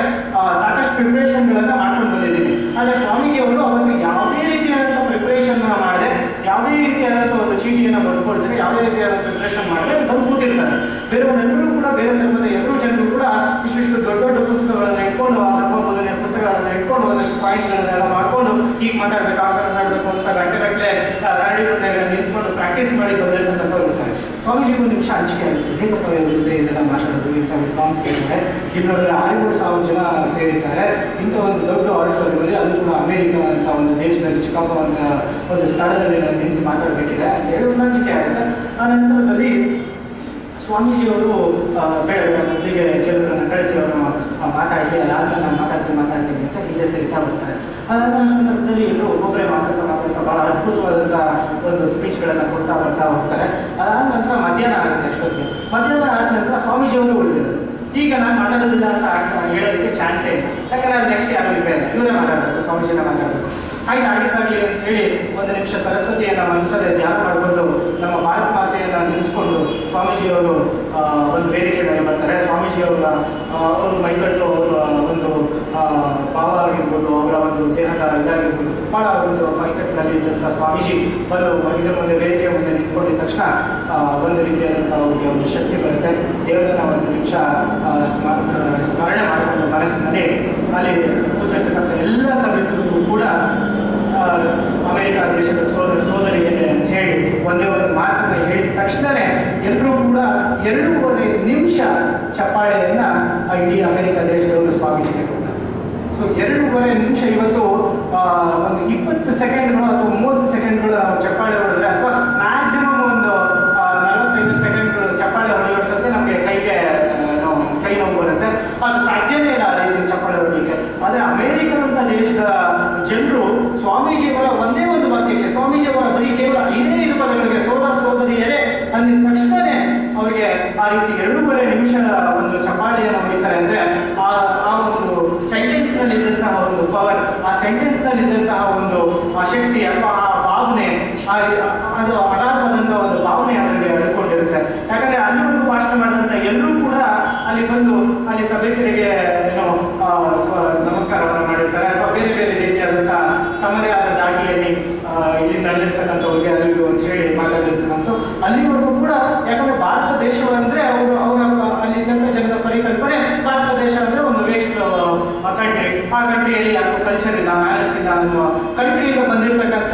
ಸಾಕಷ್ಟು ಪ್ರಿಪ್ರೇಷನ್ಗಳನ್ನು ಮಾಡ್ಕೊಂಡು ಬಂದಿದ್ದೀನಿ. ಆದರೆ ಸ್ವಾಮೀಜಿಯವರು ಅವತ್ತು ಯಾವುದೇ ರೀತಿಯಾದಂಥ ಪ್ರಿಪ್ರೇಷನ್ ಮಾಡದೆ, ಯಾವುದೇ ರೀತಿಯಾದಂಥ ಒಂದು ಚೀಟಿಯನ್ನು ಬರ್ಕೊಳ್ತಾರೆ, ಯಾವುದೇ ರೀತಿಯಾದ ಪ್ರಿಪ್ರೇಷನ್ ಮಾಡದೆ ಬಂದು ಕೂತಿರ್ತಾರೆ. ಬೇರೆಯವರೆಲ್ಲರೂ ಕೂಡ, ಬೇರೆ ಧರ್ಮದ ಎಲ್ಲರೂ ಜನರು ಕೂಡ ಇಷ್ಟಿಷ್ಟು ದೊಡ್ಡ ಪುಸ್ತಕಗಳನ್ನು ಇಟ್ಕೊಂಡು, ಆ ಧರ್ಮ ಮೊದಲನೇ ಪುಸ್ತಕಗಳನ್ನು ಇಟ್ಕೊಂಡು ಒಂದಷ್ಟು ಪಾಯಿಂಟ್ಸ್ಗಳನ್ನೆಲ್ಲ ಮಾಡ್ಕೊಂಡು ಹೀಗೆ ಮಾತಾಡಬೇಕು, ಆ ಮಾತಾಡಬೇಕು ಅಂತ ಗಂಟೆಗಟ್ಟಲೆ ಕರಡಿ ಮುಂದೆ ನಿಂತ್ಕೊಂಡು ಪ್ರಾಕ್ಟೀಸ್ ಮಾಡಿ ಬಂದಿರ್ತಕ್ಕಂಥವ್ರು ಇರ್ತಾರೆ. ಸ್ವಾಮೀಜಿಗೆ ಒಂದು ನಿಮಿಷ ಹಂಚಿಕೆ ಆಗುತ್ತೆ, ಹೇಗಪ್ಪ ಇದೆಲ್ಲ ಮಾತಾಡೋದು, ಇಂಥ ವಿದ್ವಾಂಸ ಕೇಳಿದ್ದಾರೆ, ಇನ್ನೊಂದು 6,000 ಜನ ಸೇರಿದ್ದಾರೆ, ಇಂಥ ಒಂದು ದೊಡ್ಡ ಆಡಿಟೋರಿಯಂನಲ್ಲಿ, ಅದು ಕೂಡ ಅಮೇರಿಕಾ ಅಂತ ಒಂದು ದೇಶದಲ್ಲಿ ಚಿಕಾಗೋ ಅಂತ ಒಂದು ಸ್ಥಳದಲ್ಲಿ ನಾನು ನಿಂತು ಮಾತಾಡಬೇಕಿದೆ ಅಂತ ಹೇಳಿ ಒಂದು ಹಂಚಿಕೆ ಆಗುತ್ತೆ. ಆ ನಂತರದಲ್ಲಿ ಸ್ವಾಮೀಜಿಯವರು ಬೇಡ ಮೊದಲಿಗೆ ಕೆಲವರನ್ನು ಕಳಿಸಿ ಅವರನ್ನು ಮಾತಾಡಲಿ, ಅದಾದ್ಮೇಲೆ ನಾನು ಮಾತಾಡ್ತೀನಿ ಅಂತ ಹಿಂದೆ ಸೇರಿತಾ ಬರ್ತಾರೆ. ಅದಾದ ಸಂದರ್ಭದಲ್ಲಿ ಎಲ್ಲರೂ ಒಬ್ಬೊಬ್ಬರೇ ಮಾತಾಡ್ತಾ ಭಾಳ ಅದ್ಭುತವಾದಂಥ ಒಂದು ಸ್ಪೀಚ್ಗಳನ್ನು ಕೊಡ್ತಾ ಹೋಗ್ತಾರೆ. ಅದಾದ ನಂತರ ಮಧ್ಯಾಹ್ನ ಆಗುತ್ತೆ. ಅಷ್ಟೊತ್ತಿಗೆ ಮಧ್ಯಾಹ್ನ ಆದ ನಂತರ ಸ್ವಾಮೀಜಿಯವರು ಉಳಿದಿರೋದು. ಈಗ ನಾನು ಮಾತಾಡೋದಿಲ್ಲ ಅಂತ ಹೇಳೋದಕ್ಕೆ ಚಾನ್ಸೇ ಇಲ್ಲ, ಯಾಕಂದರೆ ಅದು ನೆಕ್ಸ್ಟ್ ಯಾರು ಇಲ್ಲ, ಇವರೇ ಮಾತಾಡಬೇಕು, ಸ್ವಾಮೀಜಿನ ಮಾತಾಡಬೇಕು. ಹಾಗೆ ಆಗಿದ್ದಾಗಲಿ ಅಂತ ಹೇಳಿ ಒಂದು ನಿಮಿಷ ಸರಸ್ವತಿಯನ್ನು ಮನಸ್ಸಲ್ಲಿ ಧ್ಯಾನ ಮಾಡಿಕೊಂಡು ನಮ್ಮ ಭಾರತ ಮಾತೆಯನ್ನು ನಿಲ್ಲಿಸ್ಕೊಂಡು ಸ್ವಾಮೀಜಿಯವರು ಒಂದು ವೇದಿಕೆ ಮೇಲೆ ಬರ್ತಾರೆ. ಸ್ವಾಮೀಜಿಯವರ ಅವರು ಮೈಕಟ್ಟು, ಅವರ ಒಂದು ಭಾವ ಆಗಿರ್ಬೋದು, ಅವರ ಒಂದು ದೇಹದ ಇದಾಗಿರ್ಬೋದು, ಭಾಳ ಒಂದು ಮೈಕಟ್ಟಿನಲ್ಲಿ ಇದ್ದಂಥ ಸ್ವಾಮೀಜಿ ಬಂದು ಇದರ ಮುಂದೆ ವೇದಿಕೆ ಮುಂದೆ ನಿಂತ್ಕೊಂಡಿದ ತಕ್ಷಣ ಒಂದು ರೀತಿಯಾದಂಥ ಅವರಿಗೆ ಒಂದು ಶಕ್ತಿ ಬರುತ್ತೆ. ದೇವರನ್ನ ಒಂದು ನಿಮಿಷ ಸ್ಮರಣೆ ಮಾಡಿಕೊಂಡು ಮನಸ್ಸಿನಲ್ಲಿ ಅಲ್ಲಿ ಕೂತಿರ್ತಕ್ಕಂಥ ಎಲ್ಲ ಸಭೆಗಳಿಗೂ ಕೂಡ ಅಮೆರಿಕ ದೇಶದ ಸೋದರಿಯರೇ ಅಂತ ಹೇಳಿ ಒಂದೇ ಒಂದು ಮಾತನ್ನ ಹೇಳಿದ ತಕ್ಷಣವೇ ಎಲ್ಲರೂ ಕೂಡ 2.5 ನಿಮಿಷ ಚಪ್ಪಾಳೆಯನ್ನ ಇಡೀ ಅಮೆರಿಕ ದೇಶದವರು ಸ್ವಾಮೀಜಿಗೆ ಕೊಡ್ತಾರೆ. ಸೊ 2.5 ನಿಮಿಷ ಇವತ್ತು ಒಂದು 20 ಸೆಕೆಂಡ್ಗಳು ಅಥವಾ 30 ಸೆಕೆಂಡ್ಗಳು ನಾವು ಚಪ್ಪಾಳೆ ಹೊಡೆದ್ರೆ, ಅಥವಾ ಮ್ಯಾಕ್ಸಿಮಮ್ ಒಂದು 45 ಸೆಕೆಂಡ್ಗಳು ಚಪ್ಪಾಳೆ ಹೊಡೆಯೋಷ್ಟೊತ್ತಿಗೆ ನಮಗೆ ಕೈ ನೋವು ಬರುತ್ತೆ. ಅದು ಸಾಧ್ಯನೇ ಇಲ್ಲ ಆ ರೀತಿ ಚಪ್ಪಾಳೆ ಹೊಡೆಯಲಿಕ್ಕೆ. ಆದರೆ ಅಮೆರಿಕದಂಥ ದೇಶದ ಜನರು ಸ್ವಾಮೀಜಿಯವರ ಒಂದೇ ಒಂದು ವಾಕ್ಯಕ್ಕೆ, ಸ್ವಾಮೀಜಿಯವರ ಬರೀ ಕೇವಲ 5 ಪದಗಳಿಗೆ ಸೋದರಿಯರೇ ಅಂದಿದ ತಕ್ಷಣವೇ ಅವರಿಗೆ ಆ ರೀತಿ 2.5 ನಿಮಿಷದ ಒಂದು ಚಪ್ಪಾಳೆಯನ್ನು ಹೊಡಿತಾರೆ. ಅಂದರೆ ಆ ಒಂದು ಸೆಂಟೆನ್ಸ್ನಲ್ಲಿದ್ದಂತಹ ಒಂದು ಪವರ್, ಆ ಸೆಂಟೆನ್ಸ್ನಲ್ಲಿದ್ದಂತಹ ಒಂದು ಶಕ್ತಿ ಅಥವಾ ಆ ಭಾವನೆ, ಅದು ಅಗಾಧವಾದಂಥ ಒಂದು ಭಾವನೆ ಅದರಲ್ಲಿ ಅಡ್ಕೊಂಡಿರುತ್ತೆ. ಯಾಕಂದರೆ ಅಲ್ಲಿವರೆಗೂ ಭಾಷಣ ಮಾಡಿದಂಥ ಎಲ್ಲರೂ ಕೂಡ ಅಲ್ಲಿ ಬಂದು ಅಲ್ಲಿ ಸಭೆಕರಿಗೆ ನಮಸ್ಕಾರವನ್ನು ಮಾಡಿರ್ತಾರೆ, ಅಥವಾ ಬೇರೆ ಬೇರೆ ರೀತಿಯಾದಂಥ ತಮ್ಮದೇ ಆದ ದಾಟಿಯಲ್ಲಿ ಇಲ್ಲಿ ನಡೆದಿರ್ತಕ್ಕಂಥವ್ರಿಗೆ ಅದು ಇದು ಅಂತ ಹೇಳಿ ಮಾತಾಡಿರ್ತಕ್ಕಂಥ ಅಲ್ಲಿವರೆಗೂ ಕೂಡ. ಯಾಕಂದರೆ ಭಾರತ ದೇಶವಂದರೆ ಅವರ ಅಲ್ಲಿದ್ದಂಥ ಜನರ ಪರಿಕಲ್ಪನೆ, ಭಾರತ ದೇಶ ಅಂದರೆ ಒಂದು ವೇಸ್ಟ್ ಕಂಟ್ರಿ, ಆ ಕಂಟ್ರಿಯಲ್ಲಿ ಯಾಕೋ ಕಲ್ಚರ್ ಇಲ್ಲ, ಮ್ಯಾನರ್ಸ್ ಇಲ್ಲ ಅನ್ನುವ ಕಂಟ್ರಿಯಿಂದ ಬಂದಿರತಕ್ಕಂಥ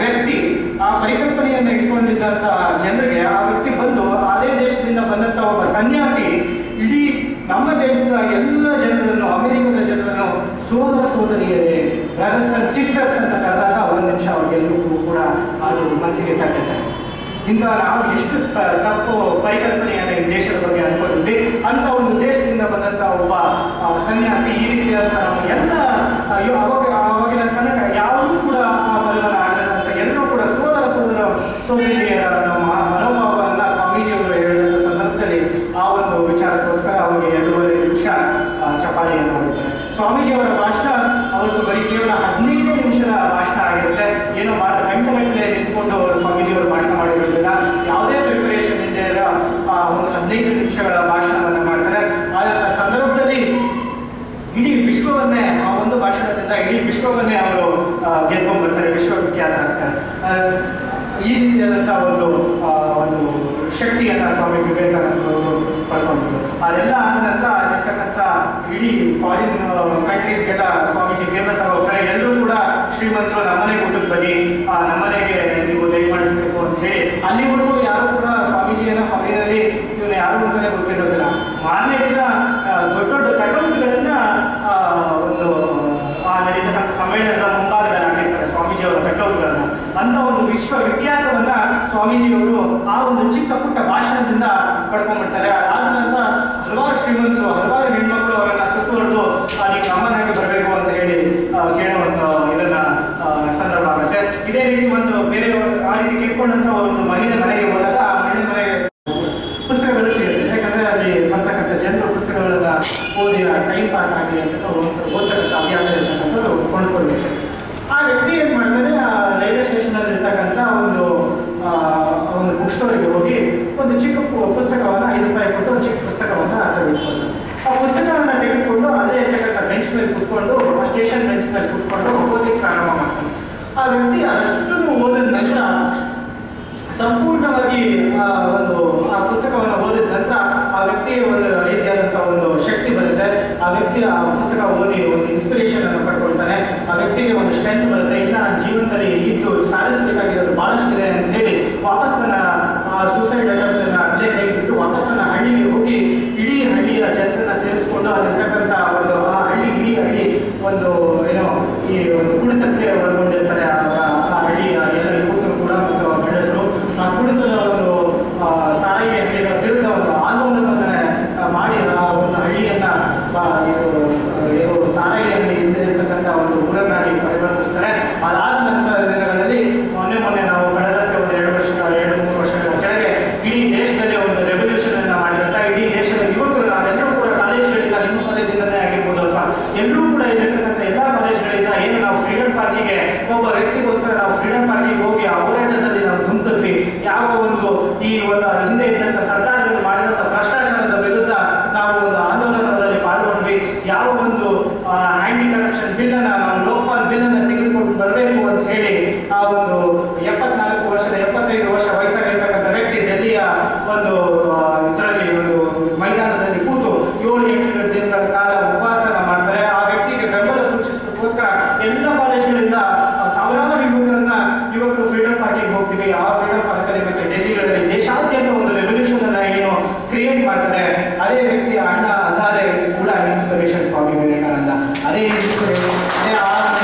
ವ್ಯಕ್ತಿ, ಆ ಪರಿಕಲ್ಪನೆಯನ್ನು ಇಟ್ಕೊಂಡಿದ್ದಂಥ ಜನರಿಗೆ ಆ ವ್ಯಕ್ತಿ ಬಂದು ಅದೇ ದೇಶದಿಂದ ಬಂದಂಥ ಒಬ್ಬ ಸನ್ಯಾಸಿ ಇಡೀ ನಮ್ಮ ದೇಶದ ಎಲ್ಲ ಜನರನ್ನು, ಅಮೆರಿಕದ ಜನರನ್ನು ಸೋದರಿಯರೇ, ಬ್ರದರ್ಸ್ ಅಂಡ್ ಸಿಸ್ಟರ್ಸ್ ಅಂತ ಕರೆದಾಗ ಒಂದು ನಿಮಿಷ ಅವ್ರಿಗೆಲ್ಲರಿಗೂ ಕೂಡ ಅದು ಮನಸ್ಸಿಗೆ ತಟ್ಟುತ್ತೆ. ಇಂಥ ನಾವು ಎಷ್ಟು ತಪ್ಪು ಪರಿಕಲ್ಪನೆಯನ್ನು ಈ ದೇಶದ ಬಗ್ಗೆ ಅಂದ್ಕೊಂಡಿದ್ವಿ. ಅಂತ ಒಂದು ದೇಶದಿಂದ ಬಂದಂಥ ಒಬ್ಬ ಸನ್ಯಾಸಿ ಈ ರೀತಿಯಾದ ಎಲ್ಲ ಅವಾಗಿನ ತನಕ ಯಾರೂ ಕೂಡ ಆ ಬಲವನ್ನು ಆಡದಂಥ ಎಲ್ಲರೂ ಕೂಡ ಸೋದರಿಯರ ಮನೋಭಾವವನ್ನು ಸ್ವಾಮೀಜಿಯವರು ಹೇಳಿದ ಸಂದರ್ಭದಲ್ಲಿ ಆ ಒಂದು ವಿಚಾರಕ್ಕೋಸ್ಕರ ಅವರಿಗೆ 2.5 ನಿಮಿಷ ಚಪ್ಪಾಳೆಯನ್ನು ಹೊಡಿತಾರೆ. ಸ್ವಾಮೀಜಿಯವರ ಭಾಷಣ ಅವತ್ತು ಬರೀ ಕೇವಲ 15 ನಿಮಿಷದ ಭಾಷಣ ಆಗಿರುತ್ತೆ. ಏನೋ ಭಾಳ ಗಂಟೆಗಟ್ಟಲೆ ನಿಂತ್ಕೊಂಡು ಅವರು ಸ್ವಾಮೀಜಿಯವರು ಭಾಷಣ ಮಾಡಿರೋದಿಲ್ಲ, ಯಾವುದೇ ಪ್ರಿಪರೇಷನ್ ಇಲ್ಲದೆ ಇರೋ ಒಂದು 15 ನಿಮಿಷಗಳ ಭಾಷಣವನ್ನು ಮಾಡ್ತಾರೆ. ಆದಂಥ ಸಂದರ್ಭದಲ್ಲಿ ಇಡೀ ವಿಶ್ವವನ್ನೇ, ಆ ಒಂದು ಭಾಷಣದಿಂದ ಇಡೀ ವಿಶ್ವವನ್ನೇ ಅವರು ಗೆದ್ಕೊಂಡು ಬರ್ತಾರೆ, ವಿಶ್ವವಿಖ್ಯಾತರಾಗ್ತಾರೆ. ಈ ರೀತಿಯಾದಂಥ ಒಂದು ಶಕ್ತಿಯನ್ನು ಸ್ವಾಮಿ ವಿವೇಕಾನಂದರು ಪಡ್ಕೊಂಡಿದ್ರು. ಅದೆಲ್ಲ ಆದ ನಂತರ ಅಲ್ಲಿರ್ತಕ್ಕಂಥ ಇಡೀ ಫಾರಿನ್ ಕಂಟ್ರೀಸ್ಗೆಲ್ಲ ಸ್ವಾಮೀಜಿ ಫೇಮಸ್ ಆಗೋಗ್ತಾರೆ. ಎಲ್ಲರೂ ಕೂಡ ಶ್ರೀಮಂತರು ನಮ್ಮನೆಗೆ ಊಟಕ್ಕೆ ಬನ್ನಿ, ನಮ್ಮನೆಗೆ ನೀವು ದಯಮಾಡಿಸ್ಬೇಕು ಅಂತ ಹೇಳಿ ಅಲ್ಲಿವರೆಗೂ ಯಾರು ಕೂಡ ಸ್ವಾಮೀಜಿಯನ್ನು ಫಾರಿನಲ್ಲಿ ಇವನು ಯಾರು ಅಂತಲೇ ಗೊತ್ತಿರೋದಿಲ್ಲ. ಮಾರನೇ ದಿನ ದೊಡ್ಡ ದೊಡ್ಡ ಕಟೌಟ್ಗಳನ್ನು ಒಂದು ಆ ನಡೀತಕ್ಕಂಥ ಸಮ್ಮೇಳನದ ಮುಂಭಾಗದಲ್ಲಿ ಹಾಕಿರ್ತಾರೆ ಸ್ವಾಮೀಜಿಯವರ ಕಟೌಟ್ಗಳನ್ನು. ಬರಲ್ಲ ಅಂತ ಒಂದು ವಿಶ್ವವಿಖ್ಯಾತವನ್ನ ಸ್ವಾಮೀಜಿಯವರು ಆ ಒಂದು ಚಿಕ್ಕ ಪುಟ್ಟ ಭಾಷಣದಿಂದ ಪಡ್ಕೊಂಡ್ಬಿಡ್ತಾರೆ. ಆದ ನಂತರ ಹಲವಾರು ಶ್ರೀಮಂತರು, ಹಲವಾರು ಹೆಣ್ಮಕ್ಳು ಅವರನ್ನ ಸುತ್ತುವರೆದು ನೀವು ನಮ್ಮನಾಗಿ ಬರಬೇಕು ಅಂತ ಹೇಳಿ ಕೇಳುವಂತ ಇದನ್ನ ಸಂದರ್ಭ ಆಗುತ್ತೆ. ಇದೇ ರೀತಿ ಒಂದು ಬೇರೆ ಆ ರೀತಿ ಕೇಳ್ಕೊಂಡಂತ ಒಂದು ಮಹಿಳೆ ಮನೆಗೆ ಹೋದಾಗ ಆ ಮಹಿಳೆ ಮನೆಗೆ ಪುಸ್ತಕಗಳು ಸಿಗುತ್ತೆ. ಯಾಕಂದ್ರೆ ಅಲ್ಲಿ ಬರ್ತಕ್ಕಂಥ ಜನರು ಪುಸ್ತಕಗಳನ್ನ ಓದಿ ಟೈಮ್ ಪಾಸ್ ಆಗಲಿ ಅಂತ ಓದ್ತಕ್ಕಂಥ ಅಭ್ಯಾಸ ಇರ್ತಕ್ಕಂಥವ್ರು ಕೊಂಡ್ಕೊಳ್ಬೇಕು. ಆ ವ್ಯಕ್ತಿ ಏನ್ ಮಾಡ್ತಾರೆ, ರೈಲ್ವೆ ಸ್ಟೇಷನ್ ಅಲ್ಲಿ ಇರ್ತಕ್ಕಂಥ ಒಂದು ಬುಕ್ ಸ್ಟೋರಿಗೆ ಹೋಗಿ ಒಂದು ಚಿಕ್ಕ ಪುಸ್ತಕವನ್ನ 5 ರೂಪಾಯಿ ಕೊಟ್ಟು ಒಂದು ಚಿಕ್ಕ ಪುಸ್ತಕವನ್ನ ತೆಗೆದುಕೊಂಡು ಆ ಪುಸ್ತಕವನ್ನ ತೆಗೆದುಕೊಂಡು ಅದೇ ಇರ್ತಕ್ಕಂಥ ಬೆಂಚ್ ಮೇಲೆ ಕುತ್ಕೊಂಡು ಸ್ಟೇಷನ್ ಬೆಂಚ್ ಮೇಲೆ ಕುತ್ಕೊಂಡು ಓದಲಿಕ್ಕೆ ಪ್ರಾರಂಭ ಮಾಡ್ತಾನೆ. ಆ ವ್ಯಕ್ತಿ ಅಷ್ಟನ್ನು ಓದಿದ ನಂತರ ಸಂಪೂರ್ಣವಾಗಿ ಒಂದು ಆ ಪುಸ್ತಕವನ್ನು ಓದಿದ ನಂತರ ಆ ವ್ಯಕ್ತಿಗೆ ಒಂದು ರೀತಿಯಾದಂತಹ ಒಂದು ಶಕ್ತಿ ಬರುತ್ತೆ. ಆ ವ್ಯಕ್ತಿ ಆ ಪುಸ್ತಕ ಓದಿ ಒಂದು ಇನ್ಸ್ಪಿರೇಷನ್ ಅನ್ನು ಪಡ್ಕೊಳ್ತಾನೆ. ಆ ವ್ಯಕ್ತಿಗೆ ಒಂದು ಸ್ಟ್ರೆಂತ್ ಬರುತ್ತೆ. ಇಲ್ಲ ನನ್ನ ಜೀವನದಲ್ಲಿ ಇದ್ದು ಸಾಧಿಸಬೇಕಾಗಿರೋದು ಬಹಳಷ್ಟಿದೆ ಅಂತ ಹೇಳಿ ವಾಪಸ್ ತನ್ನ ಸೂಸೈಡ್ ಅಟೆಂಪ್ಟ್ ಅಲ್ಲೇ ಕೈ ಬಿಟ್ಟು ವಾಪಸ್ ತನ್ನ ಹಳ್ಳಿಗೆ ಹೋಗಿ ಇಡೀ ಹಳ್ಳಿಯ ಜನರನ್ನ ಸೇರಿಸ್ಕೊಂಡು ಅಲ್ಲಿರ್ತಕ್ಕಂಥ ಒಂದು ಆ ಹಳ್ಳಿ ಇಡೀ ಹಳ್ಳಿ ಒಂದು ಏನೋ ಈ ಒಂದು ಕುಡಿತಕ್ಕೆ ಒಳಗೊಂಡಿರ್ತಾರೆ. ಆ ಹಳ್ಳಿಯ ಎಲ್ಲ ಯುವಕರು ಕೂಡ ಮತ್ತು ಗಂಡಸರು ಆ ಕುಡಿತದ ಒಂದು ಸಾರಿಗೆ ವಿರುದ್ಧ ಒಂದು ಆಂದೋಲನವನ್ನ ಮಾಡಿ ಆ ಒಂದು ಹಳ್ಳಿಯನ್ನ ಸಾರಾಯಿಯಲ್ಲಿ ಇರ್ತಕ್ಕಂಥ ಒಂದು ಊರನ್ನಾಗಿ ಪರಿವರ್ತಿಸ್ತಾರೆ. ಅದಾದ ನಂತರ ದಿನಗಳಲ್ಲಿ ಮೊನ್ನೆ ನಾವು ಕಳೆದಂತೆ ಒಂದು 2-3 ವರ್ಷಗಳ ಕೆಳಗೆ ಇಡೀ ದೇಶದಲ್ಲಿ ಒಂದು ರೆವಲ್ಯೂಷನ್ ಅನ್ನ ಮಾಡಿದಂತ ಇಡೀ ದೇಶದ ಯುವಕರು ನಾವೆಲ್ಲರೂ ಕೂಡ ಕಾಲೇಜ್ಗಳಿಂದ, ನಿಮ್ಮ ಕಾಲೇಜಿಂದಲೇ ಆಗಿರ್ಬೋದು ಅಥವಾ ಎಲ್ಲರೂ ಕೂಡ ಇಲ್ಲಿರ್ತಕ್ಕಂಥ ಎಲ್ಲಾ ಕಾಲೇಜ್ಗಳಿಂದ ಏನು ನಾವು ಫ್ರೀಡಂ ಪಾರ್ಕಿಗೆ ಒಬ್ಬ ವ್ಯಕ್ತಿಗೋಸ್ಕರ ನಾವು ಫ್ರೀಡಂ ಪಾರ್ಕಿಗೆ ಹೋಗಿ ಆ ಹೋರಾಟದಲ್ಲಿ ನಾವು ಧುಮುಕಿದ್ವಿ. ಯಾವ ಒಂದು ಈ ಒಂದು ಹಿಂದೆ ಇದ್ದಂಥ ಸರ್ಕಾರಗಳು ಮಾಡಿದಂಥ ಭ್ರಷ್ಟಾಚಾರದ ವಿರುದ್ಧ ನಾವು ಒಂದು ಆಂದೋಲನದಲ್ಲಿ ಪಾಲ್ಗೊಂಡ್ವಿ. ಯಾವ ಒಂದು ಆಂಟಿ ಕರಪ್ಷನ್ ಬಿಲ್ ಅನ್ನ ನಾವು ಲೋಕಪಾಲ್ ಬಿಲ್ ಅನ್ನ ತೆಗೆದುಕೊಂಡು ಬರಬೇಕು ಅಂತ ಹೇಳಿ ಆ ಒಂದು 75 ವರ್ಷ ವಯಸ್ಸಾಗಿರ್ತಕ್ಕಂಥ ವ್ಯಕ್ತಿ ಡೆಲ್ಲಿಯ ಒಂದು ಇದರಲ್ಲಿ ಒಂದು ಮೈದಾನದಲ್ಲಿ ಕೂತು 7-8 ದಿನಗಳ ಕಾಲ ಉಪವಾಸನ ಮಾಡ್ತಾರೆ. ಆ ವ್ಯಕ್ತಿಗೆ ಬೆಂಬಲ ಸೂಚಿಸೋದಕ್ಕೋಸ್ಕರ ಎಲ್ಲ ಕಾಲೇಜುಗಳಿಂದ ಸಾವಿರಾರು ಯುವಕರು ಫ್ರೀಡಂ ಪಾರ್ಕಿಗೆ ಹೋಗ್ತೀವಿ. ಆ ಫ್ರೀಡಂ ಪಾರ್ಕಲ್ಲಿ ಮತ್ತೆ ಡೆಲ್ಲಿಗಳಲ್ಲಿ ದೇಶಾದ್ಯಂತ ಒಂದು ರೆವಲ್ಯೂಷನ್ ಅನ್ನ ಏನು ಕ್ರಿಯೇಟ್ ಮಾಡ್ತಾರೆ. ಅದೇ ವ್ಯಕ್ತಿ ಅಣ್ಣಾ ಹಜಾರೆ ಕೂಡ ಇನ್ಸ್ಪಿರೇಷನ್ ಸ್ವಾಮಿ ವಿವೇಕಾನಂದ. ಅದೇ ಇನ್ಸ್ಪಿರೇಷನ್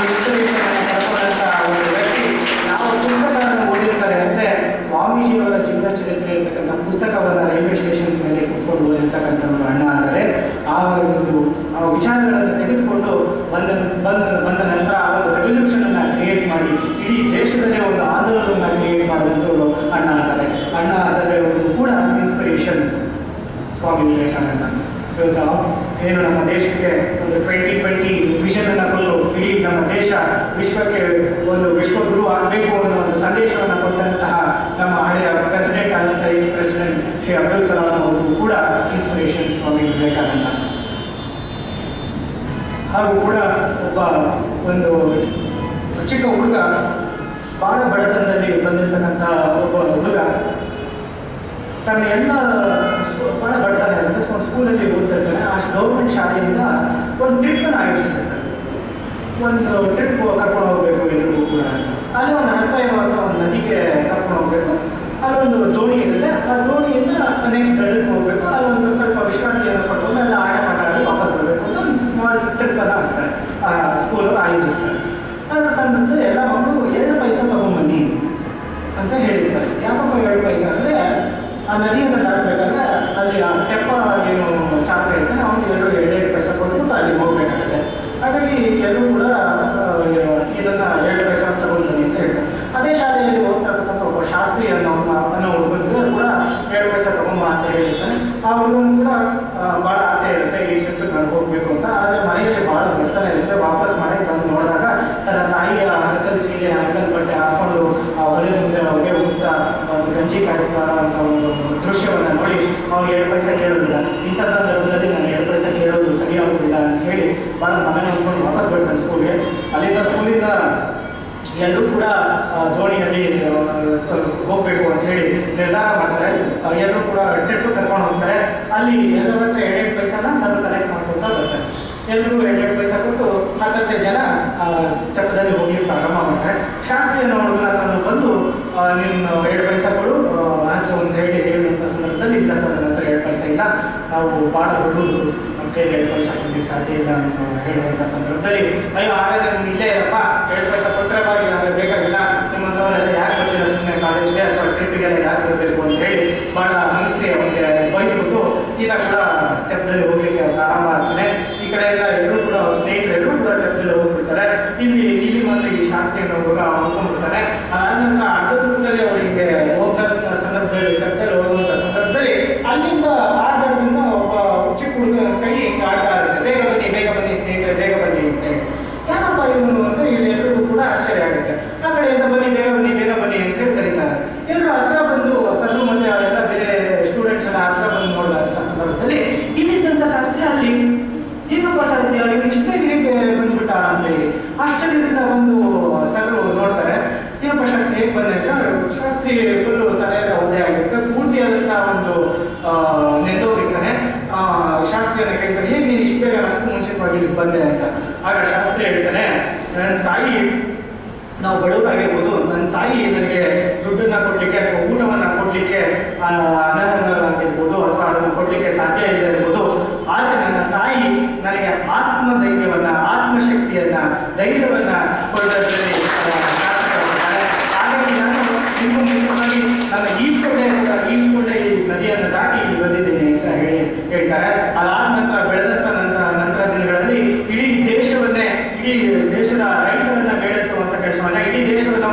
ಪಡ್ಕೊಂಡಂತ ಒಂದು ವ್ಯಕ್ತಿ ಯಾವ ಪುಸ್ತಕಗಳನ್ನು ಓದಿರ್ತಾರೆ ಅಂದ್ರೆ ಸ್ವಾಮೀಜಿಯವರ ಜೀವನ ಚರಿತ್ರೆ ಇರ್ತಕ್ಕಂಥ ಪುಸ್ತಕವನ್ನ ರೈಲ್ವೆ ಸ್ಟೇಷನ್ ಮೇಲೆ ಕುತ್ಕೊಂಡು ಓದಿರ್ತಕ್ಕಂಥವ್ರು ಅಣ್ಣಾ ಹಜಾರೆ. ಆ ಒಂದು ವಿಚಾರಗಳನ್ನು ತೆಗೆದುಕೊಂಡು ಬಂದ ನಂತರ ಆ ಒಂದು ರೆವಲ್ಯೂಷನ್ ಅನ್ನ ಕ್ರಿಯೇಟ್ ಮಾಡಿ ಇಡೀ ದೇಶದಲ್ಲೇ ಒಂದು ಆಂದೋಲನವನ್ನ ಕ್ರಿಯೇಟ್ ಮಾಡಿದಂಥವ್ರು ಅಣ್ಣಾ ಹಜಾರೆ. ಅಣ್ಣಾ ಹಜಾರೆ ಅವರು ಕೂಡ ಇನ್ಸ್ಪಿರೇಷನ್ ಸ್ವಾಮಿ ವಿವೇಕಾನಂದ. ಇವತ್ತು ಏನು ನಮ್ಮ ದೇಶಕ್ಕೆ ಒಂದು 2020 ವಿಷನ್ ಅನ್ನು ಕೊಟ್ಟು ಇಡೀ ನಮ್ಮ ದೇಶ ವಿಶ್ವಕ್ಕೆ ಒಂದು ವಿಶ್ವಗುರು ಆಗಬೇಕು ಅನ್ನೋ ಒಂದು ಸಂದೇಶವನ್ನು ಕೊಟ್ಟಂತಹ ನಮ್ಮ ಹಳೆಯ ಪ್ರೆಸಿಡೆಂಟ್ ಆದಂತಹ ಎಕ್ಸ್ ಪ್ರೆಸಿಡೆಂಟ್ ಶ್ರೀ ಅಬ್ದುಲ್ ಕಲಾಂ ಅವರು ಕೂಡ ಇನ್ಸ್ಪಿರೇಷನ್ ಸ್ವಾಮಿ ವಿವೇಕಾನಂದ. ಹಾಗೂ ಕೂಡ ಒಬ್ಬ ಒಂದು ಚಿಕ್ಕ ಹುಡುಗ, ಬಹಳ ಬಡತನದಲ್ಲಿ ಬಂದಿರತಕ್ಕಂಥ ಒಬ್ಬ ಹುಡುಗ ತನ್ನ ಎಲ್ಲ ಬಹಳ ಬಡತನ ಇರುತ್ತೆ. ಒಂದು ಸ್ಕೂಲಲ್ಲಿ ಓದ್ತಿರ್ತಾನೆ. ಆ ಗೌರ್ಮೆಂಟ್ ಶಾಲೆಯಿಂದ ಒಂದು ಟ್ರಿಪ್ಪನ್ನು ಆಯೋಜಿಸಿರ್ತಾರೆ. ಒಂದು ಟ್ರಿಪ್ ಕರ್ಕೊಂಡು ಹೋಗ್ಬೇಕು ಎಲ್ಲರಿಗೂ ಕೂಡ. ಅಲ್ಲಿ ಒಂದು ಹತ್ರ ಇರುವಂಥ ಒಂದು ನದಿಗೆ ಕರ್ಕೊಂಡು ಹೋಗ್ಬೇಕು. ಅಲ್ಲೊಂದು ದೋಣಿ ಇರುತ್ತೆ. ಆ ದೋಣಿಯಿಂದ ನೆಕ್ಸ್ಟ್ ಗಡಕ್ಕೆ ಹೋಗ್ಬೇಕು. ಅಲ್ಲೊಂದು ಸ್ವಲ್ಪ ವಿಶ್ರಾಂತಿಯನ್ನು ಪಡ್ಕೊಂಡು ಎಲ್ಲ ಆಟ ಆಡಿ ವಾಪಸ್ ಬರಬೇಕು ಅಂತ ಒಂದು ಸ್ಮಾಲ್ ಟ್ರಿಪ್ಪನ್ನು ಹಾಕ್ತಾರೆ. ಆ ಸ್ಕೂಲಲ್ಲಿ ಆಯೋಜಿಸ್ತಾರೆ. ಅದರ ಸಂದರ್ಭದಲ್ಲಿ ಎಲ್ಲ ಮಕ್ಕಳು 2 ಪೈಸೆ ತಗೊಂಡ್ಬನ್ನಿ ಅಂತ ಹೇಳಿರ್ತಾರೆ. ಯಾಕಪ್ಪ 2 ಪೈಸೆ ಅಂದರೆ ಆ ನದಿಯನ್ನು ದಾಟಬೇಕಾದ್ರೆ ಅಲ್ಲಿ ಆ ತೆಪ್ಪ ಏನು ಚಾಪ ಇರ್ತಾನೆ ಅವನು 2 ಪೈಸೆ ಕೊಟ್ಬಿಟ್ಟು ಅಲ್ಲಿ ಹೋಗ್ಬೇಕಾಗುತ್ತೆ. ಹಾಗಾಗಿ ಎಲ್ಲರೂ ಕೂಡ ಇದನ್ನ 2 ಪೈಸೆ ತಗೊಂಡ್ಬನ್ನಿ ಅಂತ ಹೇಳ್ತಾರೆ. ಅದೇ ಶಾಲೆಯಲ್ಲಿ ಓದ್ತಾ ಇರ್ತಕ್ಕಂಥ ಒಬ್ಬ ಶಾಸ್ತ್ರಿ ಅನ್ನೋ ಹುಡುಗನಿಗೆ ಕೂಡ 2 ಪೈಸೆ ತಗೊಂಬ ಅಂತ ಹೇಳಿರ್ತಾನೆ. ಆ ಹುಡುಗನು ಕೂಡ ಭಾಳ ಆಸೆ ಇರುತ್ತೆ ಈ ಟ್ರಿಪ್ಪಿಗೆ ನಾನು ಹೋಗ್ಬೇಕು ಅಂತ. ಆದರೆ ಮನೆಯಲ್ಲಿ ಭಾಳ ಬರ್ತನೆ ಇರುತ್ತೆ. ವಾಪಸ್ ಮನೆಗೆ ಬಂದು ನೋಡಿದಾಗ ತನ್ನ ತಾಯಿಯ ಹರಕಲ್ ಸೀರೆ, ಹರಕಲ್ ಬಟ್ಟೆ ಹಾಕೊಂಡು ಹೊರಗೆ ಮುಂದೆ ಹೊಗೆ ಹೋಗ್ತಾ ಒಂದು ಗಂಜಿ ಕಾಯಿಸ್ತಾರಂಥ ಒಂದು ದೃಶ್ಯವನ್ನು ನೋಡಿ ಅವ್ನು 2 ಪೈಸೆ ಕೇಳೋದಿಲ್ಲ. ಇಂಥ ಸಂದರ್ಭದಲ್ಲಿ ನಾನು 2 ಪೈಸೆ ಕೇಳೋದು ಸರಿಯಾಗೋದಿಲ್ಲ ಅಂತ ಹೇಳಿ ಭಾಳ ಮನೆ ಅಂದ್ಕೊಂಡು ವಾಪಸ್ ಬರ್ತಾನೆ ಸ್ಕೂಲ್ಗೆ. ಅಲ್ಲಿಂದ ಸ್ಕೂಲಿಂದ ಎಲ್ಲರೂ ಕೂಡ ದೋಣಿಯಲ್ಲಿ ಹೋಗಬೇಕು ಅಂತ ಹೇಳಿ ನಿರ್ಧಾರ ಮಾಡ್ತಾರೆ. ಎಲ್ಲರೂ ಕೂಡ ಟ್ರಿಪ್ ಕರ್ಕೊಂಡು ಹೋಗ್ತಾರೆ. ಅಲ್ಲಿ ಎಲ್ಲರ ಹತ್ರ 2 ಪೈಸೆನ ಸರ್ ಕಲೆಕ್ಟ್ ಮಾಡ್ಕೊತಾ ಬರ್ತಾರೆ. ಎಲ್ಲರೂ 2 ಪೈಸೆ ಕೊಟ್ಟು 10 ಜನ ತೆಪ್ಪದಲ್ಲಿ ಹೋಗಿ ಪ್ರಾರಂಭ ಮಾಡ್ತಾರೆ. ಶಾಸ್ತ್ರೀಯ ಹುಡುಗನ ಹತ್ರ ಬಂದು ನಿಮ್ಮ 2 ಪೈಸೆ ಕೊಡು ಅಂತ ಒಂದು ಹೇಳುವಂಥ ಸಂದರ್ಭದಲ್ಲಿ ಇಲ್ಲ ಸರ್ ನನ್ನ ಹತ್ರ 2 ಪೈಸೆ ಇಲ್ಲ, ನಾವು ಭಾಳ ಹುಡುಗರು ನಮ್ಮ ಕೈಗೆ 2 ಪೈಸೆ ಕೊಡಲಿಕ್ಕೆ ಸಾಧ್ಯ ಇಲ್ಲ ಅಂತ ಹೇಳುವಂಥ ಸಂದರ್ಭದಲ್ಲಿ ಅಯ್ಯೋ ಹಾಗಾದ್ರೆ ನೀವು ಇಲ್ಲೇ ಇರಪ್ಪ 2 ಪೈಸೆ ಕೊಟ್ಟರೆ ಬಾಗಿ ನಮಗೆ ಬೇಕಾಗಿಲ್ಲ, ನಿಮ್ಮ ಹೇಗೆ ಬಂದೆ ಅಂದರೆ ಶಾಸ್ತ್ರಿ ಫುಲ್ಲು ತಲೆಯೆಲ್ಲ ಒಂದೇ ಆಗಿರುತ್ತೆ, ಪೂರ್ತಿಯಾದಂಥ ಒಂದು ನೆಂದೋಗಿರ್ತಾನೆ. ಶಾಸ್ತ್ರಿಯನ್ನು ಕೇಳ್ತಾನೆ, ಹೇಗೆ ನೀನು ಇಷ್ಟು ಬೇಗ ನನಗೂ ಮುಂಚಿತವಾಗಿ ಇಲ್ಲಿಗೆ ಬಂದೆ ಅಂತ. ಆಗ ಶಾಸ್ತ್ರಿ ಹೇಳ್ತಾನೆ, ನನ್ನ ತಾಯಿ, ನಾವು ಬಡವರಾಗಿರ್ಬೋದು, ನನ್ನ ತಾಯಿ ನನಗೆ ದುಡ್ಡನ್ನು ಕೊಡಲಿಕ್ಕೆ ಅಥವಾ ಊಟವನ್ನು ಕೊಡಲಿಕ್ಕೆ ಅನರ್ಹರಾಗಿರ್ಬೋದು ಅಥವಾ ಅದನ್ನು ಕೊಡಲಿಕ್ಕೆ ಸಾಧ್ಯ ಇಲ್ಲ ಇರ್ಬೋದು. ಆದರೆ ನನ್ನ ತಾಯಿ ನನಗೆ ಆತ್ಮಧೈರ್ಯವನ್ನು, ಆತ್ಮಶಕ್ತಿಯನ್ನು, ಧೈರ್ಯವನ್ನು ಕೊಡೋದ್ರಲ್ಲಿ ಹಾಗಾಗಿ ನಾನು ನಿಮ್ಮ ಮೂಲಕವಾಗಿ ನನ್ನ ಈಜ್ಕೊಂಡೆ ಈ ನದಿಯನ್ನು ದಾಟಿ ಇಲ್ಲಿ ಬಂದಿದ್ದೀನಿ ಅಂತ ಹೇಳ್ತಾರೆ. ಅದಾದ ನಂತರ ಬೆಳೆದಂಥ ನಂತರ ದಿನಗಳಲ್ಲಿ ಇಡೀ ದೇಶವನ್ನೇ, ಇಡೀ ದೇಶದ ರೈತರನ್ನ ಮೇಲೆತ್ತುವಂಥ ಕೆಲಸವನ್ನ, ಇಡೀ ದೇಶವನ್ನ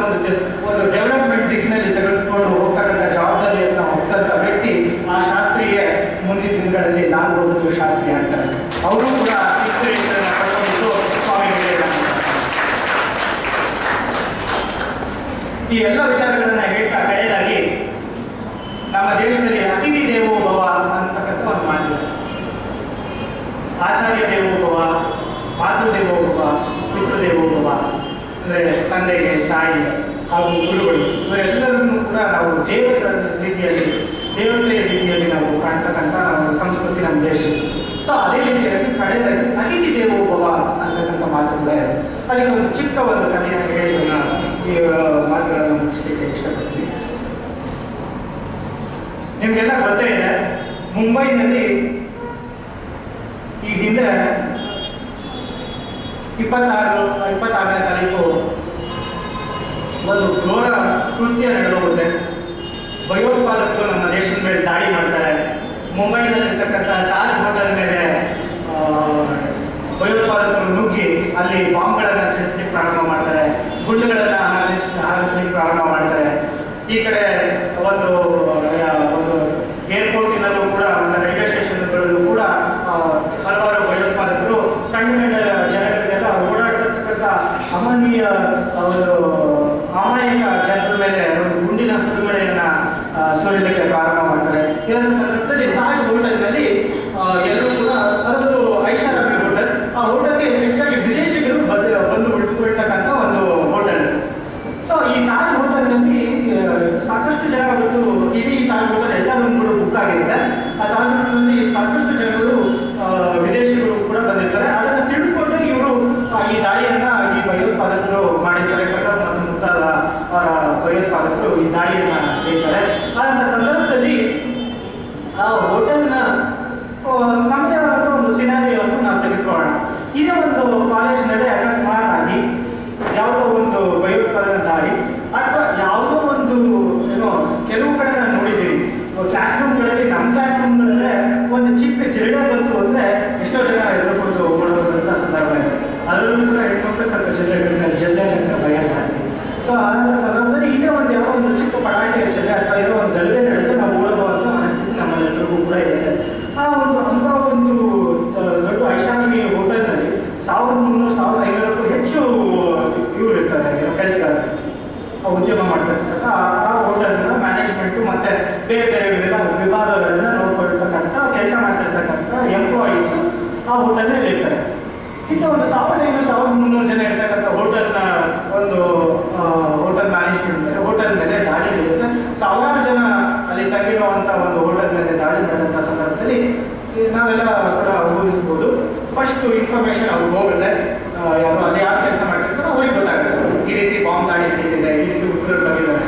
ಒಂದು ಡೆವಲಪ್ಮೆಂಟ್ ದಿಕ್ಕಿನಲ್ಲಿ ತೆಗೆದುಕೊಂಡು ಹೋಗ್ತಕ್ಕಂಥ ಜವಾಬ್ದಾರಿಯನ್ನು ಹೊತ್ತಂಥ ವ್ಯಕ್ತಿ ಆ ಶಾಸ್ತ್ರಿಗೆ ಮುಂದಿನ ದಿನಗಳಲ್ಲಿ ಲಾಲ್ ಬಹದ್ದೂರ್ ಶಾಸ್ತ್ರಿ ಅಂತಾರೆ. ಅವರು ಕೂಡ ಇನ್ಸ್ಪಿರೇಷನ್ ಪಡ್ಕೊಂಡಿದ್ದು ಸ್ವಾಮಿ ವಿವೇಕಾನಂದ. ಈ ಎಲ್ಲ ವಿಚಾರಗಳನ್ನ ಹೇಳ್ತಾ ಕಡೆಯದಾಗಿ ನಮ್ಮ ದೇಶದಲ್ಲಿ ಅತಿಥಿ ದೇವೋ ಭವ ಅಂತಕ್ಕಂಥ ಒಂದು ಮಾಡಿದ್ದಾರೆ. ಆಚಾರ್ಯ ದೇವೋ ಭವ, ಮಾತೃದೇವೋ ಭವ, ಪಿತೃದೇವೋ ಭವ, ಅಂದರೆ ತಂದೆಗೆ, ತಾಯಿ ಹಾಗೂ ಗುರುಗಳು ಇವರೆಲ್ಲರನ್ನು ಕೂಡ ನಾವು ದೇವತೆಯ ರೀತಿಯಲ್ಲಿ ನಾವು ಕಾಣ್ತಕ್ಕಂಥ ಒಂದು ಸಂಸ್ಕೃತಿ ನಮ್ಮ ದೇಶದ್ದು. ಸೊ ಅದೇ ರೀತಿಯಾಗಿ ಕಡೆದಾಗಿ ಅತಿಥಿ ದೇವೋ ಭವ ಅಂತಕ್ಕಂಥ ಮಾತುಗಳೇ. ಅದಕ್ಕೆ ಒಂದು ಚಿಕ್ಕ ಒಂದು ಕಥೆಯನ್ನು ಹೇಳಿದನ್ನ ಈ ಮಾತುಗಳನ್ನು ಮುಗಿಸಲಿಕ್ಕೆ ಇಷ್ಟಪಡ್ತೀನಿ. ನಿಮಗೆಲ್ಲ ಗೊತ್ತೇ ಇದೆ, ಮುಂಬೈನಲ್ಲಿ ಈ ಹಿಂದೆ 26ನೇ ತಾರೀಕು ಒಂದು ಘೋರ ಕೃತ್ಯ ನಡೆದೋಗುತ್ತೆ. ಭಯೋತ್ಪಾದಕರು ನಮ್ಮ ದೇಶದ ಮೇಲೆ ದಾಳಿ ಮಾಡ್ತಾರೆ. ಮುಂಬೈನಲ್ಲಿರ್ತಕ್ಕಂಥ ತಾಜ್ ಹೋಟೆಲ್ ಮೇಲೆ ಭಯೋತ್ಪಾದಕರು ನುಗ್ಗಿ ಅಲ್ಲಿ ಬಾಂಬ್ಗಳನ್ನು ಸಿಡಿಸ್ಲಿಕ್ಕೆ ಪ್ರಾರಂಭ ಮಾಡ್ತಾರೆ, ಗುಂಡುಗಳನ್ನು ಹಾರಿಸ್ಲಿಕ್ಕೆ ಪ್ರಾರಂಭ ಮಾಡ್ತಾರೆ. ಈ ಕಡೆ ಒಂದು ಏರ್ಪೋರ್ಟಿನಲ್ಲೂ ಕೂಡ, ಒಂದು ರೈಲ್ವೆ ಸ್ಟೇಷನ್ಗಳಲ್ಲೂ ಕೂಡ ಹಲವಾರು ಭಯೋತ್ಪಾದಕರು ಕಂಡ ಜನಗಳಿಗೆಲ್ಲ ಓಡಾಡ್ತಿರ್ತಕ್ಕಂಥ ಅಮಾನವೀಯ ಒಂದು ಅಮಾಯಕ ಜನರ ಮೇಲೆ ಒಂದು ಗುಂಡಿನ ಸುಡುಗಡೆಯನ್ನ ಸುರಿಲಿಕ್ಕೆ ಪ್ರಾರಂಭ ಮಾಡ್ತಾರೆ. ಇದರ ಸಂದರ್ಭದಲ್ಲಿ ತಾಜ್ ಹೋಟೆಲ್ನಲ್ಲಿ ಎಲ್ಲರೂ ಕೂಡ, ಅದೊಂದು ಐಷಾರಾಮಿ ಹೋಟೆಲ್. ಆ ಹೋಟೆಲ್ಗೆ ಹೆಚ್ಚಾಗಿ ವಿದೇಶಿಗರು ಬಂದು ಉಳಿದುಕೊಳ್ತಕ್ಕಂಥ ಒಂದು ಹೋಟೆಲ್. ಸೊ ಈ ತಾಜ್ ಹೋಟೆಲ್ನಲ್ಲಿ ಸಾಕಷ್ಟು ಜನ ಬಂದು, ಇಡೀ ತಾಜ್ ಹೋಟೆಲ್ ಎಲ್ಲ ರೂಮ್ಗಳು ಬುಕ್ ಆಗಿರುತ್ತೆ. ಆ ತಾಜ್ ಹೋಟೆಲ್ನಲ್ಲಿ ಸಾಕಷ್ಟು ಜನಗಳು ವಿದೇಶಿಗಳು ಕೂಡ ಬಂದಿರ್ತಾರೆ. ಅದನ್ನು ತಿಳಿದುಕೊಂಡು ಇವರು ಈ ದಾಳಿಯನ್ನ ಈ ಭಯೋತ್ಪಾದಕರು ಮಾಡಿರ್ತಾರೆ. ಕಸಬ್ ಮತ್ತು ಮುಂತಾದ ಭಯೋತ್ಪಾದಕರು ಈ ದಾಳಿಯನ್ನ ಹೇಳ್ತಾರೆ. ಆ ಸಂದರ್ಭದಲ್ಲಿ ಆ ಹೋಟೆಲ್ನ ನಮ್ಮದೇ ಆದ ಒಂದು ಸಿನಾರಿಯೋವನ್ನು ನಾವು ತೆಗೆದುಕೊಳ್ಳೋಣ. ಇದೇ ಒಂದು ಕಾಲೇಜ್ನಲ್ಲಿ ಅಕಸ್ಮಾತ್ ಆಗಿ ಯಾವುದೋ ಒಂದು ಭಯೋತ್ಪಾದನಾ ದಾಳಿ ಅಥವಾ ಯಾವುದೋ ಒಂದು ಕೆಲವು ಕಡೆ ನಾನು ನೋಡಿದ್ದೀವಿ, ಕ್ಲಾಸ್ ರೂಮ್ಗಳಲ್ಲಿ, ನಮ್ಮ ಕ್ಲಾಸ್ ರೂಮ್ಗಳಲ್ಲೇ ಒಂದು ಚಿಕ್ಕ ಜಿರಳೆ ಬಂತು ಅಂದರೆ ಎಷ್ಟೋ ಜನ ಎದುರುಕೊಂಡು ಓಡೋದಂಥ ಸಂದರ್ಭ ಇದೆ. ಅದರಲ್ಲೂ ಕೂಡ ಹೆಣ್ಮಕ್ಳು ಸ್ವಲ್ಪ ಜಲ್ಲೆ ಭಯ ಜಾಸ್ತಿ. ಸೊ ಅದರ ಸಂದರ್ಭದಲ್ಲಿ ಇದೇ ಒಂದು ಯಾವುದೋ ಒಂದು ಚಿಕ್ಕ ಪಟಾಕಿ ಹಚ್ಚಲೆ ಅಥವಾ ಏನೋ ಒಂದು ಗಲಭೆ ನಡೆದ್ರೆ ನಾವು ಓಡಬಹುವಂಥ ಮನಸ್ಥಿತಿ ನಮ್ಮೆಲ್ಲರಿಗೂ ಕೂಡ ಇದೆ. ಅಂಥ ಒಂದು ದೊಡ್ಡ ಐಷಾರಾಮಿ ಹೋಟೆಲ್ನಲ್ಲಿ 1300-1500ಕ್ಕೂ ಹೆಚ್ಚು ಇವರು ಇರ್ತಾರೆ, ಕೆಲಸಗಾರರು ಉದ್ಯಮ ಮಾಡ್ತಿರ್ತಕ್ಕಂಥ ಆ ಹೋಟೆಲ್ನ ಮ್ಯಾನೇಜ್ಮೆಂಟು ಮತ್ತು ಬೇರೆ ಬೇರೆ ವಿಭಾಗಗಳನ್ನು ನೋಡ್ಕೊಳ್ತಕ್ಕಂಥ ಕೆಲಸ ಮಾಡ್ತಿರ್ತಕ್ಕಂಥ ಎಂಪ್ಲಾಯೀಸು ಆ ಹೋಟೆಲ್ನಲ್ಲಿ ಇರ್ತಾರೆ. ಇಂಥ ಒಂದು 1500-1300 ಜನ ಇರ್ತಕ್ಕಂಥ ಹೋಟೆಲ್ನ ಒಂದು ಹೋಟೆಲ್ ಮ್ಯಾನೇಜ್ಮೆಂಟ್ ಮೇಲೆ, ಹೋಟೆಲ್ ಮೇಲೆ ದಾಳಿ ನಡೆಯುತ್ತೆ. ಸಾವಿರಾರು ಜನ ಅಲ್ಲಿ ತಂಗಿರುವಂಥ ಒಂದು ಹೋಟೆಲ್ ಮೇಲೆ ದಾಳಿ ಮಾಡಿದಂಥ ಸಂದರ್ಭದಲ್ಲಿ ನಾವೆಲ್ಲ ಕೂಡ ಊಹಿಸ್ಬೋದು. ಫಸ್ಟ್ ಇನ್ಫಾರ್ಮೇಶನ್ ಅವ್ರಿಗೆ ಹೋಗುತ್ತೆ, ಯಾರು ಅಲ್ಲಿ ಯಾರು ಕೆಲಸ ಮಾಡ್ತಿರ್ತಾರೋ ಅವ್ರಿಗೆ ಗೊತ್ತಾಗುತ್ತೆ ಈ ರೀತಿ ಬಾಂಬ್ ದಾಳಿ ನಡೀತಿದೆ, ಈ ರೀತಿ ಉಗ್ರರು ಬಂದಿದ್ದಾರೆ.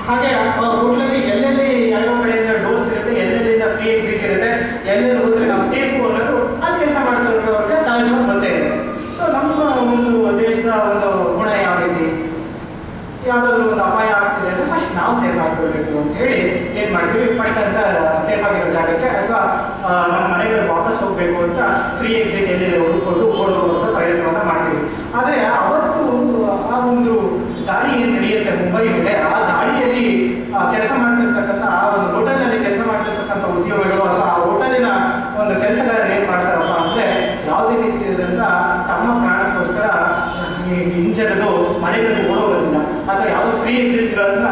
ಹಾಗೆ ಹೋಟ್ಲಲ್ಲಿ ಎಲ್ಲೆಲ್ಲಿ ಯಾವ ಕಡೆಯಿಂದ ಡೋರ್ಸ್ ಇರುತ್ತೆ, ಎಲ್ಲೆಲ್ಲಿಂದ ಫ್ರೀ ಎಕ್ಸಿಟ್ ಇರುತ್ತೆ, ಎಲ್ಲೆಲ್ಲಿ ಹೋದ್ರೆ ನಾವು ಸೇಫು ಅನ್ನೋದು ಅಲ್ಲಿ ಕೆಲಸ ಮಾಡ್ತಿರೋರಿಗೆ ಸಹಜವಾಗಿ ಗೊತ್ತೇ ಇದೆ. ಸೊ ನಮ್ಮ ಒಂದು ದೇಶದ ಒಂದು ಗುಣ ಯಾವ ರೀತಿ, ಯಾವುದಾದ್ರೂ ಒಂದು ಅಪಾಯ ಆಗ್ತಿದೆ ಅಂದರೆ ಫಸ್ಟ್ ನಾವು ಸೇಫ್ ಆಗಿಬಿಡ್ಬೇಕು ಅಂತ ಹೇಳಿ ಏನು ಮಾಡ್ತೀವಿ, ಪಟ್ ಅಂತ ಸೇಫ್ ಆಗಿರೋ ಜಾಗಕ್ಕೆ ಅಥವಾ ನಮ್ಮ ಮನೆಗೆ ವಾಪಸ್ ಹೋಗಬೇಕು ಅಂತ ಫ್ರೀ ಎಕ್ಸಿಟ್ ಎಲ್ಲಿದೆ ಹುಡುಕೊಂಡು ಓಡುವಂಥ ಪ್ರಯತ್ನವನ್ನು ಮಾಡ್ತೀವಿ. ಆದರೆ ಅವತ್ತು ಆ ಒಂದು ದಾಳಿ ಏನು ನಡೆಯುತ್ತೆ ಮುಂಬೈ ಮೇಲೆ, ಆ ದಾಳಿಯಲ್ಲಿ ಕೆಲಸ ಮಾಡ್ತಿರ್ತಕ್ಕಂಥ ಆ ಒಂದು ಹೋಟೆಲ್ನಲ್ಲಿ ಕೆಲಸ ಮಾಡ್ತಿರ್ತಕ್ಕಂಥ ಉದ್ಯೋಗಿಗಳು ಅಥವಾ ಆ ಹೋಟೆಲಿನ ಒಂದು ಕೆಲಸಗಾರರು ಏನು ಮಾಡ್ತಾರಪ್ಪ ಅಂದರೆ ಯಾವುದೇ ರೀತಿಯಾದಂಥ ತಮ್ಮ ಪ್ರಾಣಕ್ಕೋಸ್ಕರ ಹಿಂಜರಿದು ಮನೆಗಳಿಗೆ ಓಡೋಗೋದಿಲ್ಲ ಅಥವಾ ಯಾವುದೋ ಫ್ರೀ ಎಕ್ಸಿಟ್ಗಳನ್ನ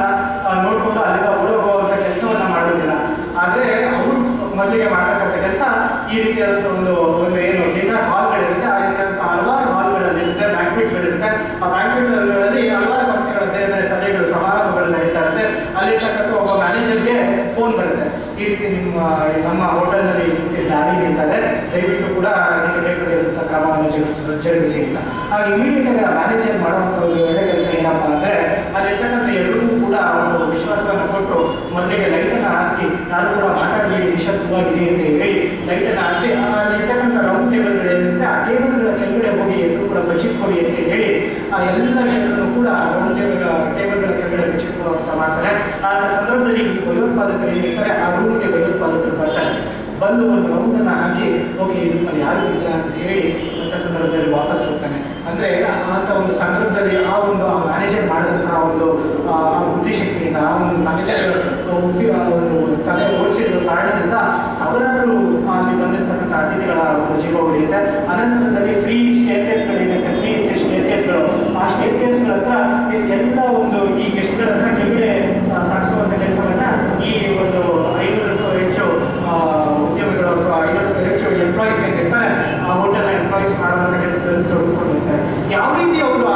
ನೋಡಿಕೊಂಡು ಅಲ್ಲಿಂದ ಓಡೋಗುವಂಥ ಕೆಲಸವನ್ನು ಮಾಡೋದಿಲ್ಲ. ಆದರೆ ಅವರು ಮೊದಲಿಗೆ ಮಾಡ್ತಕ್ಕಂಥ ಕೆಲಸ ಈ ರೀತಿಯಾದಂಥ ಒಂದು ಏನು ಡಿನ್ನರ್ ಹಾಲ್ಗಳಿರುತ್ತೆ, ಆ ರೀತಿಯಾದಂಥ ಹಲವಾರು ಹಾಲ್ಗಳಿರುತ್ತೆ, ಬ್ಯಾಂಕ್ವೆಟ್ಗಳಿರುತ್ತೆ. ಆ ಬ್ಯಾಂಕ್ವೆಟ್ಗಳಲ್ಲಿ ಹಲವಾರು ಕಂಪನಿಗಳ ಬೇರೆ ಬೇರೆ ಸಭೆಗಳು, ಸಮಾರಂಭ ಈ ರೀತಿ ನಮ್ಮ ಹೋಟೆಲ್ನಲ್ಲಿ ದಾಳಿ ನಿಂತಾರೆ, ದಯವಿಟ್ಟು ಕೂಡ ಅದಕ್ಕೆ ಬೇಕಾಗಿರುವಂಥ ಕ್ರಮವನ್ನು ಜರುಗಿಸಿ ಅಂತ. ಆಗ ಇಮಿಡಿಯೇಟ್ ಆಗಿ ಮ್ಯಾನೇಜರ್ ಮಾಡುವಂಥ ಒಂದು ಒಳ್ಳೆ ಕೆಲಸ ಏನಪ್ಪ ಅಂದರೆ ಅಲ್ಲಿರ್ತಕ್ಕಂಥ ಎಲ್ಲರಿಗೂ ಕೂಡ ಒಂದು ವಿಶ್ವಾಸವನ್ನು ಕೊಟ್ಟು ಮೊದಲಿಗೆ ಲೈಟನ್ನು ಆರಿಸಿ, ಯಾರು ಕೂಡ ಮಾತಾಡಬೇಡಿ, ನಿಶಬ್ದವಾಗಿರಿ ಅಂತ ಹೇಳಿ ಲೈಟನ್ನು ಆರಿಸಿ ಅಲ್ಲಿರ್ತಕ್ಕಂಥ ರೌಂಡ್ ಟೇಬಲ್ಗಳಿರುತ್ತೆ, ಆ ಟೇಬಲ್ಗಳ ಕೆಳಗಡೆ ಹೋಗಿ ಎಲ್ಲರೂ ಕೂಡ ಬಚ್ಚಿಟ್ಕೊಡಿ ಅಂತ ಹೇಳಿ ಆ ಎಲ್ಲ ಜನರನ್ನು ಕೂಡ ರೌಂಡ್ ಟೇಬಲ್ಗಳ ಕೆಳಗಡೆ ಬಚ್ಚಿಟ್ಕೊಳ್ಳುವಂತ ಮಾಡ್ತಾರೆ. ಆ ಸಂದರ್ಭದಲ್ಲಿ ಈ ಭಯೋತ್ಪಾದಕರು ಏನಿರ್ತಾರೆ ಆ ರೂಮ್ಗೆ ಭಯೋತ್ಪಾದಕರು ಬರ್ತಾರೆ, ಬಂದು ಒಂದು ರೌಂಡನ್ನು ಹಾಕಿ ಓಕೆ ಇದು ಯಾರು ಇಲ್ಲ ಅಂತ ಹೇಳಿ ಅಂತ ಸಂದರ್ಭದಲ್ಲಿ ವಾಪಸ್ ಹೋಗ್ತಾನೆ. ಅಂದರೆ ಅಂತ ಒಂದು ಸಂದರ್ಭದಲ್ಲಿ ಆ ಮ್ಯಾನೇಜರ್ ಮಾಡಿದಂತಹ ಒಂದು ಬುದ್ಧಿಶಕ್ತಿಯಿಂದ ಆ ಒಂದು ಮ್ಯಾನೇಜರ್ ಒಂದು ತಲೆ ಓಡಿಸಿದ ಕಾರಣದಿಂದ ಸಾವಿರಾರು ಅಲ್ಲಿ ಬಂದಿರತಕ್ಕಂಥ ಅತಿಥಿಗಳ ಒಂದು ಜೀವ ಉಳಿಯುತ್ತೆ. ಅನಂತರದಲ್ಲಿ ಫ್ರೀ ಸ್ಟೇರ್ಕೇಸ್ಗಳೇನಿರುತ್ತೆ, ಫ್ರೀ ಸ್ಟೇರ್ಕೇಸ್ಗಳು, ಆ ಸ್ಟೇರ್ಕೇಸ್ಗಳ ಹತ್ರ ಎಲ್ಲ ಒಂದು ಈ ಗೆಸ್ಟ್ಗಳನ್ನ ಕೆಳಗಡೆ ಸಾಗಿಸುವಂಥ ಕೆಲಸವನ್ನ ಈ ಒಂದು 500ಕ್ಕೂ ಹೆಚ್ಚು ಉದ್ಯಮಿಗಳು ಅಥವಾ 500ಕ್ಕೂ ಹೆಚ್ಚು ಎಂಪ್ಲಾಯೀಸ್ ಏನಿರ್ತಾರೆ ಆ ಹೋಟೆಲ್ನ ಎಂಪ್ಲಾಯೀಸ್ ಮಾಡುವಂಥ ಕೆಲಸದಲ್ಲಿ ತೊಡಗಿಕೊಂಡಿರ್ತಾರೆ. ಯಾವ ರೀತಿ ಅವರು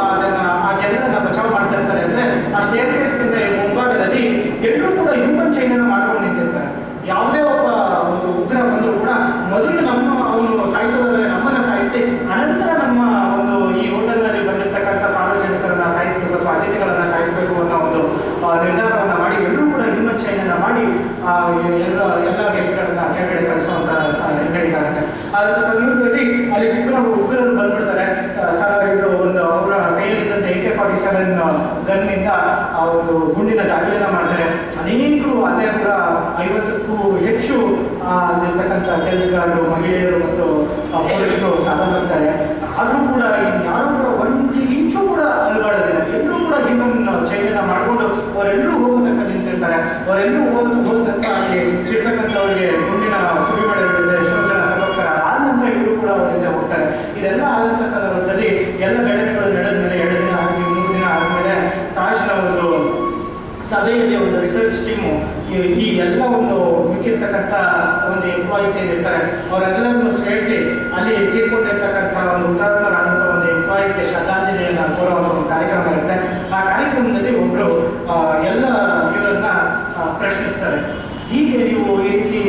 ಆ ಜನರನ್ನ ಬಚಾವ್ ಮಾಡ್ತಾ ಇರ್ತಾರೆ ಅಂದರೆ ಆ ಸ್ಟೇರ್ಕೇಸ್ನಿಂದ ಮುಂಭಾಗದಲ್ಲಿ ಎಲ್ಲರೂ ಕೂಡ ಹ್ಯೂಮನ್ ಚೈನನ್ನು ಮಾಡ್ಕೊಂಡು ನಿಂತಿರ್ತಾರೆ. ಯಾವುದೇ ಒಬ್ಬ ಒಂದು ಉಗ್ರ ಬಂದರೂ ಕೂಡ ಮೊದಲು ಅವನು ಸಾಯಿಸೋದಾದ್ರೆ ನಮ್ಮನ್ನು ಸಾಯಿಸಿ, ಅನಂತರ ನಮ್ಮ ಒಂದು ಈ ಹೋಟೆಲ್ನಲ್ಲಿ ಬಂದಿರತಕ್ಕಂಥ ಸಾರ್ವಜನಿಕರನ್ನ ಸಾಯಿಸಬೇಕು ಅಥವಾ ಅತಿಥಿಗಳನ್ನ ಸಾಯಿಸಬೇಕು ಅನ್ನೋ ಒಂದು ನಿರ್ಧಾರವನ್ನು ಮಾಡಿ ಎಲ್ಲರೂ ಕೂಡ ಹ್ಯೂಮನ್ ಚೈನನ್ನು ಮಾಡಿ ಎಲ್ಲ ಗೆಸ್ಟ್ಗಳನ್ನ ಕೆಳಗಡೆ ಕಳಿಸುವಂತ ನಡೀತಾಗುತ್ತೆ. ಅದರ ಸಂದರ್ಭದಲ್ಲಿ ಅಲ್ಲಿ ಉಗ್ರರು ಬಂದ್ಬಿಡ್ತಾರೆ. ಇದು ಒಂದು ಅವರ ಕೈಯಲ್ಲಿದ್ದಂಥ AK-47 ಗನ್ನಿಂದ ಆ ಒಂದು ಗುಂಡಿನ ದಾಳಿಯನ್ನು ಮಾಡ್ತಾರೆ. ಅನೇಕರು ಅಲ್ಲೇ ಕೂಡ 50ಕ್ಕೂ ಹೆಚ್ಚು ಅಲ್ಲಿರ್ತಕ್ಕಂಥ ಕೆಲಸಗಾರರು, ಮಹಿಳೆಯರು ಮತ್ತು ಪುರುಷರು ಸಾವನ್ನಪ್ತಾರೆ. ಆದರೂ ಕೂಡ ಯಾರು ಕೂಡ ಒಂದು ಇಂಚು ಕೂಡ ಅಲುಗಾಡೋದಿಲ್ಲ, ಎಲ್ಲರೂ ಕೂಡ ಹ್ಯೂಮನ್ ಚೈನನ್ನು ಮಾಡಿಕೊಂಡು ಅವರೆಲ್ಲರೂ ಹೋಗೋದಕ್ಕೆ ನಿಂತಿರ್ತಾರೆ. ಅವರೆಲ್ಲರೂ ಹೋದಂತ ಅಲ್ಲಿ ಇರ್ತಕ್ಕಂಥವರಿಗೆ ಗುಂಡಿನ ಸುರಿಮಳೆಗಳಿಂದ ಎಷ್ಟೋ ಜನ ಸತ್ತೋಗ್ತಾರೆ. ಆದ ನಂತರ ಇವರು ಕೂಡ ಅವರಿಂದ ಹೋಗ್ತಾರೆ. ಇದೆಲ್ಲ ಆದಂಥ ಸಂದರ್ಭದಲ್ಲಿ ಎಲ್ಲ ಘಟನೆಗಳು ನಡೆದ ಮೇಲೆ 2 ದಿನ ಆಗಿ 3 ದಿನ ಆದಮೇಲೆ ತಾಜ್ನ ಒಂದು ಸಭೆಯಲ್ಲಿ ಒಂದು ರಿಸರ್ಚ್ ಟೀಮು ಈ ಎಲ್ಲ ಒಂದು ಮಿಕ್ಕಿರ್ತಕ್ಕಂಥ ಒಂದು ಎಂಪ್ಲಾಯೀಸ್ ಏನಿರ್ತಾರೆ ಅವರೆಲ್ಲರನ್ನು ಸೇರಿಸಿ ಅಲ್ಲಿ ತೀರ್ಕೊಂಡಿರ್ತಕ್ಕಂಥ ಒಂದು ಹುತಾತ್ಮರಾದಂಥ ಒಂದು ಎಂಪ್ಲಾಯೀಸ್ಗೆ ಶ್ರದ್ಧಾಂಜಲಿಯನ್ನು ಕೋರುವಂಥ ಒಂದು ಕಾರ್ಯಕ್ರಮ ಇರುತ್ತೆ. ಆ ಕಾರ್ಯಕ್ರಮದಲ್ಲಿ ಒಬ್ಬರು ಎಲ್ಲ ಇವರನ್ನ ಪ್ರಶ್ನಿಸ್ತಾರೆ. ಹೀಗೆ ನೀವು ಈ ರೀತಿ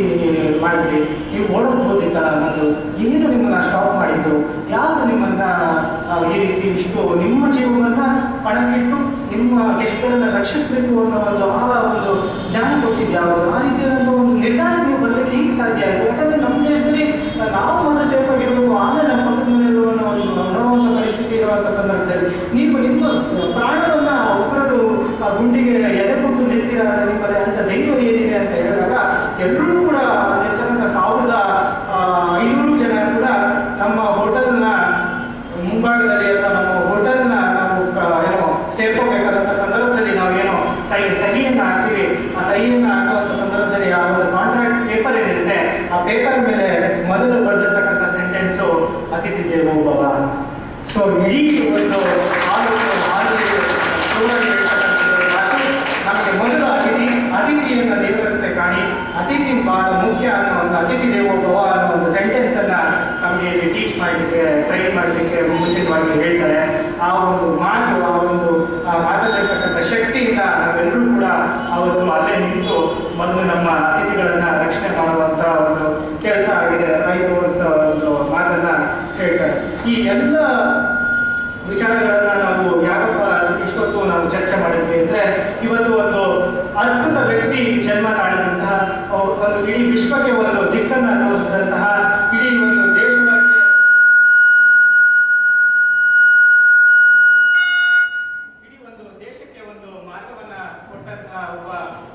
ಮಾಡಿದ್ರಿ, ನೀವು ಓಡೋಗ್ಬೋದಿತ್ತಲ್ಲ ಅನ್ನೋದು, ಏನು ನಿಮ್ಮನ್ನು ಸ್ಟಾಪ್ ಮಾಡಿದ್ದು, ಯಾವುದು ನಿಮ್ಮನ್ನು ಈ ರೀತಿ ಇಷ್ಟು ನಿಮ್ಮ ಜೀವವನ್ನು ಪಣಕ್ಕಿಟ್ಟು ನಿಮ್ಮ ಗೆಸ್ಟ್ಗಳನ್ನು ರಕ್ಷಿಸಬೇಕು ಅನ್ನೋ ಒಂದು ಜ್ಞಾನ ಕೊಟ್ಟಿದ್ದು ಯಾವುದು, ಆ ರೀತಿಯಾದಂಥ ಒಂದು ನಿರ್ಧಾರ ನೀವು ಬರಲಿಕ್ಕೆ ಈಗ ಸಾಧ್ಯ ಆಯಿತು. ಯಾಕಂದರೆ ನಮ್ಮ ದೇಶದಲ್ಲಿ ನಾವು ಮೊದಲು ಸೇಫ್ ಆಗಿರಬೇಕು, ಆಮೇಲೆ ನಮ್ಮ ಪಕ್ಕದ ಮನೆಯಲ್ಲಿರುವ ಒಂದು ನೋಡುವಂಥ ಪರಿಸ್ಥಿತಿ ಇರುವಂಥ ಸಂದರ್ಭದಲ್ಲಿ ನೀವು ನಿಮ್ಮ ಪ್ರಾಣವನ್ನು ಉಗ್ರರು ಗುಂಡಿಗೆ ಎದೆ ಕೊಟ್ಟು ನಿಲ್ತೀರ, ನಿಮ್ಮಲ್ಲಿ ಅಂತ ಧೈರ್ಯ ಏನಿದೆ ಅಂತ ಹೇಳಿದಾಗ ಎಲ್ಲರೂ ಕೂಡ ಇರ್ತಕ್ಕಂಥ 1500 ಜನ ಕೂಡ ನಮ್ಮ ಹೋಟೆಲ್ನ ಮುಂಭಾಗದಲ್ಲಿ ಅಥವಾ ನಮ್ಮ ಹೋಟೆಲ್ನ ನಾವು ಸೇರ್ಕೋಬೇಕಾದಂಥ ಸಂದರ್ಭದಲ್ಲಿ ನಾವೇನೋ ಸಹಿಯನ್ನು ಹಾಕ್ತೀವಿ. ಆ ಸಹಿಯನ್ನು ಹಾಕುವಂಥ ಸಂದರ್ಭದಲ್ಲಿ ಆ ಒಂದು ಕಾಂಟ್ರಾಕ್ಟ್ ಪೇಪರ್ ಏನಿರುತ್ತೆ ಆ ಪೇಪರ್ ಮೇಲೆ ಮೊದಲು ಬರೆದಿರ್ತಕ್ಕಂಥ ಸೆಂಟೆನ್ಸು ಅತಿಥಿ ದೇವೋ ಭವ. ಸೊ ಇಡೀ ಒಂದು ನಮಗೆ ಮೊದಲು ಅತಿಥಿಯನ್ನು ದೇವರಂತೆ ಕಾಣಿ, ಅತಿಥಿ ಬಹಳ ಮುಖ್ಯ ಅನ್ನೋ ಒಂದು ಅತಿಥಿ ದೇವೋ ಭವ ಅನ್ನೋ ಒಂದು ಸೆಂಟೆನ್ಸನ್ನು ನಮಗೆ ಇಲ್ಲಿ ಟೀಚ್ ಮಾಡಲಿಕ್ಕೆ ಟ್ರೈನ್ ಮಾಡಲಿಕ್ಕೆ ಮುಂಚಿತವಾಗಿ ಹೇಳ್ತಾರೆ. ಆ ಒಂದು ಮಾತು, ಆ ಒಂದು ಮಾತಲ್ಲಿರ್ತಕ್ಕಂಥ ಶಕ್ತಿಯಿಂದ ನಾವೆಲ್ಲರೂ ಕೂಡ ಅವತ್ತು ಅಲ್ಲೇ ನಿಂತು ಮೊದಲು ನಮ್ಮ ಅತಿಥಿಗಳನ್ನು ರಕ್ಷಣೆ ಮಾಡುವಂಥ ಒಂದು ಕೆಲಸ ಆಯಿತು ಅಂತ ಒಂದು ಮಾತನ್ನು ಹೇಳ್ತಾರೆ. ಈ ಎಲ್ಲ ವಿಚಾರಗಳನ್ನ ನಾವು ಯಾಕಪ್ಪ ಇಷ್ಟೊತ್ತು ನಾವು ಚರ್ಚೆ ಮಾಡಿದ್ವಿ ಅಂದರೆ ಇವತ್ತು ಒಂದು ಅದ್ಭುತ ವ್ಯಕ್ತಿ ಜನ್ಮ ತಾಳಿದಂತಹ ಒಂದು ಇಡೀ ವಿಶ್ವಕ್ಕೆ ಒಂದು ದಿಕ್ಕನ್ನು ತೋರಿಸಿದಂತಹ ಇಡೀ ಒಂದು ದೇಶಕ್ಕೆ ಒಂದು ಮಾರ್ಗವನ್ನ ಕೊಟ್ಟಂತಹ ಒಬ್ಬ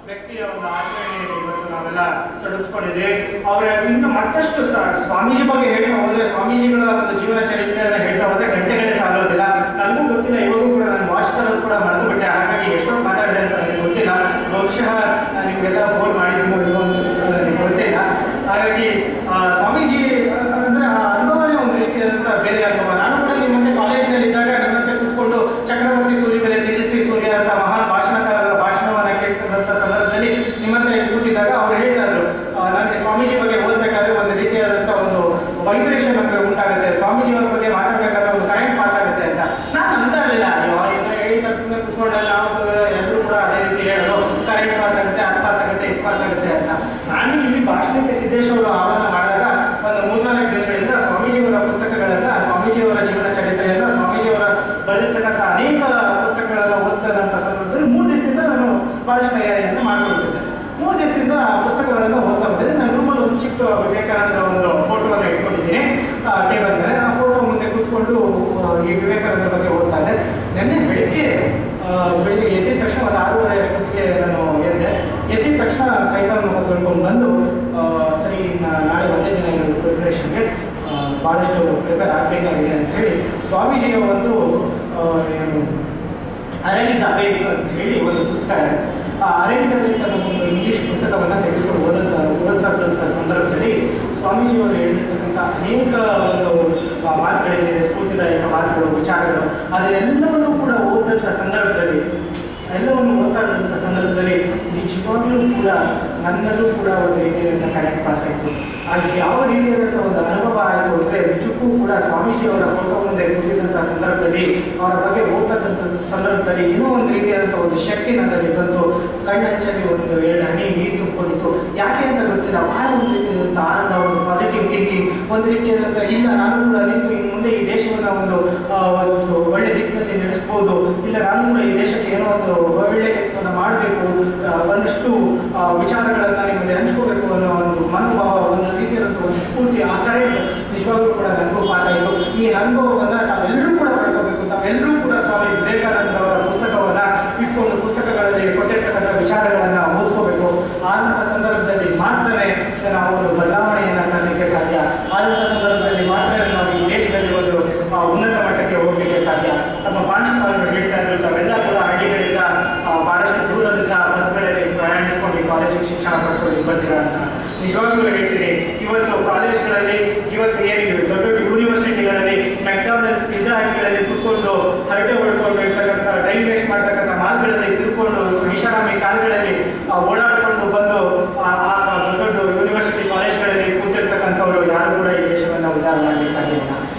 ವ್ಯಕ್ತಿಯ ಒಂದು ಆಚರಣೆಯನ್ನು ಇವತ್ತು ನಾವೆಲ್ಲ ತೊಡಗಿಸ್ಕೊಂಡಿದ್ದೇವೆ. ಅವರ ಇನ್ನು ಮತ್ತಷ್ಟು ಸ್ವಾಮೀಜಿ ಬಗ್ಗೆ ಹೇಳ್ತಾ ಹೋದ್ರೆ, ಸ್ವಾಮೀಜಿಗಳ ಒಂದು ಜೀವನ ಚರಿತ್ರೆಯನ್ನು ಹೇಳ್ತಾ ಹೋದ್ರೆ ಗಂಟೆಗಳೇ ಸಾಗೋದಿಲ್ಲ. ನನಗೂ ಗೊತ್ತಿಲ್ಲ, ಇವಾಗೂ ಕೂಡ ನಾನು ವಾಚ್ ತರೋದು ಕೂಡ ಮರೆತು ಬಿಟ್ಟೆ. ಹಾಗಾಗಿ ಎಷ್ಟೊಂದು ಮಾತಾಡಿದೆ ಅಂತ ನನಗೆ ಗೊತ್ತಿಲ್ಲ. ಬಹುಶಃ ನಿಮಗೆಲ್ಲ ಫೋನ್ ಮಾಡಿದ್ದೀನೋ ಇಲ್ಲೋ ಅಂತ ನನಗೆ ಗೊತ್ತಿಲ್ಲ. ಹಾಗಾಗಿ ಸ್ವಾಮೀಜಿ ಅಂದ್ರೆ ಆ ಅನುಭವನೇ ಒಂದು ರೀತಿಯಾದಂಥ ಬೇರೆ ಅನುಭವ. ನಾನು ಕೂಡ ನಿಮ್ಮಂತೆ ಕಾಲೇಜಿನಲ್ಲಿ ಇದ್ದಾಗ ನಿಮ್ಮಂತೆ ಕೂತ್ಕೊಂಡು ಚಕ್ರವರ್ತಿ ಸೂರ್ಯ ಮೇಲೆ ತೇಜಸ್ವಿ ಸೂರ್ಯ ಅಂತ ಮಹಾನ್ ಭಾಷಣಕಾರರ ಭಾಷಣವನ್ನು ಕೇಳ್ತಕ್ಕಂಥ ಸಂದರ್ಭದಲ್ಲಿ ನಿಮ್ಮಂತೆ ಕೂತಿದ್ದಾಗ ಅವ್ರು ಹೇಳ್ತಾ ಇದ್ರು, ನನಗೆ ಸ್ವಾಮೀಜಿ ಬಗ್ಗೆ ಓದಬೇಕಾದ್ರೆ ಒಂದು ರೀತಿಯಾದಂಥ ಒಂದು ವೈಬ್ರೇಷನ್ ನಮಗೆ ಉಂಟಾಗುತ್ತೆ, ಸ್ವಾಮೀಜಿಯವರ ಬಗ್ಗೆ ಮಾತಾಡಬೇಕಾದ್ರೆ ಒಂದು ಕರೆಂಟ್ ಪಾಸ್ ಆಗುತ್ತೆ ಅಂತ. ನಾನು ಅಂತ ಇರಲಿಲ್ಲ, ಹೇಳ್ತಾರೆ ಸುಮ್ಮನೆ ಕೂತ್ಕೊಂಡಲ್ಲ, ನಾವು ಎಲ್ಲರೂ ಕೂಡ ಅದೇ ರೀತಿ ಹೇಳೋದು, ಕರೆಂಟ್ ಪಾಸ್ ಆಗುತ್ತೆ, ಅದು ಪಾಸ್ ಆಗುತ್ತೆ, ಇದು ಪಾಸ್ ಭಾಳಷ್ಟು ತಯಾರಿಯನ್ನು ಮಾಡಿಕೊಡ್ತಿದ್ದೆ. 3 ದಿವಸದಿಂದ ಆ ಪುಸ್ತಕಗಳನ್ನು ಓದ್ತಾ ಬಂದಿದ್ದೆ. ನಾನು ರೂಮಲ್ಲಿ ಒಂದು ಚಿಕ್ಕ ವಿವೇಕಾನಂದರ ಒಂದು ಫೋಟೋವನ್ನು ಇಟ್ಕೊಂಡಿದ್ದೀನಿ ಟೇಬಲ್ ಮೇಲೆ. ಆ ಫೋಟೋ ಮುಂದೆ ಕೂತ್ಕೊಂಡು ಈ ವಿವೇಕಾನಂದರ ಬಗ್ಗೆ ಓದ್ತಾ ಇದ್ದೆ. ನಿನ್ನೆ ಬೆಳಿಗ್ಗೆ ಎದ್ದಿದ ತಕ್ಷಣ ಒಂದು 6:30 ಅಷ್ಟೊತ್ತಿಗೆ ನಾನು ಎದ್ದಿದ ತಕ್ಷಣ ಕೈಕಾಲು ಮುಖ ತೊಳ್ಕೊಂಡು ಬಂದು ಸರಿ ನಾಳೆ ಒಂದೇ ದಿನ ಇದು ಪ್ರಿಪ್ರೇಷನ್ಗೆ ಭಾಳಷ್ಟು ಪ್ರಿಪೇರ್ ಆಗಬೇಕಾಗಿದೆ ಅಂತ ಹೇಳಿ ಸ್ವಾಮೀಜಿಯ ಒಂದು ಅರೆಲಿಸಬೇಕ್ ಅಂತ ಹೇಳಿ ಒಂದು ಪುಸ್ತಕ ಇದೆ. ಆ ಅರೆಲಿಸಬೇಕ್ ಅನ್ನೋ ಒಂದು ಇಂಗ್ಲೀಷ್ ಪುಸ್ತಕವನ್ನು ತೆಗೆದುಕೊಂಡು ಓದುತ್ತಾ ಸಂದರ್ಭದಲ್ಲಿ ಸ್ವಾಮೀಜಿಯವರು ಹೇಳಿರ್ತಕ್ಕಂಥ ಅನೇಕ ಒಂದು ಮಾತುಗಳಿದೆ, ಸ್ಫೂರ್ತಿದಾಯಕ ಮಾತುಗಳು, ವಿಚಾರಗಳು, ಅದೆಲ್ಲವನ್ನೂ ಕೂಡ ಓದಿದಂಥ ಸಂದರ್ಭದಲ್ಲಿ ನಿಜವಾಗ್ಲೂ ಕೂಡ ನನ್ನಲ್ಲೂ ಕೂಡ ಒಂದು ರೀತಿಯಾದಂಥ ಕರೆಕ್ಟ್ ಪಾಸ್ ಆಯಿತು. ಅದು ಯಾವ ರೀತಿಯಾದಂಥ ಒಂದು ಅನುಭವ ಆಯಿತು ಅಂದರೆ ನಿಜಕ್ಕೂ ಕೂಡ ಸ್ವಾಮೀಜಿಯವರ ಫೋಟೋ ಮುಂದೆ ಕೂತಿದ್ದಂಥ ಸಂದರ್ಭದಲ್ಲಿ ಅವರ ಬಗ್ಗೆ ಓದ್ತಕ್ಕಂಥ ಸಂದರ್ಭದಲ್ಲಿ ಏನೋ ಒಂದು ರೀತಿಯಾದಂಥ ಒಂದು ಶಕ್ತಿ ನನ್ನಲ್ಲಿ ಬಂತು. ಕಣ್ಣಂಚಲ್ಲಿ ಒಂದು 2 ಹನಿ ನೀರು ತುಂಬಿಕೊಂಡಿತ್ತು. ಯಾಕೆ ಅಂತ ಗೊತ್ತಿಲ್ಲ, ಭಾಳ ಒಂದು ರೀತಿಯಾದಂಥ ಆನಂದ, ಒಂದು ಪಾಸಿಟಿವ್ ಥಿಂಕಿಂಗ್, ಒಂದು ರೀತಿಯಾದಂಥ ಇಲ್ಲ ನಾನು ಕೂಡ ನಿಂತು ಇನ್ನು ಮುಂದೆ ಈ ದೇಶವನ್ನು ಒಂದು ಒಳ್ಳೆ ದಿಕ್ಕಿನಲ್ಲಿ ನಡೆಸ್ಬೋದು, ಇಲ್ಲ ನಾನು ಕೂಡ ಈ ದೇಶಕ್ಕೆ ಏನೋ ಒಂದು ಒಳ್ಳೆ ಕೆಲಸವನ್ನು ಮಾಡಬೇಕು, ಒಂದಷ್ಟು ವಿಚಾರಗಳನ್ನು ನಿಮ್ಮಲ್ಲಿ ಹಂಚ್ಕೋಬೇಕು ಅನ್ನೋ ಒಂದು ಮನೋಭಾವ, ಒಂದು ರೀತಿಯಾದಂಥ ಒಂದು ಸ್ಫೂರ್ತಿ, ಆ ಕರೆಂಟ್ ನಿಜವಾಗ್ಲೂ ಕೂಡ ನನಗೂ ಪಾಸ್ ಆಯಿತು. ಈ ಅನುಭವವನ್ನು ತಾವೆಲ್ಲರೂ ಕೂಡ ಪಡ್ಕೋಬೇಕು. ತಾವೆಲ್ಲರೂ ಕೂಡ ಸ್ವಾಮಿ ವಿವೇಕಾನಂದರವರ ಪುಸ್ತಕವನ್ನು ಇಟ್ಕೊಂಡು ಪುಸ್ತಕಗಳಲ್ಲಿ ಕೊಟ್ಟಿರ್ತಕ್ಕಂಥ ವಿಚಾರಗಳನ್ನು ಓದ್ಕೋಬೇಕು. ಆದಂಥ ಸಂದರ್ಭದಲ್ಲಿ ಮಾತ್ರವೇ ನಾವು ಒಂದು ಬದಲಾವಣೆಯನ್ನು ತರಲಿಕ್ಕೆ ಸಾಧ್ಯ. ಆದಂಥ ಸಂದರ್ಭದಲ್ಲಿ ಮಾತ್ರ ನಾವು ಈ ದೇಶದಲ್ಲಿ ಒಂದು ಉನ್ನತ ಮಟ್ಟಕ್ಕೆ ಹೋಗಲಿಕ್ಕೆ ಸಾಧ್ಯ. ನಮ್ಮ ಪ್ರಾಂಶುಪಾಲರು ಹೇಳ್ತಾ ಇದ್ರು, ತಾವೆಲ್ಲ ಕೂಡ ಹಳ್ಳಿಗಳಿಂದ ಭಾಳಷ್ಟು ದೂರದಿಂದ ಬಸ್ಗಳಲ್ಲಿ ಪ್ರಯಾಣಿಸ್ಕೊಂಡು ಕಾಲೇಜಿಗೆ ಶಿಕ್ಷಣ ಪಡ್ಕೊಂಡು ಬರ್ತೀರಾ ಅಂತ. ನಿಜವಾಗ್ಲೂ ಹೇಳ್ತೀನಿ, ಇವತ್ತು ಕಾಲೇಜ್ಗಳಲ್ಲಿ ಇವತ್ತು ಏನಿದೆ ದೊಡ್ಡ ದೊಡ್ಡ ಯೂನಿವರ್ಸಿಟಿಗಳಲ್ಲಿ ಮೆಕ್ಡಾನಲ್ಡ್ಸ್, ಪಿಜ್ಜಾ ಹಟ್ಗಳಲ್ಲಿ ಕೂತ್ಕೊಂಡು ಹರಟೆ ಹೊಡ್ಕೊಂಡು ಇರ್ತಕ್ಕಂಥ ಟೈಮ್ ವೇಸ್ಟ್ ಮಾಡ್ತಕ್ಕಂಥ ಮಾರ್ಗಗಳಲ್ಲಿ ತಿಳ್ಕೊಂಡು ಐಷಾರಾಮಿ ಕಾಲಗಳಲ್ಲಿ ಓಡಾಡಿಕೊಂಡು ಬಂದು ದೊಡ್ಡ ದೊಡ್ಡ ಯೂನಿವರ್ಸಿಟಿ ಕಾಲೇಜ್ಗಳಲ್ಲಿ ಕೂತಿರ್ತಕ್ಕಂಥವ್ರು ಯಾರು ಕೂಡ ಈ ದೇಶವನ್ನು ಉದ್ಧಾರ ಮಾಡಲಿಕ್ಕೆ ಸಾಧ್ಯ ಇಲ್ಲ.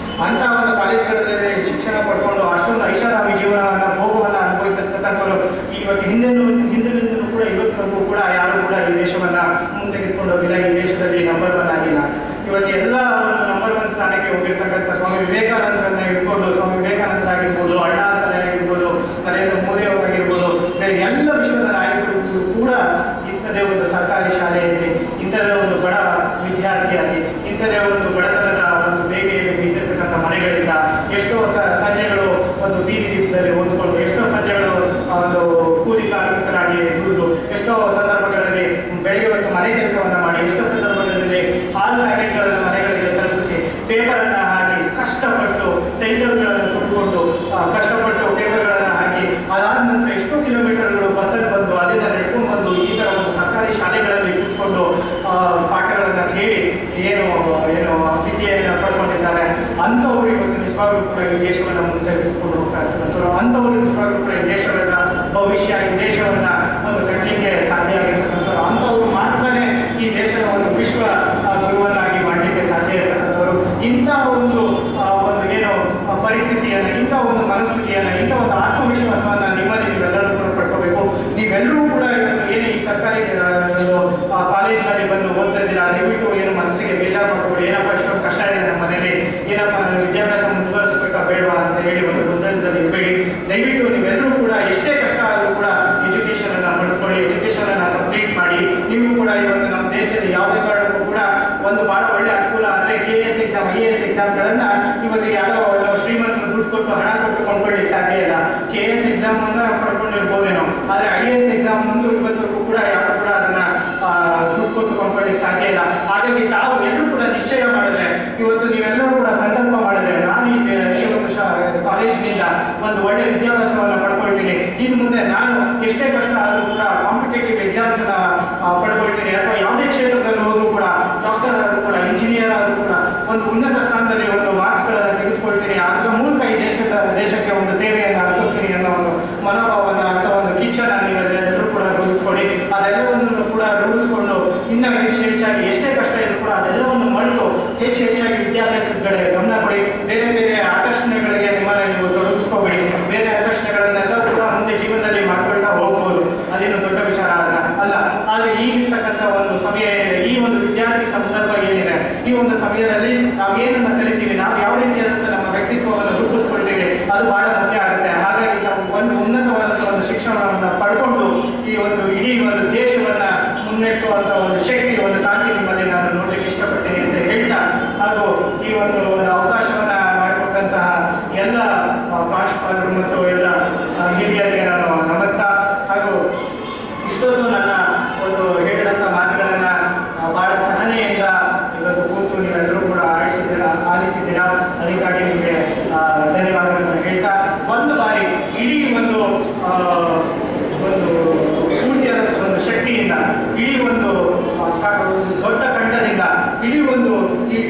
ಅಂಥ ಒಂದು ಕಾಲೇಜ್ಗಳಲ್ಲಿ ಶಿಕ್ಷಣ ಪಡ್ಕೊಂಡು ಅಷ್ಟೊಂದು ಐಷಾರಾಮಿ ಜೀವನವನ್ನು ಭೋಗವನ್ನು ಅನುಭವಿಸಿರ್ತಕ್ಕಂಥವ್ರು ಇವತ್ತು ಹಿಂದಿನಿಂದಲೂ ಕೂಡ ಇವತ್ತಿನವರೆಗೂ ಕೂಡ ಯಾರು ಕೂಡ ಈ ದೇಶವನ್ನು ಮುಂತೆಗೆದುಕೊಂಡು ಹೋಗಿಲ್ಲ. ಈ ದೇಶದಲ್ಲಿ ನಂಬರ್ 1 ಆಗಿಲ್ಲ. ಇವತ್ತು ಎಲ್ಲ ಒಂದು ನಂಬರ್ 1 ಸ್ಥಾನಕ್ಕೆ ಹೋಗಿರ್ತಕ್ಕಂಥ ಸ್ವಾಮಿ ವಿವೇಕಾನಂದರನ್ನ ಇಟ್ಕೊಂಡು, ಸ್ವಾಮಿ ವಿವೇಕಾನಂದರಾಗಿರ್ಬೋದು, ಅಣ್ಣಾದರಾಗಿರ್ಬೋದು, ನರೇಂದ್ರ ಮೋದಿ ಅವರಾಗಿರ್ಬೋದು, ಬೇರೆ ಎಲ್ಲ ವಿಶ್ವದ ನಾಯಕರು ಕೂಡ ಇಂಥದೇ ಒಂದು ಸರ್ಕಾರಿ ಶಾಲೆಯಲ್ಲಿ, ಇಂಥದೇ ಒಂದು ಬಡ ವಿದ್ಯಾರ್ಥಿಯಾಗಿ, ಇಂಥದೇ ಒಂದು ಬಡತನದ ಒಂದು ಬೇಗೆಯಲ್ಲಿ ಬಿದ್ದಿರ್ತಕ್ಕಂಥ ಮನೆಗಳಿಂದ ಎಷ್ಟೋ ಸಂಜೆಗಳು ಒಂದು ಬೀದಿ ದೀಪದಲ್ಲಿ ಓದಿಕೊಂಡು, ಎಷ್ಟೋ ಸಂಜೆಗಳು ಒಂದು ಕೂಲಿ ಕಾರ್ಮಿಕರಾಗಿ ದುಡಿದು, ಎಷ್ಟೋ ಸಂದರ್ಭಗಳಲ್ಲಿ ಬೆಳಗ್ಗೆ ಹೊತ್ತು ಮನೆ ಕೆಲಸವನ್ನು ಮಾಡಿ, ಎಷ್ಟೋ ಸಂದರ್ಭಗಳಲ್ಲಿ ಹಾಲು ಪ್ಯಾಕೆಟ್ಗಳನ್ನು ಮನೆಗಳಿಗೆ ತಲುಪಿಸಿ, ಪೇಪರನ್ನು ಹಾಕಿ ಕಷ್ಟಪಟ್ಟು ಸೈಕಲ್ಗಳನ್ನು ಕೊಟ್ಟುಕೊಂಡು ಕಷ್ಟಪಟ್ಟು ಪೇಪರ್ಗಳನ್ನು ಹಾಕಿ, ಅದಾದ ನಂತರ ಎಷ್ಟೋ ಕಿಲೋಮೀಟರ್ಗಳು ಬಸ್ಸಲ್ಲಿ ಬಂದು ಅಲ್ಲಿಂದ ನಡ್ಕೊಂಡು ಬಂದು ಈ ಥರ ಒಂದು ಸರ್ಕಾರಿ ಶಾಲೆಗಳಲ್ಲಿ ಕೂತ್ಕೊಂಡು ಪಾಠಗಳನ್ನು ಕೇಳಿ ಏನು ವಿದ್ಯೆಯನ್ನು ಪಡ್ಕೊಂಡಿದ್ದಾರೆ. ಅಂಥವ್ರು ಇವತ್ತು ನಿಜವಾಗ್ಲೂ ಕೂಡ ಈ ದೇಶವನ್ನು ಮುಂದುವರಿಸಿಕೊಂಡು ಹೋಗ್ತಾ ಇರ್ತಕ್ಕಂಥವ್ರು. ಅಂಥವ್ರು ನಿಜವಾಗ್ಲೂ ಕೂಡ ಈ ದೇಶದ ಭವಿಷ್ಯ, ಈ ದೇಶವನ್ನು ಒಂದು ಕಟ್ಟಲಿಕ್ಕೆ ಸಾಧ್ಯ ಆಗಿರ್ತಕ್ಕಂಥವ್ರು. ಅಂಥವ್ರು ಮಾತ್ರನೇ ಈ ದೇಶದ ಒಂದು ವಿಶ್ವ ಗುರುವನ್ನಾಗಿ ಮಾಡಲಿಕ್ಕೆ ಸಾಧ್ಯ ಇರತಕ್ಕಂಥವ್ರು. ಇಂಥ ಒಂದು ಏನು ಪರಿಸ್ಥಿತಿಯನ್ನು, ಇಂಥ ಒಂದು ಮನಸ್ಥಿತಿಯನ್ನು, ಇಂಥ ಒಂದು ಆತ್ಮವಿಶ್ವಾಸವನ್ನು ನಿಮ್ಮಲ್ಲಿ ನೀವೆಲ್ಲರೂ ಕೂಡ ಪಡ್ಕೋಬೇಕು. ನೀವೆಲ್ಲರೂ ಕೂಡ ಇವತ್ತು ಏನು ಈ ಸರ್ಕಾರಿ ಕಾಲೇಜಿನಲ್ಲಿ ಬಂದು ಓದ್ತಾ ಇದ್ದೀರಾ, ದಯವಿಟ್ಟು ಏನು ಮನಸ್ಸಿಗೆ ಬೇಜಾರು ಮಾಡ್ಕೊಂಡು ಏನಪ್ಪ ಇಷ್ಟೊಂದು ಕಷ್ಟ ಇದೆ ನಮ್ಮ ಮನೇಲಿ, ಏನಪ್ಪ ನನ್ನ ವಿದ್ಯಾಭ್ಯಾಸ ಮುಂದುವರಿಸಬೇಕಾ ಬೇಡವಾ ಅಂತ ಹೇಳಿ ಒಂದು ಗೊಂದಲದಲ್ಲಿ ಇರಬೇಡಿ. ದಯವಿಟ್ಟು ನೀವೆಲ್ಲರೂ ಕೂಡ ಎಷ್ಟೇ ಕಷ್ಟ ಆದರೂ ಕೂಡ ಎಜುಕೇಷನನ್ನು ಪಡೆದುಕೊಳ್ಳಿ, ಎಜುಕೇಷನನ್ನು ಕಂಪ್ಲೀಟ್ ಮಾಡಿ. ನೀವು ಕೂಡ ಇವತ್ತು ನಮ್ಮ ದೇಶದಲ್ಲಿ ಯಾವುದೇ ಕಾರಣಕ್ಕೂ ಕೂಡ ಒಂದು ಭಾಳ ಒಳ್ಳೆ ಅನುಕೂಲ ಅಂದರೆ KS ಎಕ್ಸಾಮ್, IAS ಎಕ್ಸಾಮ್ಗಳನ್ನು ಇವತ್ತು ಯಾವುದೋ ಶ್ರೀಮಂತರು ದುಡ್ಡು ಕೊಟ್ಟು ಹಣ ಕೊಟ್ಟು ಕೊಂಡ್ಕೊಳ್ಳಿಕ್ಕೆ ಸಾಧ್ಯ ಇಲ್ಲ. KS ಎಕ್ಸಾಮನ್ನು ಪಡ್ಕೊಂಡಿರ್ಬೋದೇನೋ, ಆದರೆ IAS ಎಕ್ಸಾಮ್ ಮುಂದೆ ಇವತ್ತವರೆಗೂ ಕೂಡ ಯಾರು ಕೂಡ ಅದನ್ನು ದುಡ್ಡು ಕೊಟ್ಟು ಕೊಂಡ್ಕೊಳ್ಳಿಕ್ಕೆ ಸಾಧ್ಯ ಇಲ್ಲ. ಹಾಗಾಗಿ ತಾವು ಎಲ್ಲರೂ ಕೂಡ ನಿಶ್ಚಯ ಮಾಡಿದ್ರೆ, ಇವತ್ತು ನೀವೆಲ್ಲರೂ ಕೂಡ ಸಂಕಲ್ಪ ಮಾಡಿದ್ರೆ, ನಾನು ಈ ಒಂದು ಕಾಲೇಜಿನಿಂದ ಒಂದು ಒಳ್ಳೆ ವಿದ್ಯಾಭ್ಯಾಸವನ್ನು ಪಡ್ಕೊಳ್ತೀನಿ, ಇನ್ನು ಮುಂದೆ ನಾನು ಎಷ್ಟೇ ಕಷ್ಟ ಆದರೂ ಕೂಡ ಕಾಂಪಿಟೇಟಿವ್ ಎಕ್ಸಾಮ್ಸನ್ನು ಪಡ್ಕೊಳ್ತೀನಿ, ಅಥವಾ ಯಾವುದೇ ಕ್ಷೇತ್ರದಲ್ಲಿ ಹೋದರೂ ಕೂಡ ಡಾಕ್ಟರ್ ಆದರೂ ಕೂಡ ಇಂಜಿನಿಯರ್ ಆದರೂ ಕೂಡ ಒಂದು ಉನ್ನತ ಸ್ಥಾನದಲ್ಲಿ ಒಂದು ಮಾರ್ಕ್ಸ್ಗಳನ್ನು ತೆಗೆದುಕೊಳ್ತೀನಿ, ಅದರ ಮೂಲಕ ಈ ದೇಶಕ್ಕೆ ಒಂದು ಸೇವೆಯನ್ನು ಅರ್ಪಿಸ್ತೀನಿ ಅನ್ನೋ ಒಂದು ಮನೋಭಾವವನ್ನು, ಅಂತ ಒಂದು ಕಿಚ್ಚನ್ನು ನೀವೆಲ್ಲರೂ ಕೂಡ ರೂಢಿಸ್ಕೊಳ್ಳಿ. ಅದೆಲ್ಲವನ್ನು ಕೂಡ ರೂಢಿಸ್ಕೊಂಡು ಇನ್ನೂ ಹೆಚ್ಚಾಗಿ ಎಷ್ಟೇ ಕಷ್ಟ ಇದ್ರೂ ಕೂಡ ಅದೆಲ್ಲವನ್ನು ಮರೆತು ಹೆಚ್ಚಾಗಿ ವಿದ್ಯಾಭ್ಯಾಸದ ಕಡೆ ಗಮನ ಕೊಡಿ. ಬೇರೆ ಬೇರೆ ಆಕರ್ಷಣೆಗಳಿಗೆ ನಿಮ್ಮನ್ನು ನೀವು ತೊಡಗಿಸ್ಕೋಬೇಡಿ. ಬೇರೆ ಆಕರ್ಷಣೆಗಳನ್ನೆಲ್ಲ ಕೂಡ ಮುಂದೆ ಜೀವನದಲ್ಲಿ ಮಾಡ್ಕೊಳ್ತಾ ಹೋಗ್ಬೋದು, ಅದೇನು ದೊಡ್ಡ ವಿಚಾರ ಅಲ್ಲ. ಆದರೆ ಈಗಿರ್ತಕ್ಕಂಥ ಒಂದು ಸಮಯ ಏನಿದೆ, ಈ ಒಂದು ವಿದ್ಯಾರ್ಥಿ ಸಂದರ್ಭ ಏನಿದೆ, ಈ ಒಂದು ಸಮಯದಲ್ಲಿ ನಾವು ಏನನ್ನ ಕಲಿತೀವಿ, ನಾವು ಯಾವ ರೀತಿಯಾದಂಥ ನಮ್ಮ ವ್ಯಕ್ತಿತ್ವವನ್ನು ರೂಪಿಸ್ಕೊಳ್ತೀವಿ, ಅದು ಬಹಳ ಮುಖ್ಯ ಆಗುತ್ತೆ. ಹಾಗಾಗಿ ನಾವು ಒಂದು ಉನ್ನತವಾದಂಥ ಒಂದು ಶಿಕ್ಷಣವನ್ನು ಪಡ್ಕೊಂಡು ಈ ಒಂದು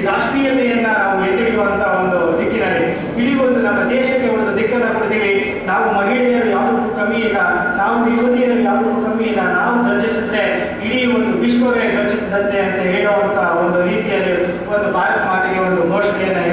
ರಾಷ್ಟ್ರೀಯತೆಯನ್ನ ನಾವು ಎತ್ತಿಡಿಯುವಂತ ಒಂದು ದಿಕ್ಕಿನಲ್ಲಿ ಇಡೀ ಒಂದು ನಮ್ಮ ದೇಶಕ್ಕೆ ಒಂದು ದಿಕ್ಕನ್ನು ಕೊಡ್ತೀವಿ. ನಾವು ಮಹಿಳೆಯರು ಯಾವುದಕ್ಕೂ ಕಮ್ಮಿ ಇಲ್ಲ, ನಾವು ಯುವತಿಯರು ಯಾವುದಕ್ಕೂ ಕಮ್ಮಿ ಇಲ್ಲ, ನಾವು ಗರ್ಜಿಸಿದ್ರೆ ಇಡೀ ಒಂದು ವಿಶ್ವವೇ ಗರ್ಜಿಸಿದಂತೆ ಅಂತ ಹೇಳುವಂತ ಒಂದು ರೀತಿಯಲ್ಲಿ ಒಂದು ಭಾರತ ಮಾತೆಗೆ ಒಂದು ಘೋಷಣೆಯನ್ನು